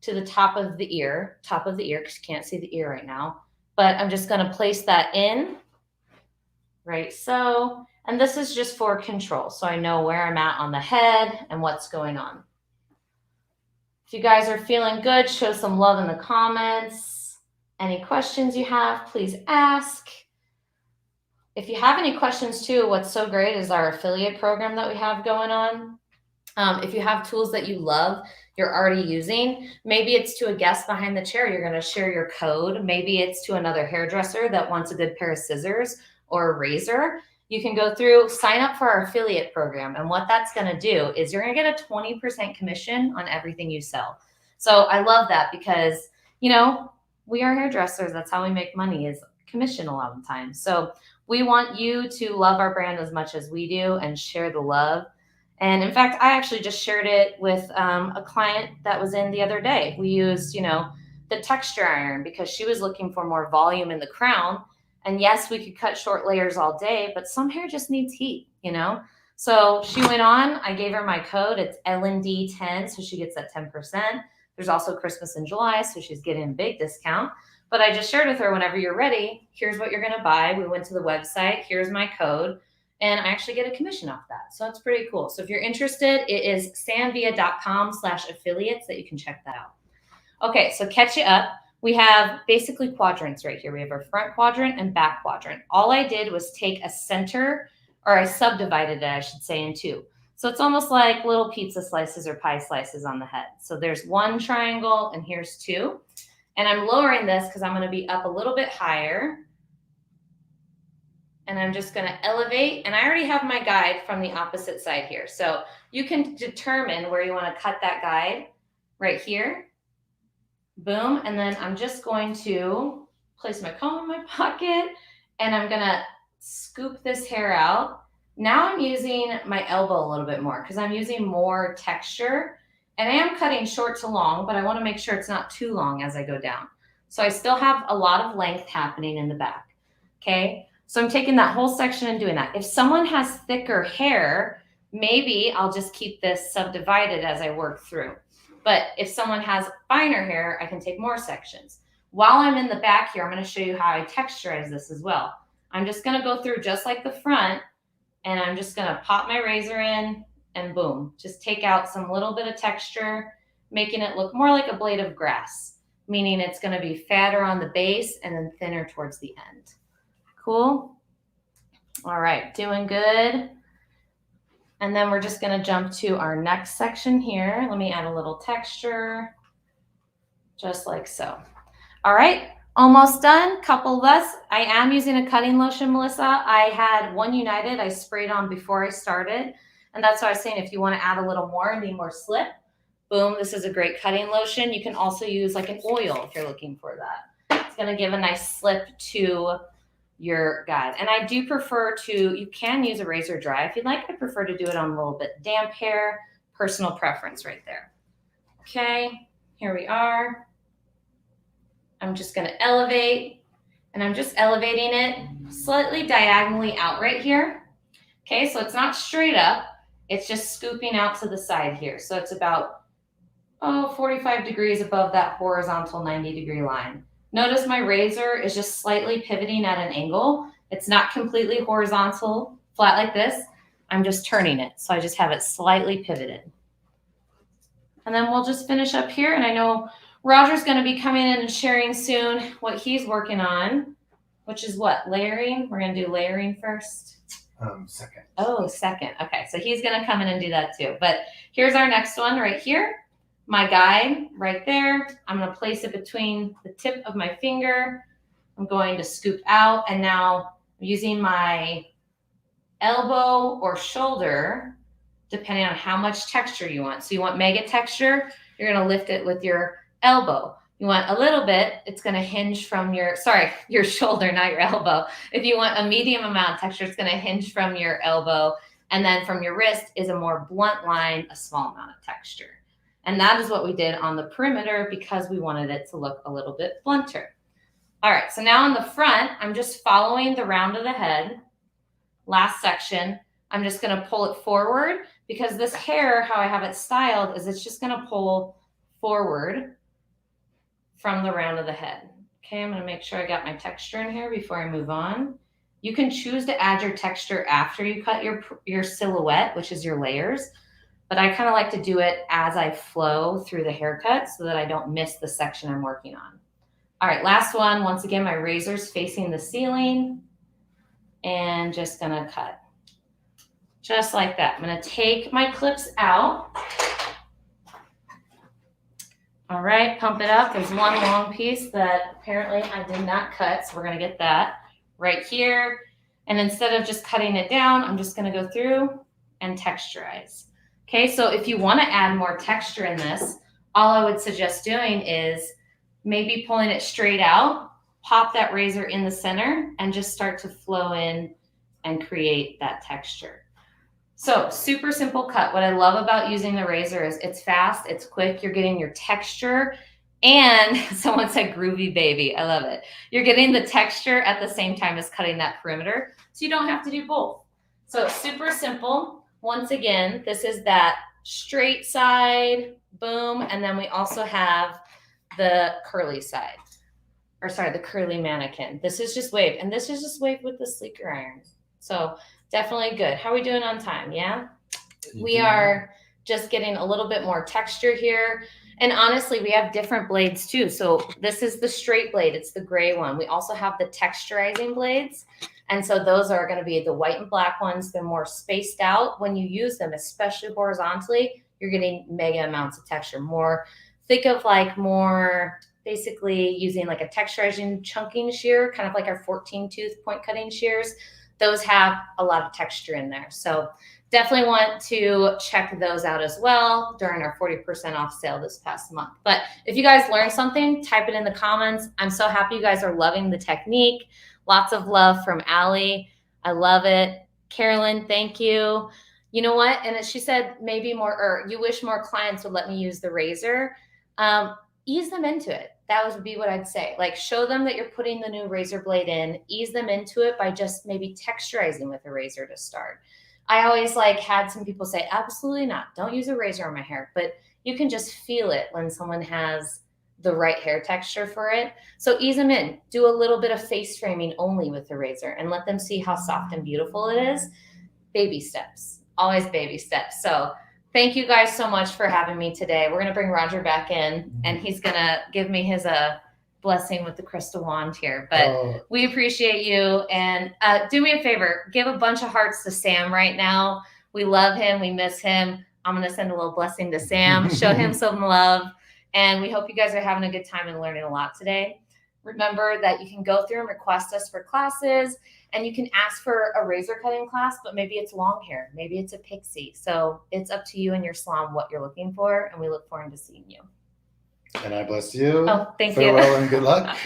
to the top of the ear, because you can't see the ear right now, but I'm just gonna place that in, right so, and this is just for control, so I know where I'm at on the head and what's going on. If you guys are feeling good, show some love in the comments. Any questions you have, please ask. If you have any questions too, what's so great is our affiliate program that we have going on. If you have tools that you love, you're already using, maybe it's to a guest behind the chair, you're going to share your code. Maybe it's to another hairdresser that wants a good pair of scissors or a razor. You can go through, sign up for our affiliate program. And what that's going to do is you're going to get a 20% commission on everything you sell. So I love that because, you know, we are hairdressers. That's how we make money, is commission a lot of the time. So we want you to love our brand as much as we do and share the love. And in fact, I actually just shared it with a client that was in the other day. We used, you know, the texture iron because she was looking for more volume in the crown. And yes, we could cut short layers all day, but some hair just needs heat, you know? So she went on, I gave her my code. It's LND10, so she gets that 10%. There's also Christmas in July, so she's getting a big discount. But I just shared with her, whenever you're ready, here's what you're gonna buy. We went to the website, here's my code, and I actually get a commission off that. So it's pretty cool. So if you're interested, it is samvilla.com/affiliates that you can check that out. Okay, so catch you up. We have basically quadrants right here. We have our front quadrant and back quadrant. All I did was take a center, or I subdivided it, I should say, in two. So it's almost like little pizza slices or pie slices on the head. So there's one triangle and here's two. And I'm lowering this because I'm going to be up a little bit higher. And I'm just going to elevate. And I already have my guide from the opposite side here. So you can determine where you want to cut that guide right here. Boom. And then I'm just going to place my comb in my pocket. And I'm going to scoop this hair out. Now I'm using my elbow a little bit more because I'm using more texture. And I am cutting short to long, but I want to make sure it's not too long as I go down. So I still have a lot of length happening in the back. Okay. So I'm taking that whole section and doing that. If someone has thicker hair, maybe I'll just keep this subdivided as I work through. But if someone has finer hair, I can take more sections. While I'm in the back here, I'm going to show you how I texturize this as well. I'm just going to go through just like the front, and I'm just going to pop my razor in. And boom, just take out some little bit of texture, making it look more like a blade of grass, meaning it's going to be fatter on the base and then thinner towards the end. Cool. All right, doing good. And then we're just going to jump to our next section here. Let me add a little texture, just like so. All right, almost done. Couple less. I am using a cutting lotion, Melissa. I had one United I sprayed on before I started. And that's why I was saying, if you want to add a little more and need more slip, boom, this is a great cutting lotion. You can also use like an oil if you're looking for that. It's going to give a nice slip to your guide. And I do prefer to, you can use a razor dry if you'd like. I prefer to do it on a little bit damp hair, personal preference right there. Okay, Here we are. I'm just going to elevate, and I'm just elevating it slightly diagonally out right here. Okay, so it's not straight up. It's just scooping out to the side here. So it's about 45 degrees above that horizontal 90-degree line. Notice my razor is just slightly pivoting at an angle. It's not completely horizontal, flat like this. I'm just turning it. So I just have it slightly pivoted. And then we'll just finish up here. And I know Roger's going to be coming in and sharing soon what he's working on, which is what? Layering? We're going to do layering first. Second. Oh, second. Okay, so he's going to come in and do that too. But here's our next one right here. My guide right there. I'm going to place it between the tip of my finger. I'm going to scoop out, and now I'm using my elbow or shoulder, depending on how much texture you want. So you want mega texture, you're going to lift it with your elbow. You want a little bit, it's going to hinge from your shoulder, not your elbow. If you want a medium amount of texture, it's going to hinge from your elbow. And then from your wrist is a more blunt line, a small amount of texture. And that is what we did on the perimeter because we wanted it to look a little bit blunter. All right, so now on the front, I'm just following the round of the head. Last section, I'm just going to pull it forward because this hair, how I have it styled, is it's just going to pull forward from the round of the head. Okay, I'm going to make sure I got my texture in here before I move on. You can choose to add your texture after you cut your silhouette, which is your layers. But I kind of like to do it as I flow through the haircut so that I don't miss the section I'm working on. All right, last one. Once again, my razor's facing the ceiling and just going to cut. Just like that. I'm going to take my clips out. All right, pump it up. There's one long piece that apparently I did not cut, so we're going to get that right here. And instead of just cutting it down, I'm just going to go through and texturize. Okay, so if you want to add more texture in this, all I would suggest doing is maybe pulling it straight out, pop that razor in the center, and just start to flow in and create that texture. So super simple cut. What I love about using the razor is it's fast, it's quick, you're getting your texture, and someone said groovy baby. I love it. You're getting the texture at the same time as cutting that perimeter, so you don't have to do both. So super simple. Once again, this is that straight side, boom, and then we also have the curly side, or sorry, the curly mannequin. This is just waved, and this is just waved with the sleeker iron. So definitely good. How are we doing on time? Yeah? We are just getting a little bit more texture here. And honestly, we have different blades too. So this is the straight blade. It's the gray one. We also have the texturizing blades. And so those are going to be the white and black ones. They're more spaced out. When you use them, especially horizontally, you're getting mega amounts of texture. More, think of like more basically using like a texturizing chunking shear, kind of like our 14-tooth point cutting shears. Those have a lot of texture in there. So definitely want to check those out as well during our 40% off sale this past month. But if you guys learned something, type it in the comments. I'm so happy you guys are loving the technique. Lots of love from Allie. I love it. Carolyn, thank you. You know what? And she said maybe more, or you wish more clients would let me use the razor. Ease them into it. That would be what I'd say. Like, show them that you're putting the new razor blade in, ease them into it by just maybe texturizing with a razor to start. I always like had some people say, absolutely not. Don't use a razor on my hair, but you can just feel it when someone has the right hair texture for it. So ease them in, do a little bit of face framing only with the razor and let them see how soft and beautiful it is. Baby steps, always baby steps. So thank you guys so much for having me today. We're going to bring Roger back in and he's going to give me his blessing with the crystal wand here. But we appreciate you. And do me a favor, give a bunch of hearts to Sam right now. We love him. We miss him. I'm going to send a little blessing to Sam, show him some love. And we hope you guys are having a good time and learning a lot today. Remember that you can go through and request us for classes, and you can ask for a razor cutting class, but maybe it's long hair. Maybe it's a pixie. So it's up to you and your salon what you're looking for, and we look forward to seeing you. And I bless you. Oh, thank you. Farewell and good luck.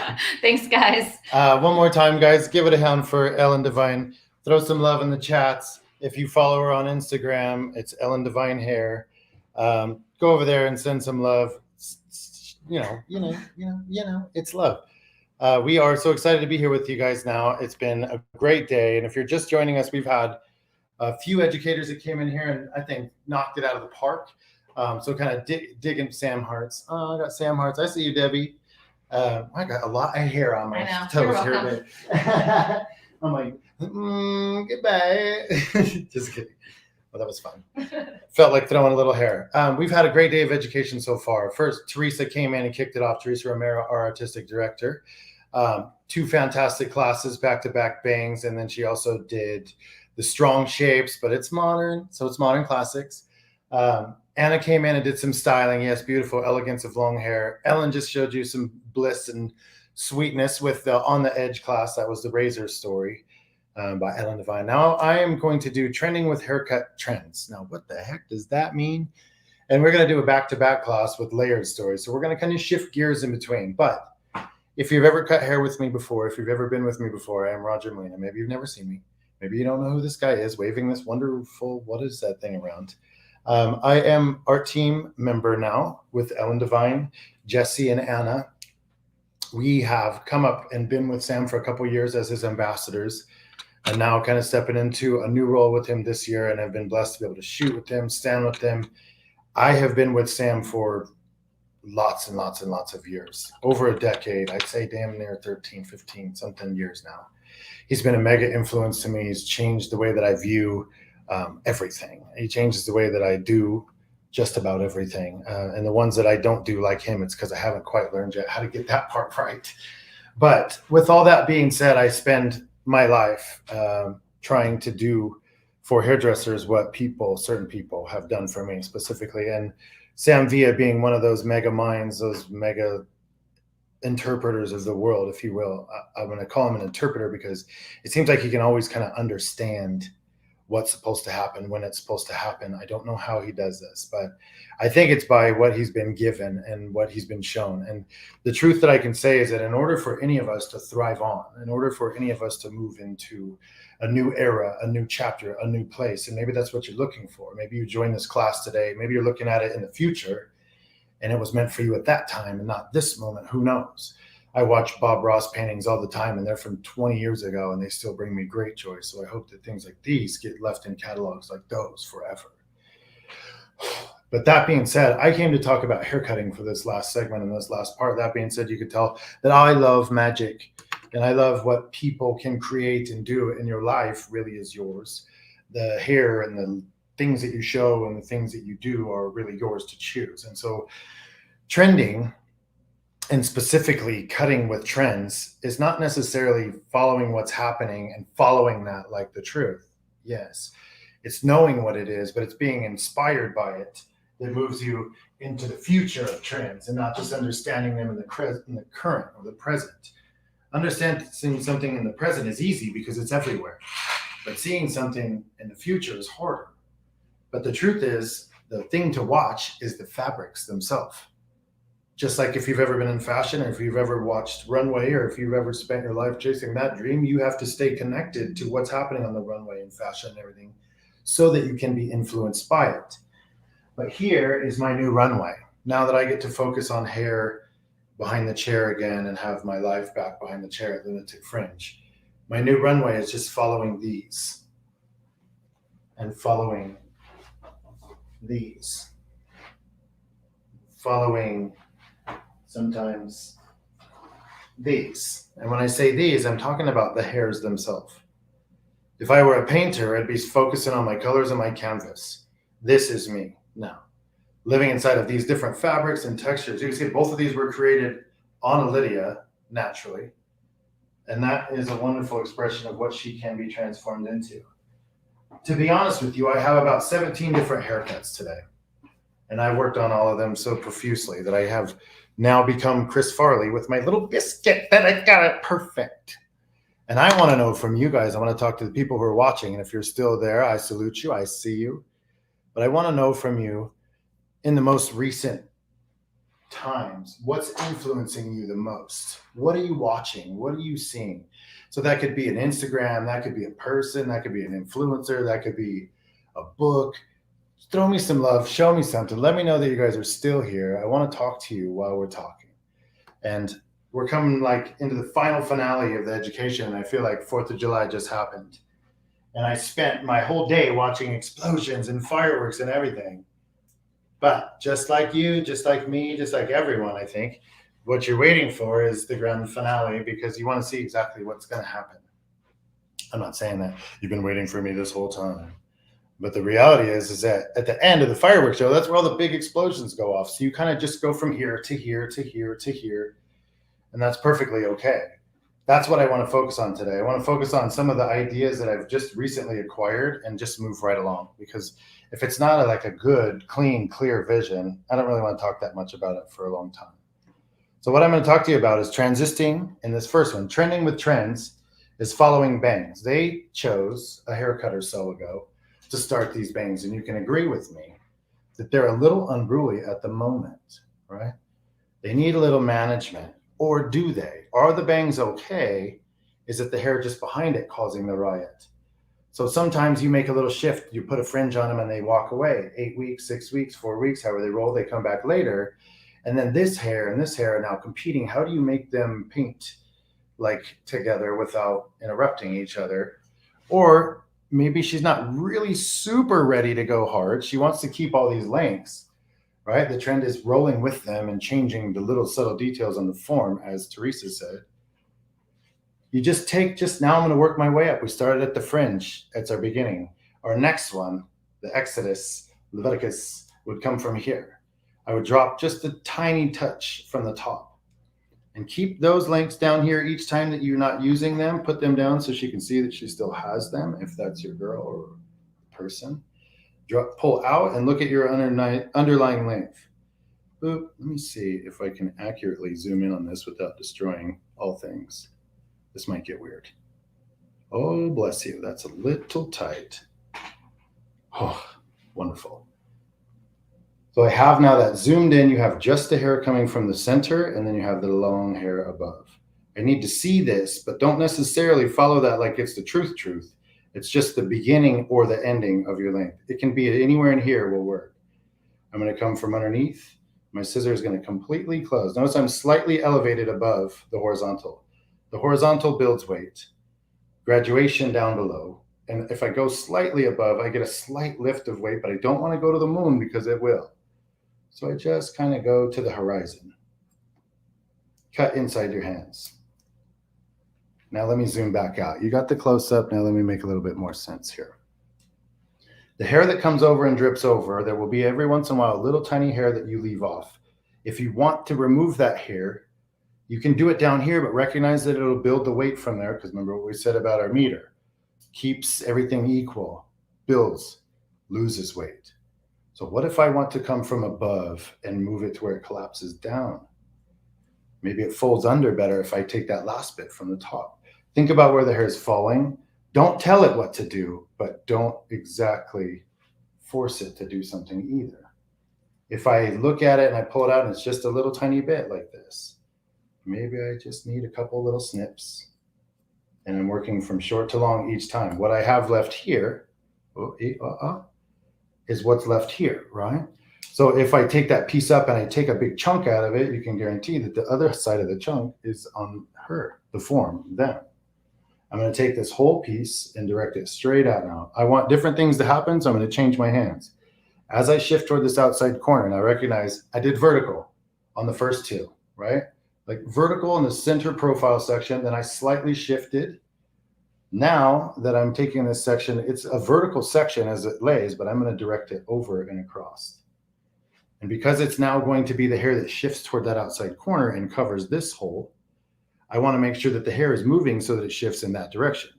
Thanks, guys. One more time, guys. Give it a hand for Ellen Devine. Throw some love in the chats. If you follow her on Instagram, it's Ellen Devine Hair. Go over there and send some love. it's love. We are so excited to be here with you guys now. It's been a great day. And if you're just joining us, we've had a few educators that came in here and I think knocked it out of the park. So kind of digging Sam hearts. Oh, I got Sam hearts. I see you, Debbie. I got a lot of hair on my toes here. I'm like, goodbye. Just kidding. Well, that was fun. Felt like throwing a little hair. We've had a great day of education so far. First, Teresa came in and kicked it off. Teresa Romero, our artistic director. 2 fantastic classes, back-to-back bangs. And then she also did the strong shapes, but it's modern. So it's modern classics. Anna came in and did some styling. Yes, beautiful elegance of long hair. Ellen just showed you some bliss and sweetness with the On the Edge class. That was the razor story by Ellen Devine. Now I am going to do trending with haircut trends. Now, what the heck does that mean? And we're going to do a back-to-back class with layered stories. So we're going to kind of shift gears in between. But if you've ever cut hair with me before, if you've ever been with me before, I am Roger Molina. Maybe you've never seen me. Maybe you don't know who this guy is waving this wonderful, what is that thing around? I am ArTeam member now with Ellen Devine, Jesse, and Anna. We have come up and been with Sam for a couple years as his ambassadors, and now kind of stepping into a new role with him this year, and I've been blessed to be able to shoot with him, stand with him. I have been with Sam for lots and lots and lots of years, over a decade. I'd say damn near 13, 15, something years now. He's been a mega influence to me. He's changed the way that I view everything. He changes the way that I do just about everything. And the ones that I don't do like him, it's because I haven't quite learned yet how to get that part right. But with all that being said, I spend my life trying to do for hairdressers what certain people have done for me specifically. And Sam Villa being one of those mega minds, those mega interpreters of the world, if you will. I'm going to call him an interpreter because it seems like he can always kind of understand what's supposed to happen when it's supposed to happen. I don't know how he does this, but I think it's by what he's been given and what he's been shown. And the truth that I can say is that in order for any of us to thrive on, in order for any of us to move into a new era, a new chapter, a new place, and maybe that's what you're looking for. Maybe you joined this class today. Maybe you're looking at it in the future and it was meant for you at that time and not this moment. Who knows? I watch Bob Ross paintings all the time, and they're from 20 years ago, and they still bring me great joy. So I hope that things like these get left in catalogs like those forever. But that being said, I came to talk about haircutting for this last segment and this last part. That being said, you could tell that I love magic, and I love what people can create and do in your life really is yours. The hair and the things that you show and the things that you do are really yours to choose. And so trending, and specifically cutting with trends, is not necessarily following what's happening and following that like the truth. Yes, it's knowing what it is, but it's being inspired by it that moves you into the future of trends and not just understanding them in the current or the present. Understanding something in the present is easy because it's everywhere, but seeing something in the future is harder. But the truth is, the thing to watch is the fabrics themselves. Just like if you've ever been in fashion, or if you've ever watched runway, or if you've ever spent your life chasing that dream, you have to stay connected to what's happening on the runway and fashion and everything so that you can be influenced by it. But here is my new runway. Now that I get to focus on hair behind the chair again and have my life back behind the chair at Lunatic Fringe, my new runway is just following these and following these, following sometimes these. And when I say these, I'm talking about the hairs themselves. If I were a painter, I'd be focusing on my colors and my canvas. This is me now, living inside of these different fabrics and textures. You can see both of these were created on Lydia naturally. And that is a wonderful expression of what she can be transformed into. To be honest with you, I have about 17 different haircuts today. And I worked on all of them so profusely that I have now become Chris Farley with my little biscuit that I got it perfect. And I want to know from you guys, I want to talk to the people who are watching. And if you're still there, I salute you, I see you. But I want to know from you in the most recent times, what's influencing you the most? What are you watching? What are you seeing? So that could be an Instagram, that could be a person, that could be an influencer, that could be a book. throw me some love, show me something. Let me know that you guys are still here. I want to talk to you while we're talking. And we're coming like into the final finale of the education. And I feel like 4th of July just happened. And I spent my whole day watching explosions and fireworks and everything. But just like you, just like me, just like everyone, I think, what you're waiting for is the grand finale because you want to see exactly what's going to happen. I'm not saying that you've been waiting for me this whole time. But the reality is that at the end of the fireworks show, that's where all the big explosions go off. So you kind of just go from here to here to here to here. And that's perfectly okay. That's what I want to focus on today. I want to focus on some of the ideas that I've just recently acquired and just move right along. Because if it's not like a good, clean, clear vision, I don't really want to talk that much about it for a long time. So what I'm going to talk to you about is transitioning in this first one. Trending with trends is following bangs. They chose a haircut or so ago to start these bangs. And you can agree with me that they're a little unruly at the moment, right? They need a little management. Or do they? Are the bangs okay? Is it the hair just behind it causing the riot? So sometimes you make a little shift, you put a fringe on them and they walk away. 8 weeks, 6 weeks, 4 weeks, however they roll, they come back later. And then this hair and this hair are now competing. How do you make them paint like together without interrupting each other? Or maybe she's not really super ready to go hard. She wants to keep all these lengths, right? The trend is rolling with them and changing the little subtle details on the form, as Teresa said. You just now I'm going to work my way up. We started at the fringe. That's our beginning. Our next one, the Exodus, Leviticus, would come from here. I would drop just a tiny touch from the top. And keep those lengths down here each time that you're not using them. Put them down so she can see that she still has them, if that's your girl or person. Pull out and look at your underlying length. Boop. Let me see if I can accurately zoom in on this without destroying all things. This might get weird. Oh, bless you. That's a little tight. Oh, wonderful. So I have now that zoomed in, you have just the hair coming from the center, and then you have the long hair above. I need to see this, but don't necessarily follow that like it's the truth. It's just the beginning or the ending of your length. It can be anywhere in here will work. I'm going to come from underneath. My scissor is going to completely close. Notice I'm slightly elevated above the horizontal. The horizontal builds weight. Graduation down below. And if I go slightly above, I get a slight lift of weight, but I don't want to go to the moon because it will. So I just kind of go to the horizon. Cut inside your hands. Now let me zoom back out. You got the close-up. Now let me make a little bit more sense here. The hair that comes over and drips over, there will be every once in a while a little tiny hair that you leave off. If you want to remove that hair, you can do it down here, but recognize that it'll build the weight from there, because remember what we said about our meter. Keeps everything equal, builds, loses weight. So what if I want to come from above and move it to where it collapses down? Maybe it folds under better if I take that last bit from the top. Think about where the hair is falling. Don't tell it what to do, but don't exactly force it to do something either. If I look at it and I pull it out and it's just a little tiny bit like this, maybe I just need a couple little snips. And I'm working from short to long each time. What I have left here, is what's left here, right? So if I take that piece up and I take a big chunk out of it, you can guarantee that the other side of the chunk is on her, the form, them. I'm going to take this whole piece and direct it straight out now. I want different things to happen, so I'm going to change my hands. As I shift toward this outside corner, and I recognize I did vertical on the first two, right? Like vertical in the center profile section, then I slightly shifted. Now that I'm taking this section, it's a vertical section as it lays, but I'm going to direct it over and across. And because it's now going to be the hair that shifts toward that outside corner and covers this hole, I want to make sure that the hair is moving so that it shifts in that direction.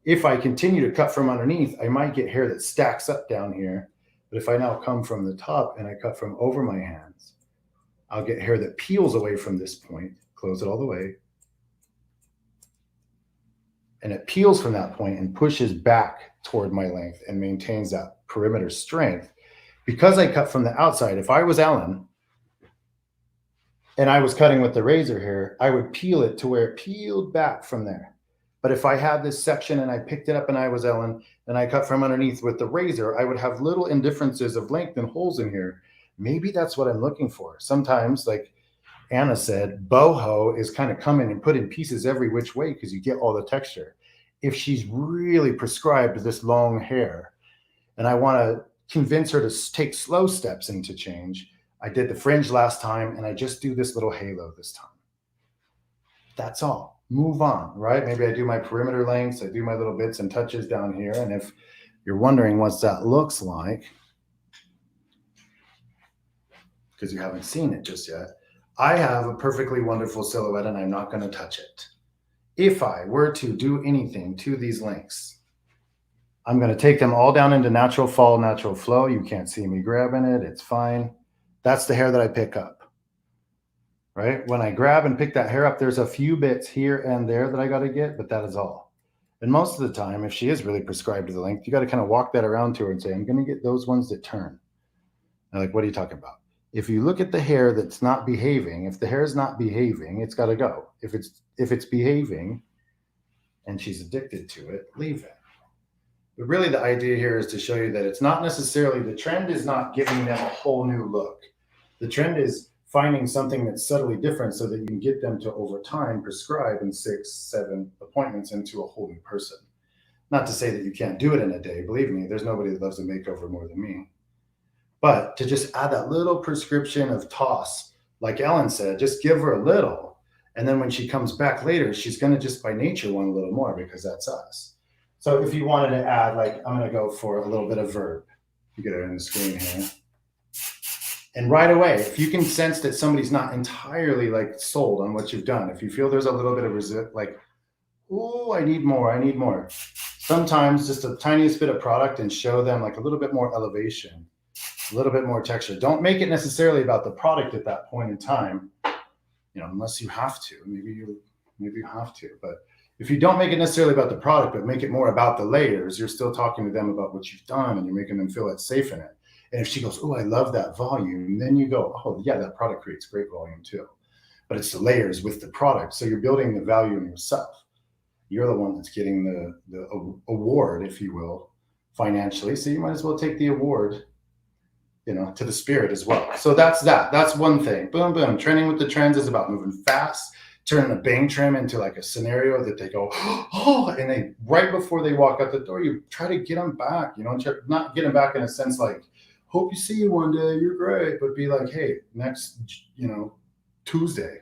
If I continue to cut from underneath, I might get hair that stacks up down here. But if I now come from the top and I cut from over my hands, I'll get hair that peels away from this point, close it all the way. And it peels from that point and pushes back toward my length and maintains that perimeter strength. Because I cut from the outside, if I was Ellen and I was cutting with the razor here, I would peel it to where it peeled back from there. But if I had this section and I picked it up and I was Ellen and I cut from underneath with the razor, I would have little indifferences of length and holes in here. Maybe that's what I'm looking for. Sometimes, like Anna said, boho is kind of coming and put in pieces every which way because you get all the texture. If she's really prescribed this long hair and I want to convince her to take slow steps into change, I did the fringe last time and I just do this little halo this time. That's all. Move on, right? Maybe I do my perimeter lengths, I do my little bits and touches down here. And if you're wondering what that looks like, because you haven't seen it just yet, I have a perfectly wonderful silhouette and I'm not going to touch it. If I were to do anything to these lengths, I'm going to take them all down into natural fall, natural flow. You can't see me grabbing it. It's fine. That's the hair that I pick up. Right? When I grab and pick that hair up, there's a few bits here and there that I got to get, but that is all. And most of the time, if she is really prescribed to the length, you got to kind of walk that around to her and say, I'm going to get those ones that turn. And like, what are you talking about? If you look at the hair that's not behaving, if the hair is not behaving, it's got to go. If it's behaving and she's addicted to it, leave it. But really the idea here is to show you that it's not necessarily, the trend is not giving them a whole new look. The trend is finding something that's subtly different so that you can get them to, over time, prescribe in 6, 7 appointments into a whole new person. Not to say that you can't do it in a day. Believe me, there's nobody that loves a makeover more than me. But to just add that little prescription of toss, like Ellen said, just give her a little. And then when she comes back later, she's going to just by nature want a little more because that's us. So if you wanted to add, like, I'm going to go for a little bit of verb. You get it in the screen here. And right away, if you can sense that somebody's not entirely like sold on what you've done, if you feel there's a little bit of like, oh, I need more. Sometimes just the tiniest bit of product and show them like a little bit more elevation, a little bit more texture. Don't make it necessarily about the product at that point in time, unless you have to. Maybe you have to. But if you don't make it necessarily about the product, but make it more about the layers, you're still talking to them about what you've done and you're making them feel that safe in it. And if she goes, oh, I love that volume, then you go, oh, yeah, that product creates great volume too. But it's the layers with the product. So you're building the value in yourself. You're the one that's getting the award, if you will, financially. So you might as well take the award, to the spirit as well. So that's that. That's one thing. Boom, boom. Trending with the trends is about moving fast, turning a bang trim into like a scenario that they go, oh, and they, right before they walk out the door, you try to get them back, not get them back in a sense like, hope you see you one day, you're great, but be like, hey, next, Tuesday,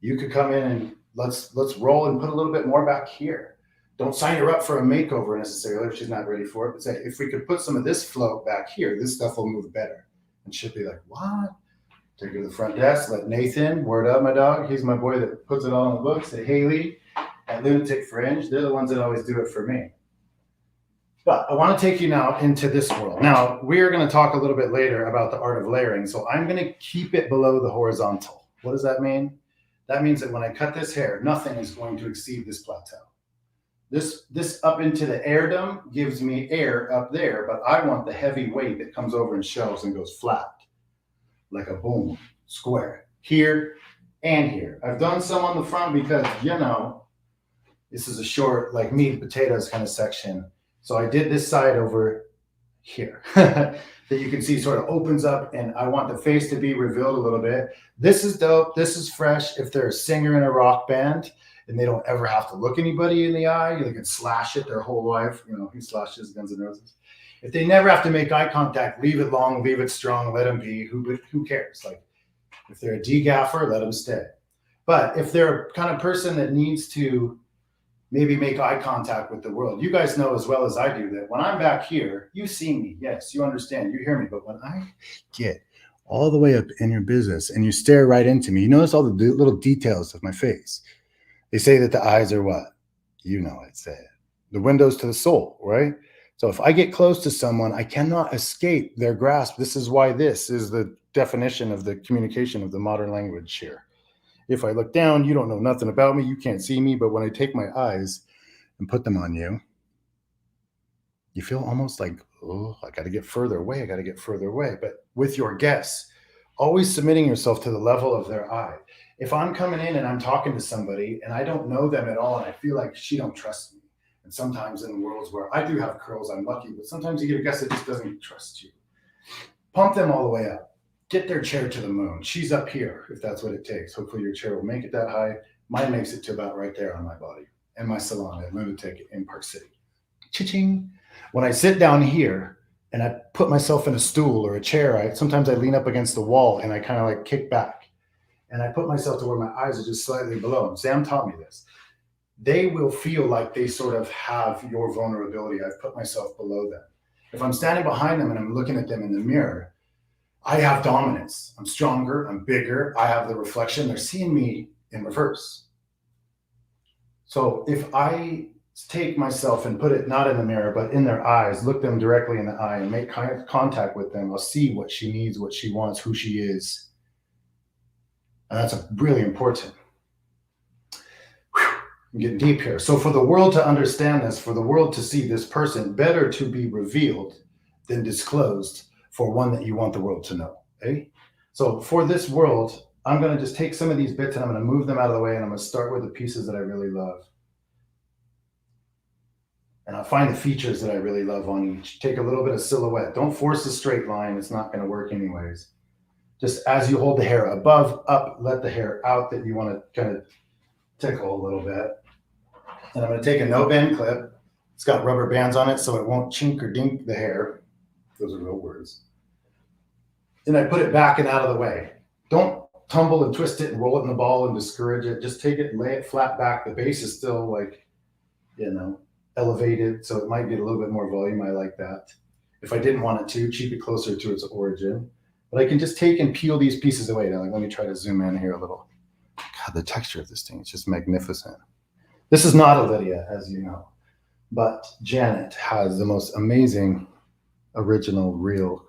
you could come in and let's roll and put a little bit more back here. Don't sign her up for a makeover necessarily if she's not ready for it, but say, if we could put some of this float back here, this stuff will move better. And she'll be like, what? Take her to the front desk, let Nathan, word up my dog, he's my boy that puts it all in the book, say Haley at Lunatic Fringe, they're the ones that always do it for me. But I want to take you now into this world. Now, we are going to talk a little bit later about the art of layering. So I'm going to keep it below the horizontal. What does that mean? That means that when I cut this hair, nothing is going to exceed this plateau. This up into the airdom gives me air up there, but I want the heavy weight that comes over and shows and goes flat, like a boom, square, here and here. I've done some on the front because, this is a short, like meat and potatoes kind of section. So I did this side over here that you can see sort of opens up, and I want the face to be revealed a little bit. This is dope. This is fresh. If they're a singer in a rock band and they don't ever have to look anybody in the eye, they can slash it their whole life. He slashes Guns N' Roses. If they never have to make eye contact, leave it long, leave it strong, let them be. Who cares? Like if they're a de-gaffer, let them stay. But if they're a kind of person that needs to maybe make eye contact with the world. You guys know as well as I do that when I'm back here, you see me. Yes, you understand. You hear me. But when I get all the way up in your business and you stare right into me, you notice all the little details of my face. They say that the eyes are what? It's the windows to the soul, right? So if I get close to someone, I cannot escape their grasp. This is why this is the definition of the communication of the modern language here. If I look down, you don't know nothing about me. You can't see me. But when I take my eyes and put them on you, you feel almost like, oh, I got to get further away. But with your guests, always submitting yourself to the level of their eye. If I'm coming in and I'm talking to somebody and I don't know them at all, and I feel like she don't trust me, and sometimes in worlds where I do have curls, I'm lucky, but sometimes you get a guest that just doesn't trust you. Pump them all the way up. Get their chair to the moon. She's up here, if that's what it takes. Hopefully your chair will make it that high. Mine makes it to about right there on my body. And my salon at Lunatic in Park City. Cha-ching. When I sit down here and I put myself in a stool or a chair, sometimes I lean up against the wall and I kind of like kick back. And I put myself to where my eyes are just slightly below them. Sam taught me this. They will feel like they sort of have your vulnerability. I've put myself below them. If I'm standing behind them and I'm looking at them in the mirror, I have dominance. I'm stronger, I'm bigger, I have the reflection. They're seeing me in reverse. So if I take myself and put it not in the mirror, but in their eyes, look them directly in the eye and make contact with them, I'll see what she needs, what she wants, who she is. And that's really important. I'm getting deep here. So for the world to understand this, for the world to see this person, better to be revealed than disclosed for one that you want the world to know. Okay? So for this world, I'm going to just take some of these bits and I'm going to move them out of the way, and I'm going to start with the pieces that I really love. And I'll find the features that I really love on each. Take a little bit of silhouette. Don't force a straight line. It's not going to work anyways. Just as you hold the hair above, up, let the hair out that you want to kind of tickle a little bit. And I'm going to take a no bend clip. It's got rubber bands on it so it won't chink or dink the hair. Those are real words. And I put it back and out of the way. Don't tumble and twist it and roll it in the ball and discourage it. Just take it and lay it flat back. The base is still like, elevated. So it might get a little bit more volume. I like that. If I didn't want it to, keep it closer to its origin. But I can just take and peel these pieces away. Now, let me try to zoom in here a little. God, the texture of this thing is just magnificent. This is not a Lydia, as you know, but Janet has the most amazing, original, real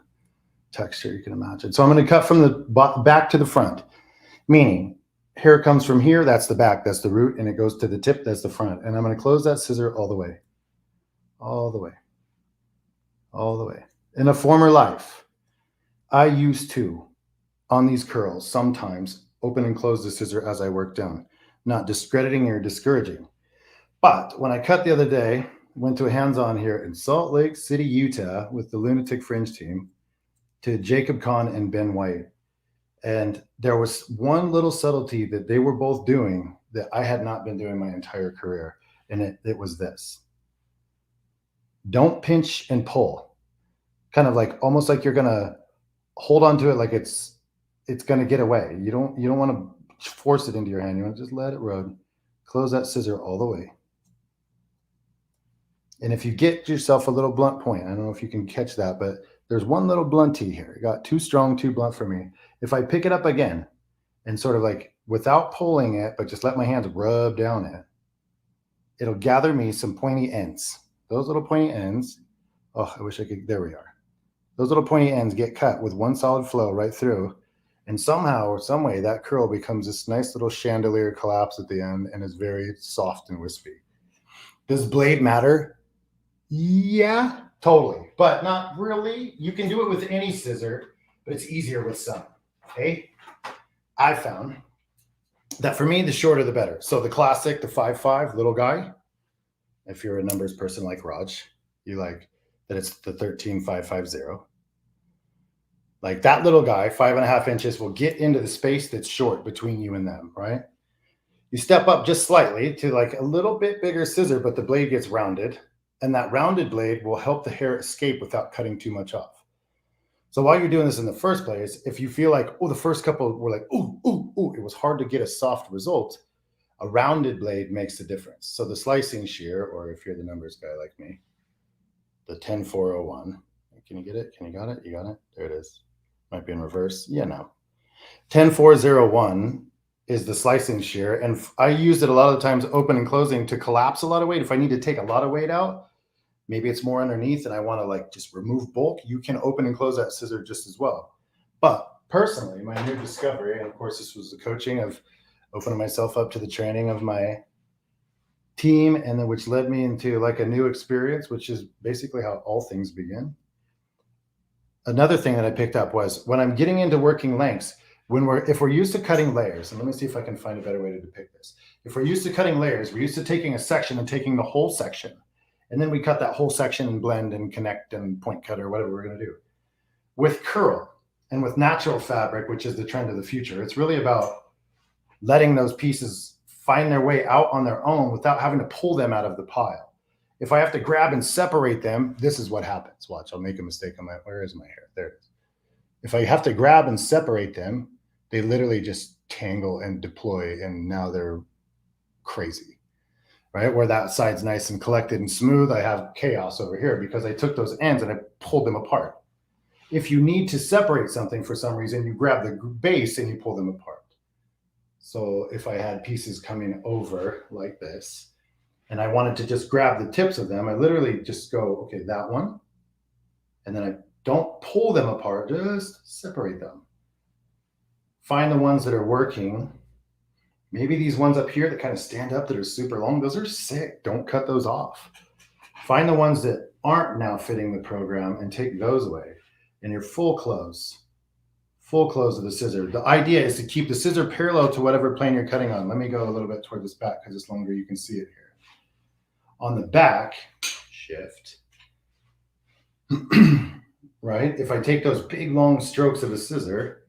texture you can imagine. So I'm going to cut from the back to the front, meaning hair comes from here, that's the back, that's the root, and it goes to the tip, that's the front. And I'm going to close that scissor all the way, all the way, all the way. In a former life, I used to, on these curls, sometimes open and close the scissor as I work down, not discrediting or discouraging. But when I cut the other day, went to a hands-on here in Salt Lake City, Utah with the Lunatic Fringe team to Jacob Kahn and Ben White. And there was one little subtlety that they were both doing that I had not been doing my entire career. And it was this. Don't pinch and pull. Kind of like, almost like you're going to hold on to it like it's going to get away. You don't want to force it into your hand. You want to just let it run. Close that scissor all the way. And if you get yourself a little blunt point, I don't know if you can catch that, but there's one little blunty here. It got too strong, too blunt for me. If I pick it up again and sort of like without pulling it, but just let my hands rub down it, it'll gather me some pointy ends. Those little pointy ends, oh, I wish I could, there we are. Those little pointy ends get cut with one solid flow right through. And somehow or some way that curl becomes this nice little chandelier collapse at the end and is very soft and wispy. Does blade matter? Yeah, totally, but not really. You can do it with any scissor, but it's easier with some. Okay, I found that for me, the shorter the better. So the classic, the 5'5" little guy. If you're a numbers person like Raj, you like that it's the 13550. Like that little guy, 5.5 inches, will get into the space that's short between you and them, right? You step up just slightly to like a little bit bigger scissor, but the blade gets rounded. And that rounded blade will help the hair escape without cutting too much off. So while you're doing this in the first place, if you feel like, oh, the first couple were like, ooh, it was hard to get a soft result, a rounded blade makes the difference. So the slicing shear, or if you're the numbers guy like me, the 10401, can you get it? You got it? There it is. Might be in reverse. Yeah, no. 10401 is the slicing shear. And I use it a lot of the times open and closing to collapse a lot of weight. If I need to take a lot of weight out, maybe it's more underneath and I want to like just remove bulk, you can open and close that scissor just as well. But personally, my new discovery, and of course this was the coaching of opening myself up to the training of my team, and then which led me into like a new experience, which is basically how all things begin. Another thing that I picked up was when I'm getting into working lengths, if we're used to cutting layers, and let me see if I can find a better way to depict this. If we're used to cutting layers, we're used to taking a section and taking the whole section, and then we cut that whole section and blend and connect and point cut or whatever we're going to do. With curl and with natural fabric, which is the trend of the future, it's really about letting those pieces find their way out on their own without having to pull them out of the pile. If I have to grab and separate them, this is what happens. Watch, I'll make a mistake on where is my hair? There it is. If I have to grab and separate them, they literally just tangle and deploy, and now they're crazy, right? Where that side's nice and collected and smooth, I have chaos over here because I took those ends and I pulled them apart. If you need to separate something for some reason, you grab the base and you pull them apart. So if I had pieces coming over like this, and I wanted to just grab the tips of them, I literally just go, okay, that one, and then I don't pull them apart, just separate them. Find the ones that are working. Maybe these ones up here that kind of stand up that are super long, those are sick. Don't cut those off. Find the ones that aren't now fitting the program and take those away. And your full close of the scissor. The idea is to keep the scissor parallel to whatever plane you're cutting on. Let me go a little bit toward this back because it's longer, you can see it here. On the back, shift. Right? If I take those big long strokes of a scissor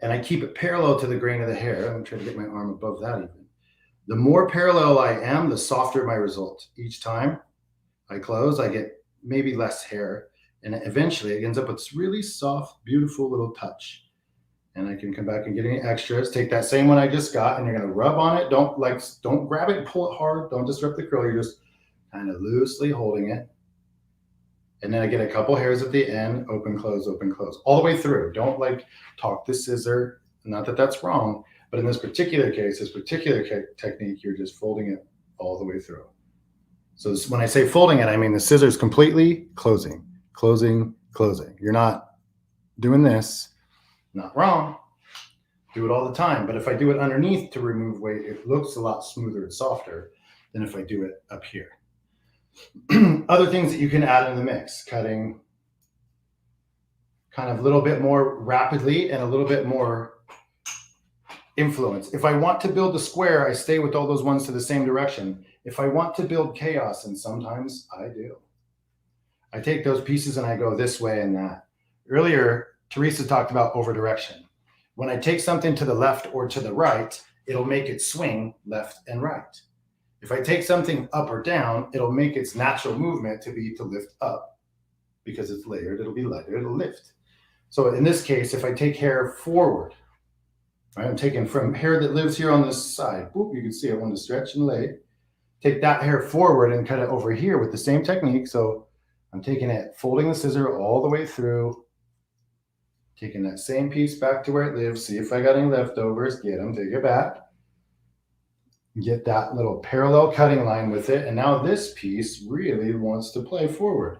and I keep it parallel to the grain of the hair, I'm trying to get my arm above that even. The more parallel I am, the softer my result. Each time I close, I get maybe less hair, and eventually it ends up with this really soft, beautiful little touch. And I can come back and get any extras. Take that same one I just got, and you're gonna rub on it. Don't grab it and pull it hard. Don't disrupt the curl. You're just kind of loosely holding it. And then I get a couple hairs at the end, open, close, all the way through. Don't talk the scissor. Not that that's wrong, but in this particular case, this particular technique, you're just folding it all the way through. So when I say folding it, I mean the scissors completely closing. You're not doing this. Not wrong. Do it all the time. But if I do it underneath to remove weight, it looks a lot smoother and softer than if I do it up here. Other things that you can add in the mix, cutting kind of a little bit more rapidly and a little bit more influence. If I want to build the square, I stay with all those ones to the same direction. If I want to build chaos, and sometimes I do, I take those pieces and I go this way and that. Earlier, Teresa talked about over direction. When I take something to the left or to the right, it'll make it swing left and right. If I take something up or down, it'll make its natural movement to be to lift up. Because it's layered, it'll be lighter, it'll lift. So in this case, if I take hair forward, right, I'm taking from hair that lives here on this side, boop, you can see I want to stretch and lay. Take that hair forward and cut it over here with the same technique. So I'm taking it, folding the scissor all the way through, taking that same piece back to where it lives. See if I got any leftovers, get them, take it back. Get that little parallel cutting line with it. And now this piece really wants to play forward.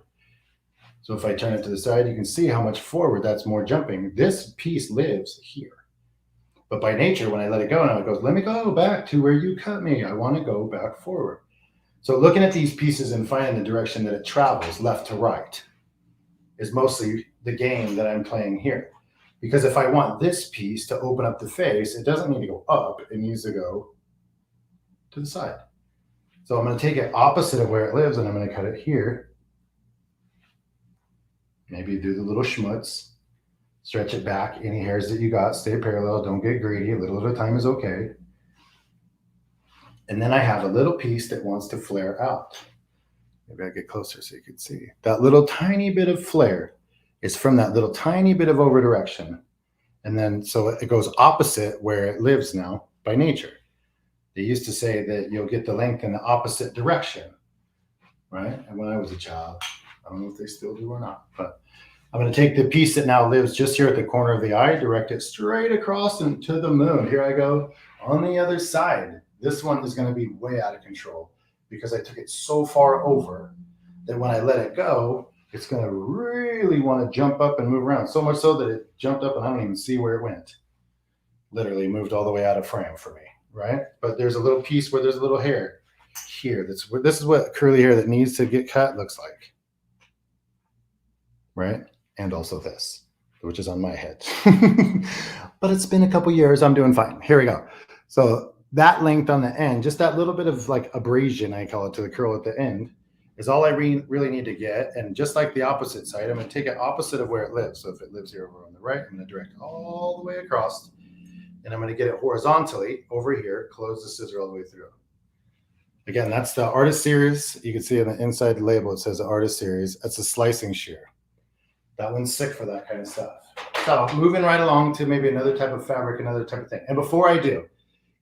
So if I turn it to the side, you can see how much forward that's more jumping. This piece lives here. But by nature, when I let it go, now it goes, let me go back to where you cut me. I want to go back forward. So looking at these pieces and finding the direction that it travels left to right is mostly the game that I'm playing here. Because if I want this piece to open up the face, it doesn't need to go up. It needs to go to the side. So I'm going to take it opposite of where it lives, and I'm going to cut it here. Maybe do the little schmutz. Stretch it back. Any hairs that you got, stay parallel. Don't get greedy. A little at a time is okay. And then I have a little piece that wants to flare out. Maybe I get closer so you can see. That little tiny bit of flare is from that little tiny bit of over direction. And then so it goes opposite where it lives now by nature. They used to say that you'll get the length in the opposite direction, right? And when I was a child, I don't know if they still do or not, but I'm going to take the piece that now lives just here at the corner of the eye, direct it straight across and to the moon. Here I go on the other side. This one is going to be way out of control because I took it so far over that when I let it go, it's going to really want to jump up and move around. So much so that it jumped up and I don't even see where it went. Literally moved all the way out of frame for me, right? But there's a little piece where there's a little hair here. This is what curly hair that needs to get cut looks like, right? And also this. which is on my head. But it's been a couple years. I'm doing fine. Here we go. So that length on the end, just that little bit of like abrasion, I call it, to the curl at the end, is all I really need to get. And just like the opposite side, I'm going to take it opposite of where it lives. So if it lives here over on the right, I'm going to direct all the way across. And I'm going to get it horizontally over here, close the scissor all the way through. Again, that's the Artist Series. You can see on the inside label, it says the Artist Series. That's a slicing shear. That one's sick for that kind of stuff. So moving right along to maybe another type of fabric, another type of thing. And before I do,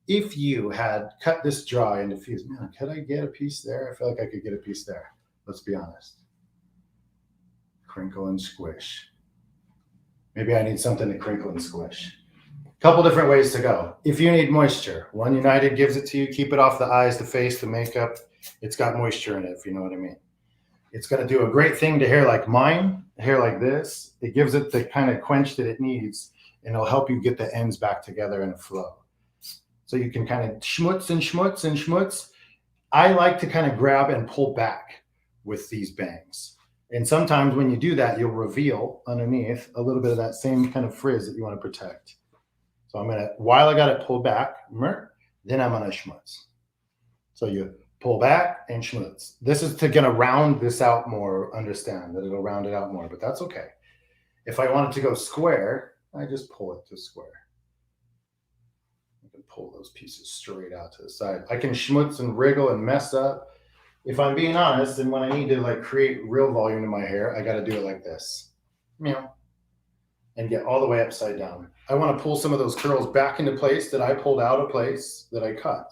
if you had cut this dry and diffused, man, could I get a piece there? I feel like I could get a piece there. Let's be honest. Crinkle and squish. Maybe I need something to crinkle and squish. Couple different ways to go. If you need moisture, One United gives it to you. Keep it off the eyes, the face, the makeup. It's got moisture in it, if you know what I mean. It's going to do a great thing to hair like mine, hair like this. It gives it the kind of quench that it needs, and it'll help you get the ends back together in a flow. So you can kind of schmutz and schmutz and schmutz. I like to kind of grab and pull back with these bangs. And sometimes when you do that, you'll reveal underneath a little bit of that same kind of frizz that you want to protect. So I'm going to, while I got it pulled back, then I'm going to schmutz. So you pull back and schmutz. This is to gonna round this out more, understand that it'll round it out more, but that's okay. If I want it to go square, I just pull it to square. I can pull those pieces straight out to the side. I can schmutz and wriggle and mess up. If I'm being honest, and when I need to like create real volume in my hair, I got to do it like this. Meow. And get all the way upside down. I want to pull some of those curls back into place that I pulled out of place that I cut.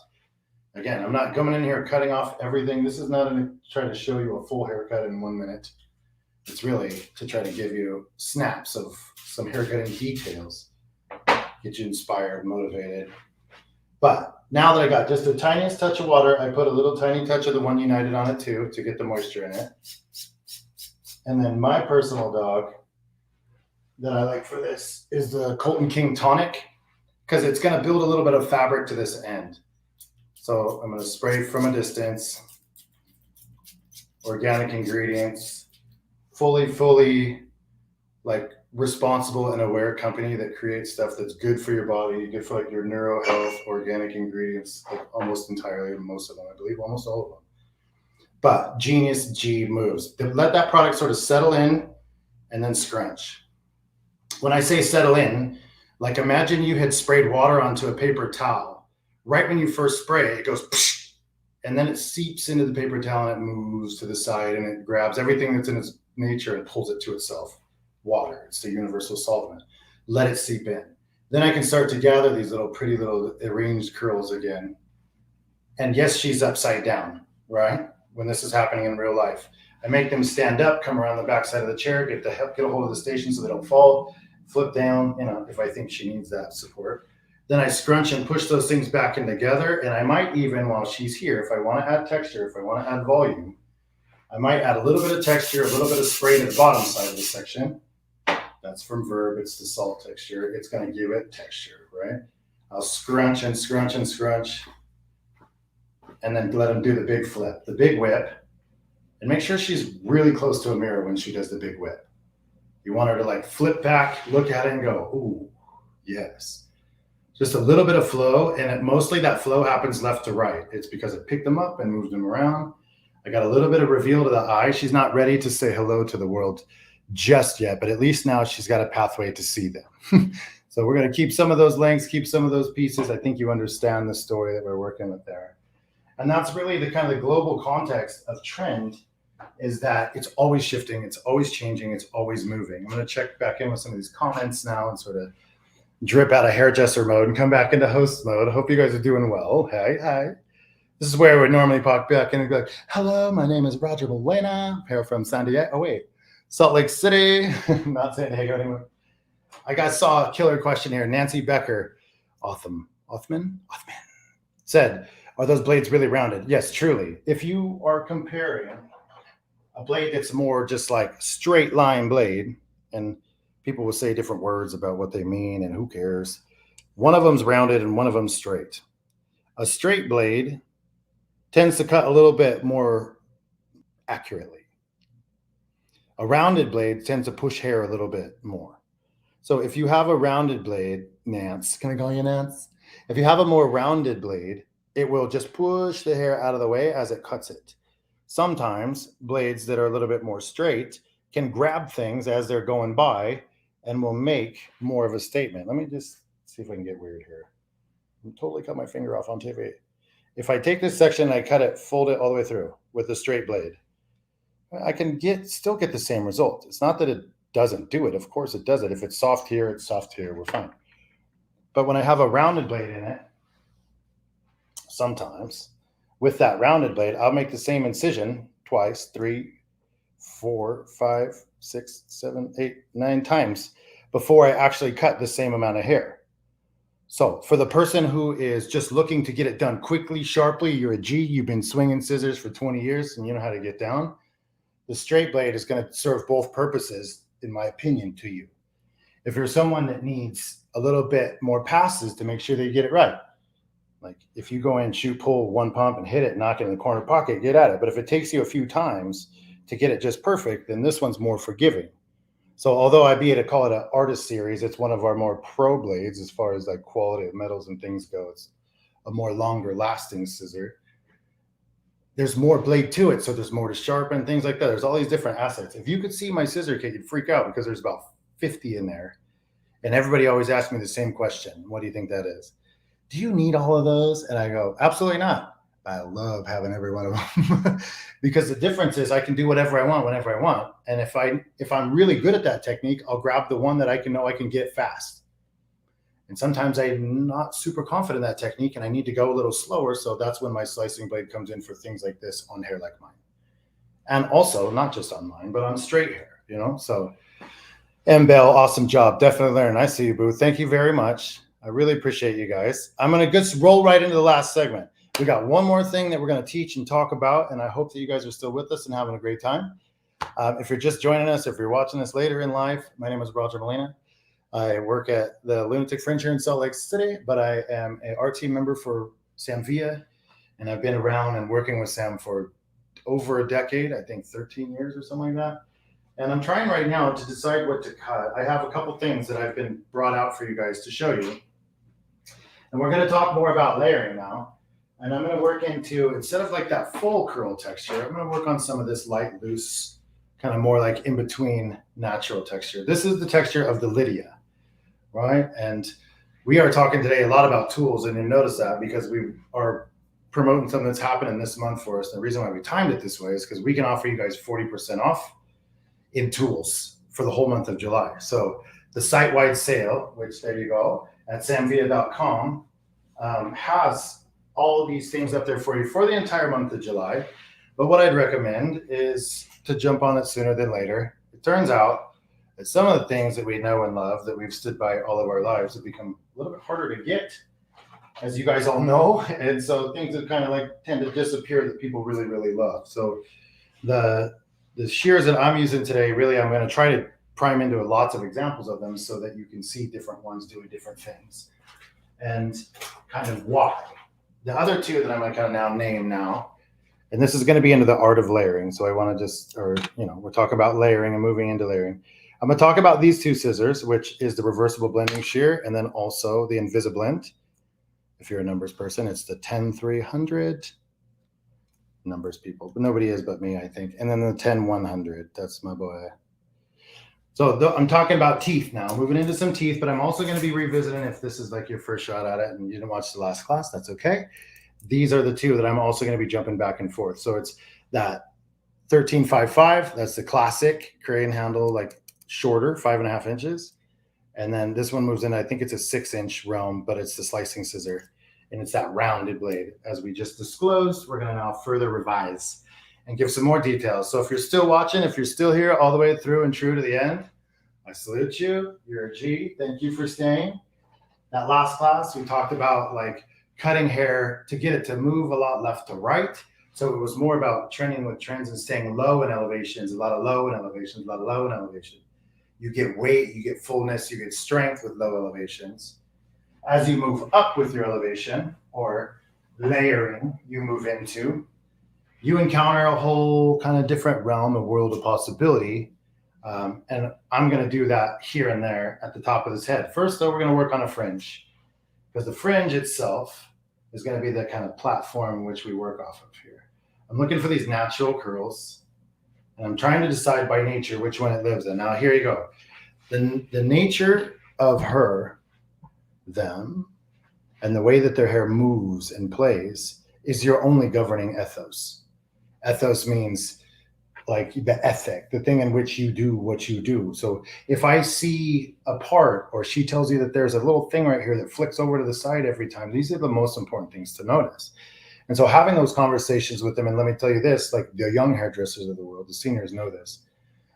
Again, I'm not coming in here cutting off everything. This is not to try to show you a full haircut in 1 minute. It's really to try to give you snaps of some haircutting details, get you inspired, motivated. But now that I got just the tiniest touch of water, I put a little tiny touch of the One United on it too to get the moisture in it. And then my personal dog that I like for this is the Colton King Tonic, because it's going to build a little bit of fabric to this end. So I'm going to spray from a distance, organic ingredients, fully like responsible and aware company that creates stuff that's good for your body, good for like your neuro health, organic ingredients, like almost entirely, most of them, I believe, almost all of them. But Genius G moves. Let that product sort of settle in and then scrunch. When I say settle in, like imagine you had sprayed water onto a paper towel. Right when you first spray it, it goes, psh, and then it seeps into the paper towel and it moves to the side and it grabs everything that's in its nature and pulls it to itself. Water, it's the universal solvent. Let it seep in. Then I can start to gather these little pretty little arranged curls again. And yes, she's upside down, right? When this is happening in real life. I make them stand up, come around the back side of the chair, get a hold of the station so they don't fall, flip down, if I think she needs that support. Then I scrunch and push those things back in together. And I might even, while she's here, if I want to add texture, if I want to add volume, I might add a little bit of texture, a little bit of spray to the bottom side of the section. That's from Verb. It's the salt texture. It's going to give it texture, right? I'll scrunch and scrunch and scrunch. And then let them do the big flip, the big whip. And make sure she's really close to a mirror when she does the big whip. You want her to like flip back, look at it and go, ooh, yes. Just a little bit of flow, and mostly that flow happens left to right. It's because I picked them up and moved them around. I got a little bit of reveal to the eye. She's not ready to say hello to the world just yet, but at least now she's got a pathway to see them. So we're going to keep some of those lengths, keep some of those pieces. I think you understand the story that we're working with there. And that's really the kind of the global context of trend, is that it's always shifting, it's always changing, it's always moving. I'm going to check back in with some of these comments now and sort of drip out of hairdresser mode and come back into host mode. I hope you guys are doing well. Hi. This is where we normally pop back in and be like, hello, my name is Roger Molina, hair from San Diego. Oh, wait, Salt Lake City, not San Diego anymore. I saw a killer question here. Nancy Becker, Othman, said, are those blades really rounded? Yes, truly. If you are comparing a blade that's more just like straight line blade, and people will say different words about what they mean and who cares. One of them's rounded and one of them's straight. A straight blade tends to cut a little bit more accurately. A rounded blade tends to push hair a little bit more. So if you have a rounded blade, Nance, can I call you Nance? If you have a more rounded blade, it will just push the hair out of the way as it cuts it. Sometimes blades that are a little bit more straight can grab things as they're going by and will make more of a statement. Let me just see if I can get weird here. I totally cut my finger off on TV. If I take this section and I cut it, fold it all the way through with a straight blade, I can still get the same result. It's not that it doesn't do it. Of course it does it. If it's soft here, it's soft here. We're fine. But when I have a rounded blade in it, sometimes with that rounded blade, I'll make the same incision twice, 3, 4, 5, 6, 7, 8, 9 times before I actually cut the same amount of hair. So for the person who is just looking to get it done quickly, sharply, you're a G, you've been swinging scissors for 20 years and you know how to get down, the straight blade is going to serve both purposes, in my opinion, to you. If you're someone that needs a little bit more passes to make sure that you get it right, like if you go in, shoot, pull one pump and hit it, knock it in the corner pocket, get at it. But if it takes you a few times to get it just perfect, then this one's more forgiving. So although I be to call it an artist series, it's one of our more pro blades as far as like quality of metals and things go. It's a more longer lasting scissor. There's more blade to it, so there's more to sharpen, things like that. There's all these different assets. If you could see my scissor kit, you'd freak out because there's about 50 in there. And everybody always asks me the same question. What do you think that is? Do you need all of those? And I go, absolutely not. I love having every one of them because the difference is I can do whatever I want, whenever I want. And if I'm really good at that technique, I'll grab the one that I can get fast. And sometimes I'm not super confident in that technique and I need to go a little slower. So that's when my slicing blade comes in for things like this on hair like mine. And also not just on mine, but on straight hair, you know? So Bell, awesome job. Definitely learn. I see you, Boo. Thank you very much. I really appreciate you guys. I'm going to just roll right into the last segment. We got one more thing that we're going to teach and talk about, and I hope that you guys are still with us and having a great time. If you're just joining us, if you're watching us later in life, my name is Roger Molina. I work at the Lunatic Fringe here in Salt Lake City, but I am an ArTeam member for Sam Villa, and I've been around and working with Sam for over a decade, I think 13 years or something like that. And I'm trying right now to decide what to cut. I have a couple things that I've been brought out for you guys to show you. And we're going to talk more about layering now. And I'm going to work into, instead of like that full curl texture, I'm going to work on some of this light, loose, kind of more like in between natural texture. This is the texture of the Lydia, right? And we are talking today a lot about tools, and you notice that because we are promoting something that's happening this month for us. And the reason why we timed it this way is because we can offer you guys 40% off in tools for the whole month of July. So the site-wide sale, which there you go, at samvilla.com, has all of these things up there for you for the entire month of July. But what I'd recommend is to jump on it sooner than later. It turns out that some of the things that we know and love that we've stood by all of our lives have become a little bit harder to get, as you guys all know. And so things that kind of like tend to disappear that people really, really love. So the shears that I'm using today, really, I'm going to try to prime into lots of examples of them so that you can see different ones doing different things and kind of why. The other two that I'm going to kind of now name now, and this is going to be into the art of layering. So I want to just, we're talking about layering and moving into layering. I'm going to talk about these two scissors, which is the reversible blending shear, and then also the Invisiblend. If you're a numbers person, it's the 10300 numbers people, but nobody is but me, I think. And then the 10100, that's my boy. So I'm talking about teeth now, moving into some teeth, but I'm also going to be revisiting, if this is like your first shot at it and you didn't watch the last class, that's okay. These are the two that I'm also going to be jumping back and forth. So it's that 1355, that's the classic crane handle, like shorter, 5.5 inches. And then this one moves in, I think it's a 6-inch realm, but it's the slicing scissor. And it's that rounded blade. As we just disclosed, we're going to now further revise and give some more details. So if you're still watching, if you're still here all the way through and true to the end, I salute you. You're a G. Thank you for staying. That last class, we talked about like cutting hair to get it to move a lot left to right. So it was more about trending with trends and staying low in elevations, a lot of low in elevations, a lot of low in elevation. You get weight, you get fullness, you get strength with low elevations. As you move up with your elevation or layering, you encounter a whole kind of different realm, a world of possibility And I'm going to do that here and there at the top of his head. First, though, we're going to work on a fringe, because the fringe itself is going to be the kind of platform in which we work off of here. I'm looking for these natural curls, and I'm trying to decide by nature which one it lives in. Now, here you go. The nature of her, them, and the way that their hair moves and plays is your only governing ethos. Ethos means like the ethic, the thing in which you do what you do. So if I see a part, or she tells you that there's a little thing right here that flicks over to the side every time, these are the most important things to notice. And so having those conversations with them, and let me tell you this, like the young hairdressers of the world, the seniors know this,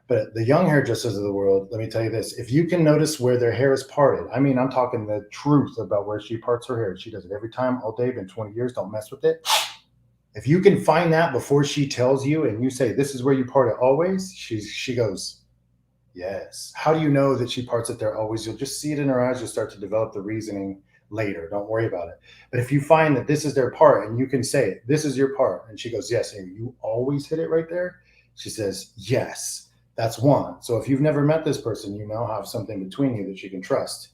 but the young hairdressers of the world, let me tell you this, if you can notice where their hair is parted, I mean, I'm talking the truth about where she parts her hair. She does it every time, all day, been 20 years, don't mess with it. If you can find that before she tells you, and you say, this is where you part it always, she goes, yes. How do you know that she parts it there always? You'll just see it in her eyes. You'll start to develop the reasoning later. Don't worry about it. But if you find that this is their part, and you can say, this is your part, and she goes, yes, and you always hit it right there, she says, yes. That's one. So if you've never met this person, you now have something between you that you can trust.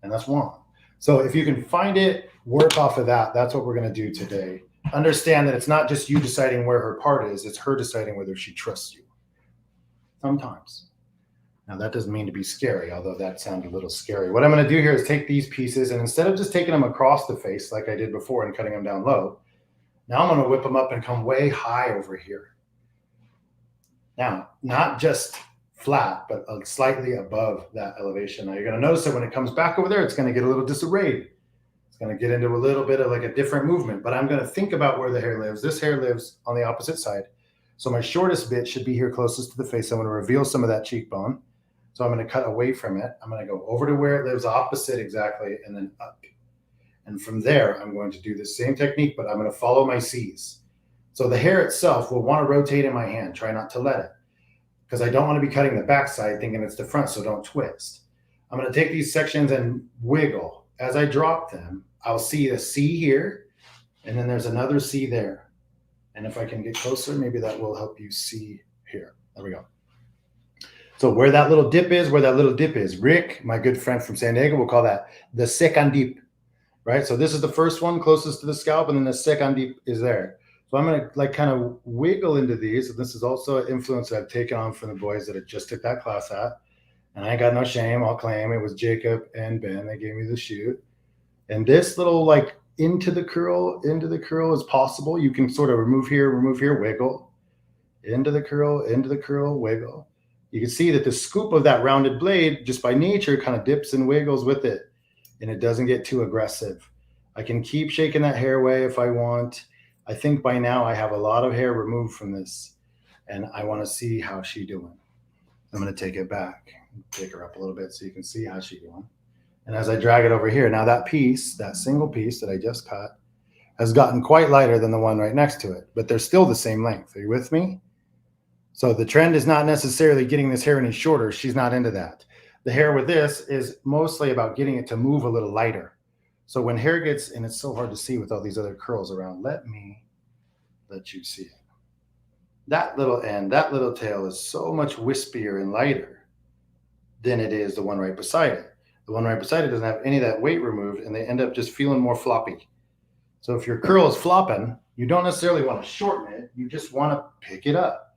And that's one. So if you can find it, work off of that. That's what we're going to do today. Understand that it's not just you deciding where her part is. It's her deciding whether she trusts you. Sometimes. Now that doesn't mean to be scary, although that sounded a little scary. What I'm going to do here is take these pieces, and instead of just taking them across the face like I did before and cutting them down low, now I'm going to whip them up and come way high over here. Now, not just flat, but slightly above that elevation. Now, you're going to notice that when it comes back over there, it's going to get a little disarrayed. It's going to get into a little bit of like a different movement, but I'm going to think about where the hair lives. This hair lives on the opposite side. So my shortest bit should be here closest to the face. I'm going to reveal some of that cheekbone. So I'm going to cut away from it. I'm going to go over to where it lives, opposite exactly, and then up. And from there, I'm going to do the same technique, but I'm going to follow my C's. So the hair itself will want to rotate in my hand. Try not to let it, because I don't want to be cutting the backside thinking it's the front, so don't twist. I'm going to take these sections and wiggle. As I drop them, I'll see a C here, and then there's another C there. And if I can get closer, maybe that will help you see here. There we go. So where that little dip is, Rick, my good friend from San Diego, will call that the second dip, right? So this is the first one closest to the scalp, and then the second dip is there. So I'm going to like kind of wiggle into these. And this is also an influence that I've taken on from the boys that I just took that class at. And I ain't got no shame. I'll claim it was Jacob and Ben. They gave me the shoot. And this little like into the curl is possible. You can sort of remove here, wiggle. Into the curl, wiggle. You can see that the scoop of that rounded blade, just by nature, kind of dips and wiggles with it. And it doesn't get too aggressive. I can keep shaking that hair away if I want. I think by now I have a lot of hair removed from this, and I want to see how she's doing. I'm going to take it back, take her up a little bit so you can see how she's doing. And as I drag it over here, now that piece, that single piece that I just cut, has gotten quite lighter than the one right next to it, but they're still the same length. Are you with me? So the trend is not necessarily getting this hair any shorter. She's not into that. The hair with this is mostly about getting it to move a little lighter. So when hair gets, and it's so hard to see with all these other curls around, let me let you see it. That little end, that little tail is so much wispier and lighter than it is the one right beside it. The one right beside it doesn't have any of that weight removed, and they end up just feeling more floppy. So if your curl is flopping, you don't necessarily want to shorten it. You just want to pick it up.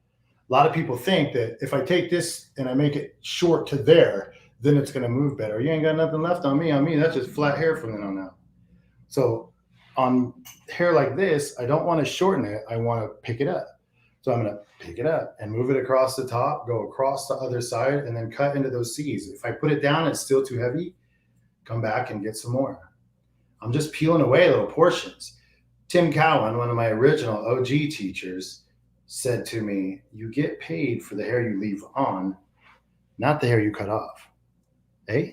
A lot of people think that if I take this and I make it short to there, then it's going to move better. You ain't got nothing left on me. That's just flat hair from then on out. So on hair like this, I don't want to shorten it. I want to pick it up. So I'm going to pick it up and move it across the top, go across the other side, and then cut into those C's. If I put it down, it's still too heavy. Come back and get some more. I'm just peeling away little portions. Tim Cowan, one of my original OG teachers, said to me, you get paid for the hair you leave on, not the hair you cut off. Eh?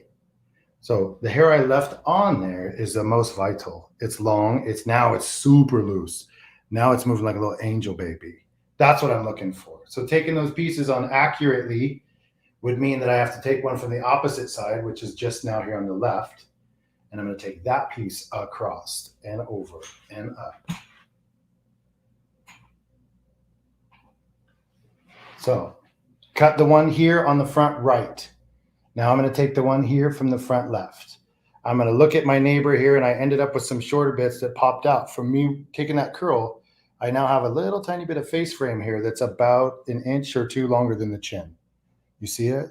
So the hair I left on there is the most vital. It's long. It's super loose. Now it's moving like a little angel baby. That's what I'm looking for. So taking those pieces on accurately would mean that I have to take one from the opposite side, which is just now here on the left. And I'm going to take that piece across and over and up. So cut the one here on the front right. Now I'm going to take the one here from the front left. I'm going to look at my neighbor here, and I ended up with some shorter bits that popped out. From me taking that curl, I now have a little tiny bit of face frame here that's about 1 inch or 2 longer than the chin. You see it?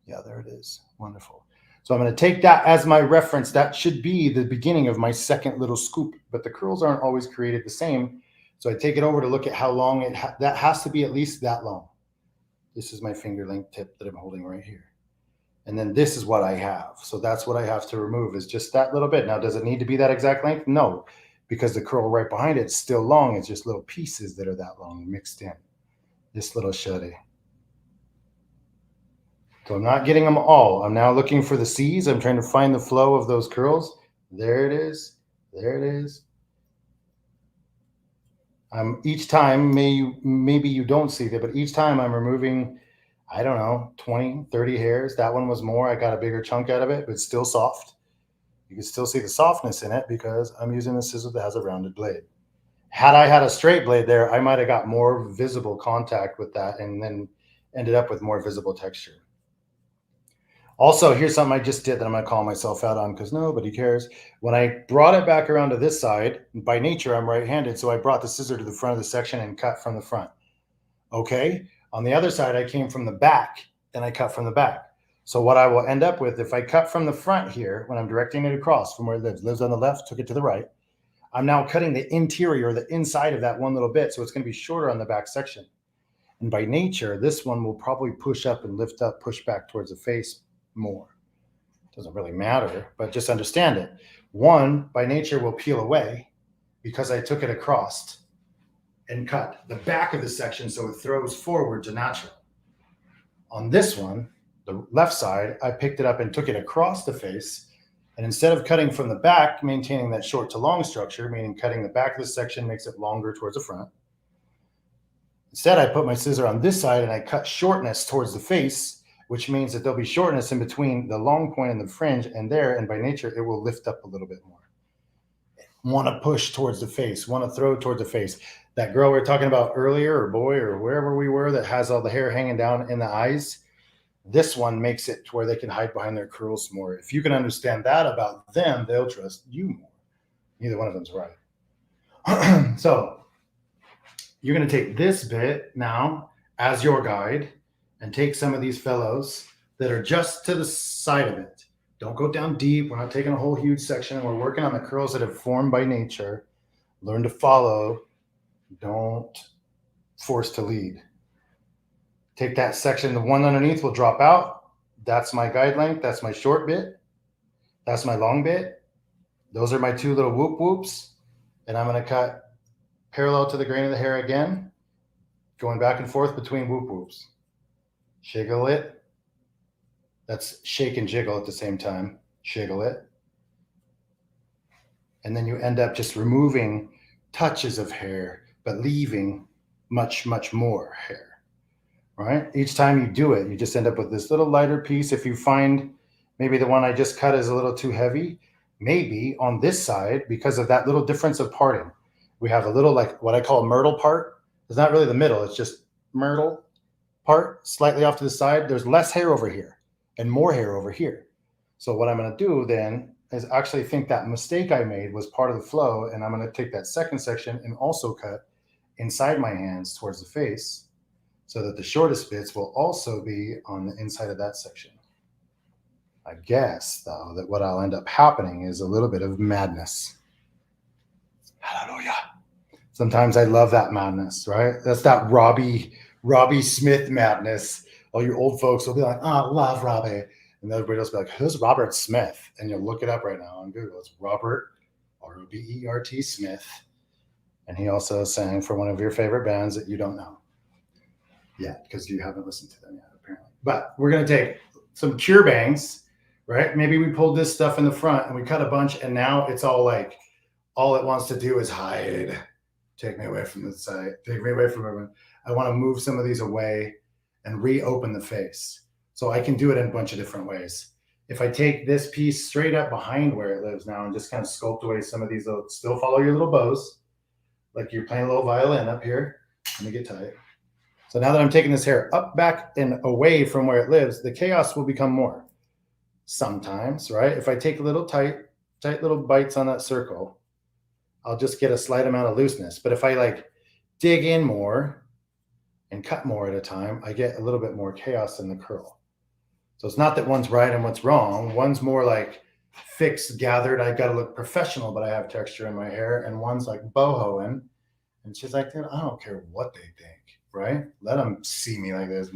Yeah, there it is. Wonderful. So I'm going to take that as my reference. That should be the beginning of my second little scoop, but the curls aren't always created the same. So I take it over to look at how long that has to be, at least that long. This is my finger length tip that I'm holding right here. And then this is what I have. So that's what I have to remove, is just that little bit. Now, does it need to be that exact length? No, because the curl right behind it is still long. It's just little pieces that are that long mixed in. This little shuddy. So I'm not getting them all. I'm now looking for the C's. I'm trying to find the flow of those curls. There it is. There it is. Each time, maybe you don't see that, but each time I'm removing, I don't know, 20, 30 hairs. That one was more. I got a bigger chunk out of it, but it's still soft. You can still see the softness in it because I'm using a scissor that has a rounded blade. Had I had a straight blade there, I might have got more visible contact with that and then ended up with more visible texture. Also, here's something I just did that I'm going to call myself out on because nobody cares. When I brought it back around to this side, by nature, I'm right-handed, so I brought the scissor to the front of the section and cut from the front. Okay? On the other side, I came from the back, and I cut from the back. So what I will end up with, if I cut from the front here, when I'm directing it across from where it lives on the left, took it to the right, I'm now cutting the interior, the inside of that one little bit, so it's going to be shorter on the back section. And by nature, this one will probably push up and lift up, push back towards the face more. Doesn't really matter, but just understand it. One, by nature, will peel away because I took it across and cut the back of the section so it throws forward to natural. On this one, the left side, I picked it up and took it across the face, and instead of cutting from the back, maintaining that short to long structure, meaning cutting the back of the section makes it longer towards the front, instead I put my scissor on this side and I cut shortness towards the face, which means that there'll be shortness in between the long point and the fringe and there, and by nature, it will lift up a little bit more. Want to push towards the face, want to throw towards the face. That girl we were talking about earlier, or boy, or wherever we were, that has all the hair hanging down in the eyes, this one makes it to where they can hide behind their curls more. If you can understand that about them, they'll trust you more. Neither one of them's right. So you're going to take this bit now as your guide, and take some of these fellows that are just to the side of it. Don't go down deep. We're not taking a whole huge section. We're working on the curls that have formed by nature. Learn to follow. Don't force to lead. Take that section. The one underneath will drop out. That's my guide length. That's my short bit. That's my long bit. Those are my two little whoop whoops. And I'm going to cut parallel to the grain of the hair again, going back and forth between whoop whoops. Jiggle it. That's shake and jiggle at the same time. Jiggle it. And then you end up just removing touches of hair, but leaving much, much more hair, right? Each time you do it, you just end up with this little lighter piece. If you find maybe the one I just cut is a little too heavy, maybe on this side, because of that little difference of parting, we have a little, like what I call a myrtle part. It's not really the middle. It's just myrtle part slightly off to the side. There's less hair over here and more hair over here. So what I'm going to do then is actually think that mistake I made was part of the flow, and I'm going to take that second section and also cut inside my hands towards the face so that the shortest bits will also be on the inside of that section. I guess, though, that what I'll end up happening is a little bit of madness. Hallelujah. Sometimes I love that madness, right? That's that Robbie Smith madness. All you old folks will be like, oh, I love Robbie. And everybody else will be like, who's Robert Smith? And you'll look it up right now on Google. It's Robert, R-O-B-E-R-T Smith. And he also sang for one of your favorite bands that you don't know yet because you haven't listened to them yet, apparently. But we're going to take some cure bangs, right? Maybe we pulled this stuff in the front and we cut a bunch, and now it's all like, all it wants to do is hide. Take me away from the side. Take me away from everyone. I want to move some of these away and reopen the face. So I can do it in a bunch of different ways. If I take this piece straight up behind where it lives now and just kind of sculpt away some of these, little, still follow your little bows, like you're playing a little violin up here. Let me get tight. So now that I'm taking this hair up, back, and away from where it lives, the chaos will become more. Sometimes, right? If I take little tight little bites on that circle, I'll just get a slight amount of looseness. But if I like dig in more and cut more at a time, I get a little bit more chaos in the curl. So it's not that one's right and one's wrong. One's more like fixed, gathered. I got to look professional, but I have texture in my hair. And one's like bohoing. And she's like, dude, I don't care what they think, right? Let them see me like this.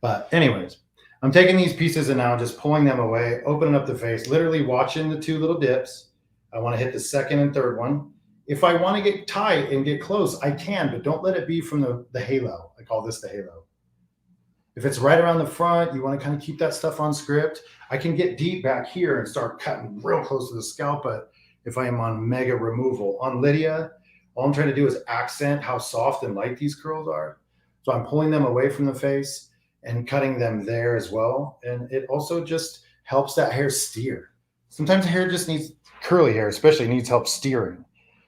But anyways, I'm taking these pieces and now just pulling them away, opening up the face, literally watching the two little dips. I want to hit the second and third one. If I want to get tight and get close, I can, but don't let it be from the halo. I call this the halo. If it's right around the front, you want to kind of keep that stuff on script. I can get deep back here and start cutting real close to the scalp, but if I am on mega removal. On Lydia, all I'm trying to do is accent how soft and light these curls are. So I'm pulling them away from the face and cutting them there as well. And it also just helps that hair steer. Sometimes the hair just needs, curly hair especially, needs help steering.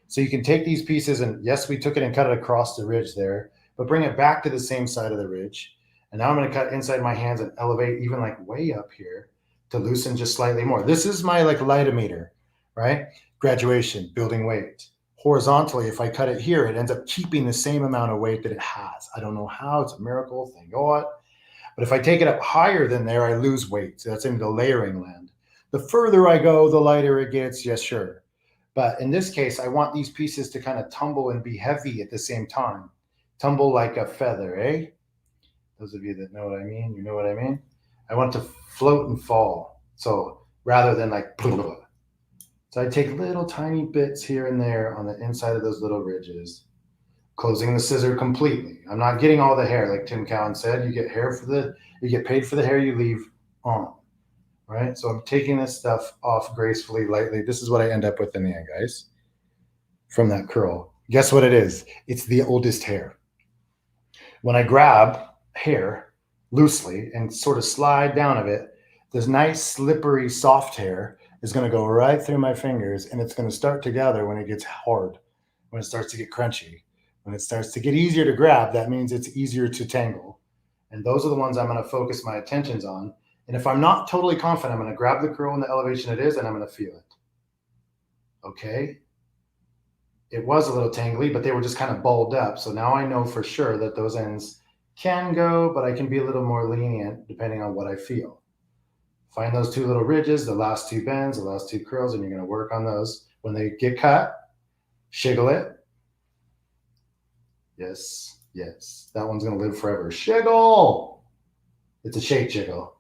So you can take these pieces and yes, we took it and cut it across the ridge there, but bring it back to the same side of the ridge. And now I'm going to cut inside my hands and elevate even like way up here to loosen just slightly more. This is my like lightometer, right? Graduation, building weight. Horizontally, if I cut it here, it ends up keeping the same amount of weight that it has. I don't know how, it's a miracle, thank God. But if I take it up higher than there, I lose weight. So that's into the layering land. The further I go, the lighter it gets, yes, sure. But in this case, I want these pieces to kind of tumble and be heavy at the same time. Tumble like a feather, eh? Those of you that know what I mean, you know what I mean? I want to float and fall. So rather than like, blah, blah, blah. So I take little tiny bits here and there on the inside of those little ridges, closing the scissor completely. I'm not getting all the hair, like Tim Cowan said. You get paid for the hair you leave on, right? So I'm taking this stuff off gracefully, lightly. This is what I end up with in the end, guys, from that curl. Guess what it is? It's the oldest hair. When I grab hair loosely and sort of slide down of it, this nice, slippery, soft hair is going to go right through my fingers, and it's going to start to gather when it gets hard, when it starts to get crunchy. When it starts to get easier to grab, that means it's easier to tangle. And those are the ones I'm going to focus my attentions on. And if I'm not totally confident, I'm going to grab the curl in the elevation it is, and I'm going to feel it. Okay. It was a little tangly, but they were just kind of balled up. So now I know for sure that those ends can go, but I can be a little more lenient depending on what I feel. Find those two little ridges, the last two bends, the last two curls, and you're going to work on those. When they get cut, shiggle it. Yes, yes. That one's going to live forever. Shiggle. It's a shake jiggle.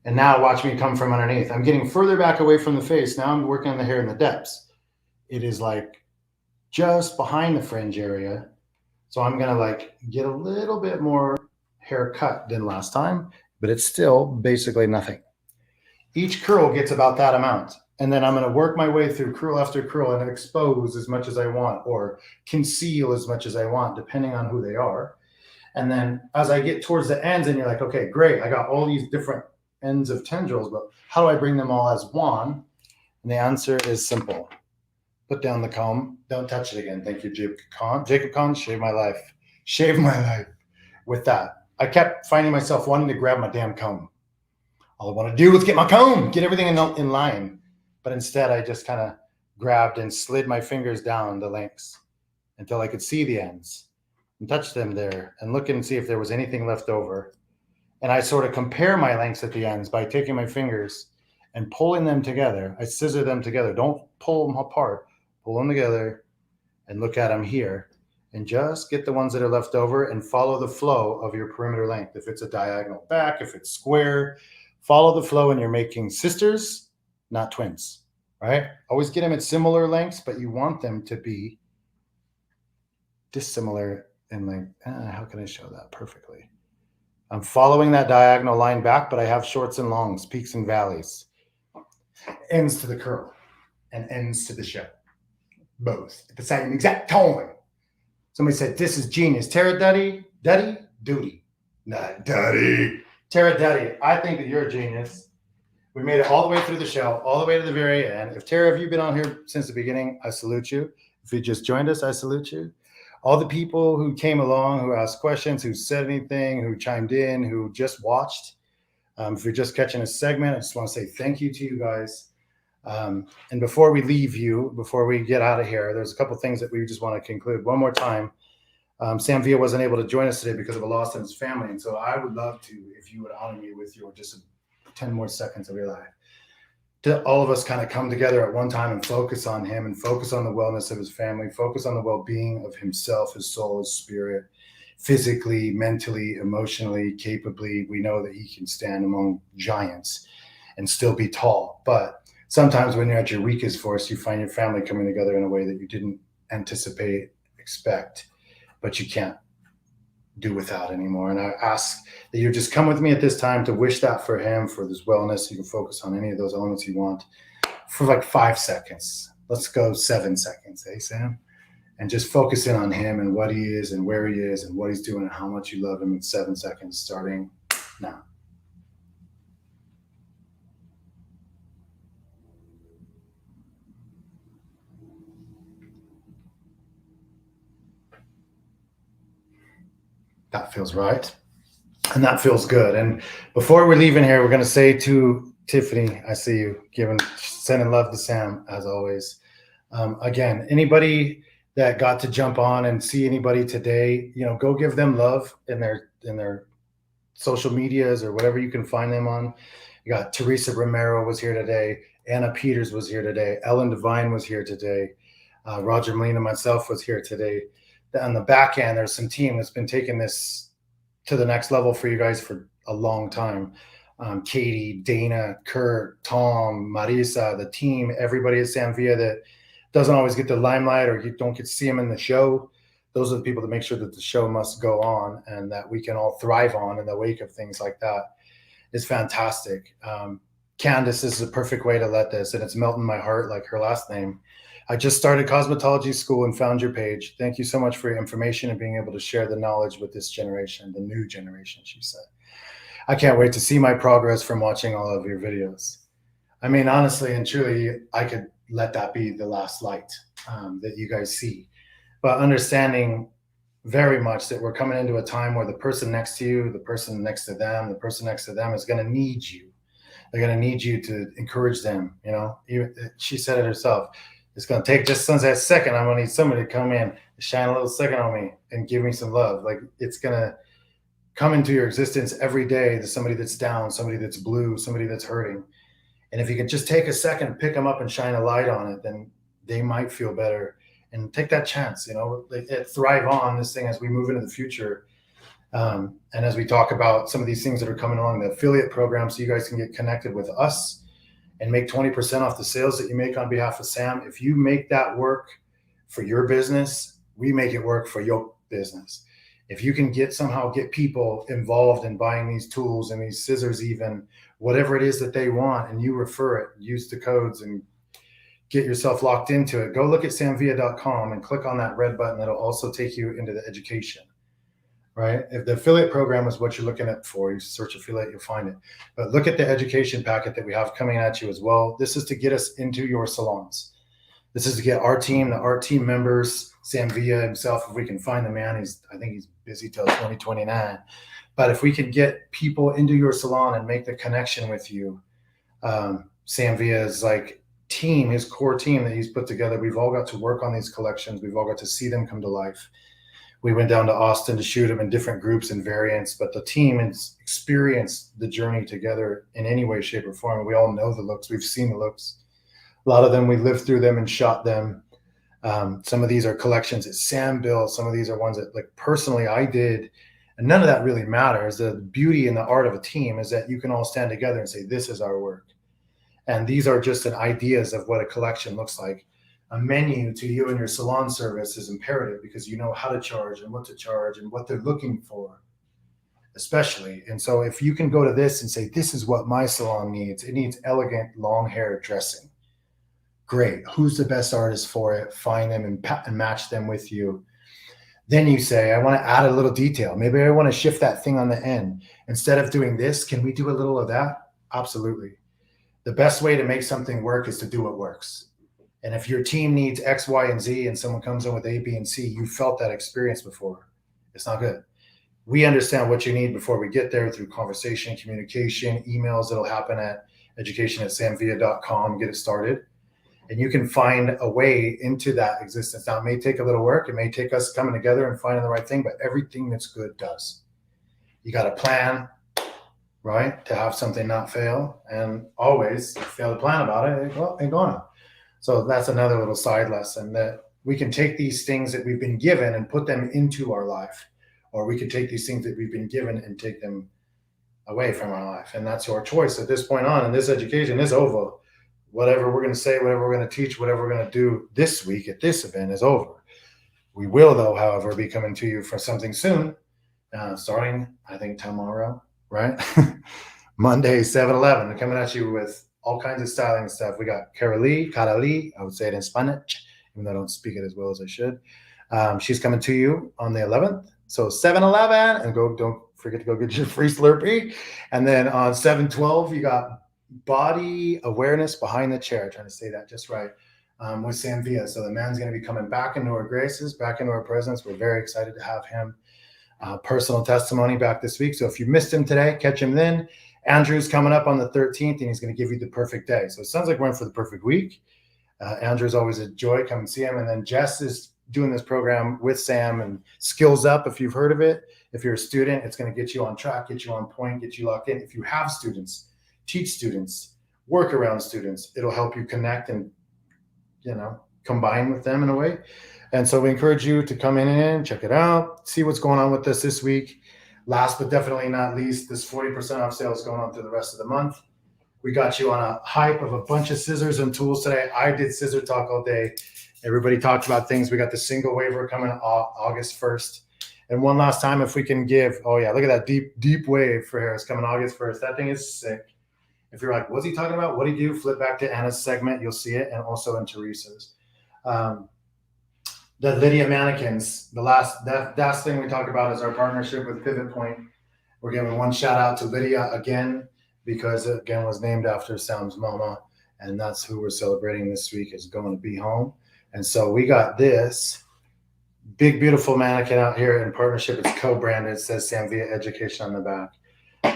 And now watch me come from underneath. I'm getting further back away from the face. Now I'm working on the hair in the depths. It is like just behind the fringe area. So I'm going to like get a little bit more hair cut than last time, but it's still basically nothing. Each curl gets about that amount. And then I'm going to work my way through curl after curl and expose as much as I want or conceal as much as I want, depending on who they are. And then as I get towards the ends and you're like, okay, great. I got all these different ends of tendrils, but how do I bring them all as one? And the answer is simple. Put down the comb. Don't touch it again. Thank you, Jacob Kahn. Jacob Kahn, shave my life. Shave my life with that. I kept finding myself wanting to grab my damn comb. All I want to do is get my comb, get everything in line. But instead, I just kind of grabbed and slid my fingers down the lengths until I could see the ends and touch them there and look and see if there was anything left over. And I sort of compare my lengths at the ends by taking my fingers and pulling them together. I scissor them together. Don't pull them apart. Pull them together and look at them here and just get the ones that are left over and follow the flow of your perimeter length. If it's a diagonal back, if it's square, follow the flow and you're making sisters, not twins, right? Always get them at similar lengths, but you want them to be dissimilar in length. How can I show that perfectly? I'm following that diagonal line back, but I have shorts and longs, peaks and valleys, ends to the curl and ends to the show. Both at the same exact time. Somebody said, this is genius. Tara Duddy, Duty. Not Duddy. Tara Duddy, I think that you're a genius. We made it all the way through the show, all the way to the very end. If Tara, have you been on here since the beginning? I salute you. If you just joined us, I salute you. all the people who came along, who asked questions, who said anything, who chimed in, who just watched. If you're just catching a segment, I just want to say thank you to you guys. And before we leave you, before we get out of here, there's a couple things that we just want to conclude. One more time, Sam Villa wasn't able to join us today because of a loss in his family. And so I would love to, if you would honor me with your just 10 more seconds of your life, to all of us kind of come together at one time and focus on him and focus on the wellness of his family, focus on the well-being of himself, his soul, his spirit, physically, mentally, emotionally, capably. We know that he can stand among giants and still be tall. But sometimes when you're at your weakest force, you find your family coming together in a way that you didn't anticipate, expect, but you can't do without anymore. And I ask that you just come with me at this time to wish that for him, for this wellness. You can focus on any of those elements you want for like 5 seconds. Let's go 7 seconds, Sam? And just focus in on him and what he is and where he is and what he's doing and how much you love him in 7 seconds, starting now. That feels right. And that feels good. And before we're leaving here, we're going to say to Tiffany, I see you sending love to Sam as always. Again, anybody that got to jump on and see anybody today, go give them love in their social medias or whatever you can find them on. You got Teresa Romero was here today. Anna Peters was here today. Ellen Devine was here today. Roger Molina, myself was here today. On the back end, there's some team that's been taking this to the next level for you guys for a long time. Katie, Dana, Kurt, Tom, Marisa, the team, everybody at Sam Villa that doesn't always get the limelight or you don't get to see them in the show. Those are the people that make sure that the show must go on and that we can all thrive on in the wake of things like that. It's fantastic. Candace is the perfect way to let this, and it's melting my heart like her last name. I just started cosmetology school and found your page. Thank you so much for your information and being able to share the knowledge with this generation, the new generation, she said. I can't wait to see my progress from watching all of your videos. I mean, honestly and truly, I could let that be the last light that you guys see. But understanding very much that we're coming into a time where the person next to you, the person next to them, the person next to them is going to need you. They're going to need you to encourage them. She said it herself. It's going to take just a second. I'm going to need somebody to come in, shine a little second on me and give me some love. Like it's going to come into your existence every day. There's somebody that's down, somebody that's blue, somebody that's hurting. And if you can just take a second, pick them up and shine a light on it, then they might feel better and take that chance, thrive on this thing as we move into the future. And as we talk about some of these things that are coming along, the affiliate program, so you guys can get connected with us and make 20% off the sales that you make on behalf of Sam. If you make that work for your business, we make it work for your business. If you can somehow get people involved in buying these tools and these scissors, even whatever it is that they want, and you refer it, use the codes and get yourself locked into it, go look at samvilla.com and click on that red button. That'll also take you into the education. Right? If the affiliate program is what you're looking at for, you search affiliate, you'll find it. But look at the education packet that we have coming at you as well. This is to get us into your salons. This is to get our team, the ArTeam members, Sam Villa himself, if we can find the man, I think he's busy till 2029. But if we can get people into your salon and make the connection with you, Sam Villa's team, his core team that he's put together, we've all got to work on these collections. We've all got to see them come to life. We went down to Austin to shoot them in different groups and variants, but the team has experienced the journey together in any way, shape, or form. We all know the looks. We've seen the looks. A lot of them, we lived through them and shot them. Some of these are collections that Sam built. Some of these are ones that personally I did. And none of that really matters. The beauty and the art of a team is that you can all stand together and say, this is our work. And these are just ideas of what a collection looks like. A menu to you and your salon service is imperative because you know how to charge and what they're looking for, especially. And so if you can go to this and say, this is what my salon needs, it needs elegant long hair dressing. Great. Who's the best artist for it? Find them and match them with you. Then you say, I want to add a little detail. Maybe I want to shift that thing on the end. Instead of doing this, can we do a little of that? Absolutely. The best way to make something work is to do what works. And if your team needs X, Y, and Z and someone comes in with A, B, and C, you felt that experience before. It's not good. We understand what you need before we get there through conversation, communication, emails. It'll happen at education@samvilla.com. Get it started. And you can find a way into that existence. Now, it may take a little work. It may take us coming together and finding the right thing, but everything that's good does. You got to plan, right, to have something not fail. And always, if you fail to plan about it, well, ain't gonna. So that's another little side lesson, that we can take these things that we've been given and put them into our life. Or we could take these things that we've been given and take them away from our life. And that's your choice at this point on. And this education is over. Whatever we're going to say, whatever we're going to teach, whatever we're going to do this week at this event is over. We will, though, however, be coming to you for something soon, starting, I think, tomorrow, right? Monday, 7/11. They're coming at you with all kinds of styling stuff. We got Cara Lee, I would say it in Spanish, even though I don't speak it as well as I should. She's coming to you on the 11th. So 7/11, and don't forget to go get your free Slurpee. And then on 7/12, you got Body Awareness Behind the Chair. Trying to say that just right, with Sam Villa. So the man's going to be coming back into our graces, back into our presence. We're very excited to have him. Personal testimony back this week. So if you missed him today, catch him then. Andrew's coming up on the 13th, and he's going to give you the perfect day. So it sounds like we're in for the perfect week. Andrew's always a joy. Come and see him. And then Jess is doing this program with Sam and Skills Up. If you've heard of it, if you're a student, it's going to get you on track, get you on point, get you locked in. If you have students, teach students, work around students, it'll help you connect and, combine with them in a way. And so we encourage you to come in and check it out, see what's going on with us this week. Last but definitely not least, this 40% off sale is going on through the rest of the month. We got you on a hype of a bunch of scissors and tools today. I did scissor talk all day. Everybody talked about things. We got the single waiver coming August 1st. And one last time, if we can give, oh yeah, look at that deep wave for hair. It's coming August 1st. That thing is sick. If you're like, what's he talking about? What'd he do? Flip back to Anna's segment. You'll see it. And also in Teresa's. The Lydia mannequins, the last thing we talk about is our partnership with Pivot Point. We're giving one shout out to Lydia again, because it again was named after Sam's mama. And that's who we're celebrating this week, is going to be home. And so we got this big, beautiful mannequin out here in partnership. It's co-branded. It says Sam Villa Education on the back.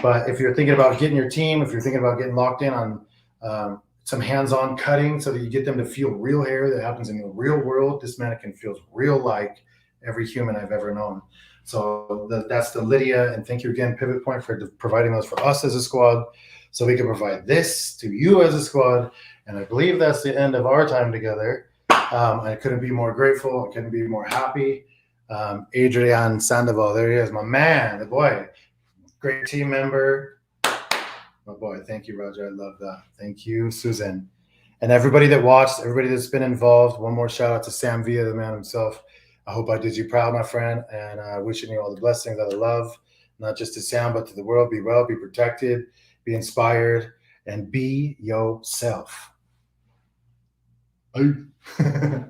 But if you're thinking about getting your team, if you're thinking about getting locked in on some hands-on cutting so that you get them to feel real hair that happens in the real world, this mannequin feels real like every human I've ever known. So that's the Lydia. And thank you again, Pivot Point, for providing those for us as a squad, so we can provide this to you as a squad. And I believe that's the end of our time together. I couldn't be more grateful. I couldn't be more happy. Adrian Sandoval, there he is, my man, the boy. Great team member. My boy, thank you, Roger. I love that. Thank you, Susan. And everybody that watched, everybody that's been involved. One more shout out to Sam Villa, the man himself. I hope I did you proud, my friend. And wishing you all the blessings of the love, not just to Sam, but to the world. Be well, be protected, be inspired, and be yourself. Bye.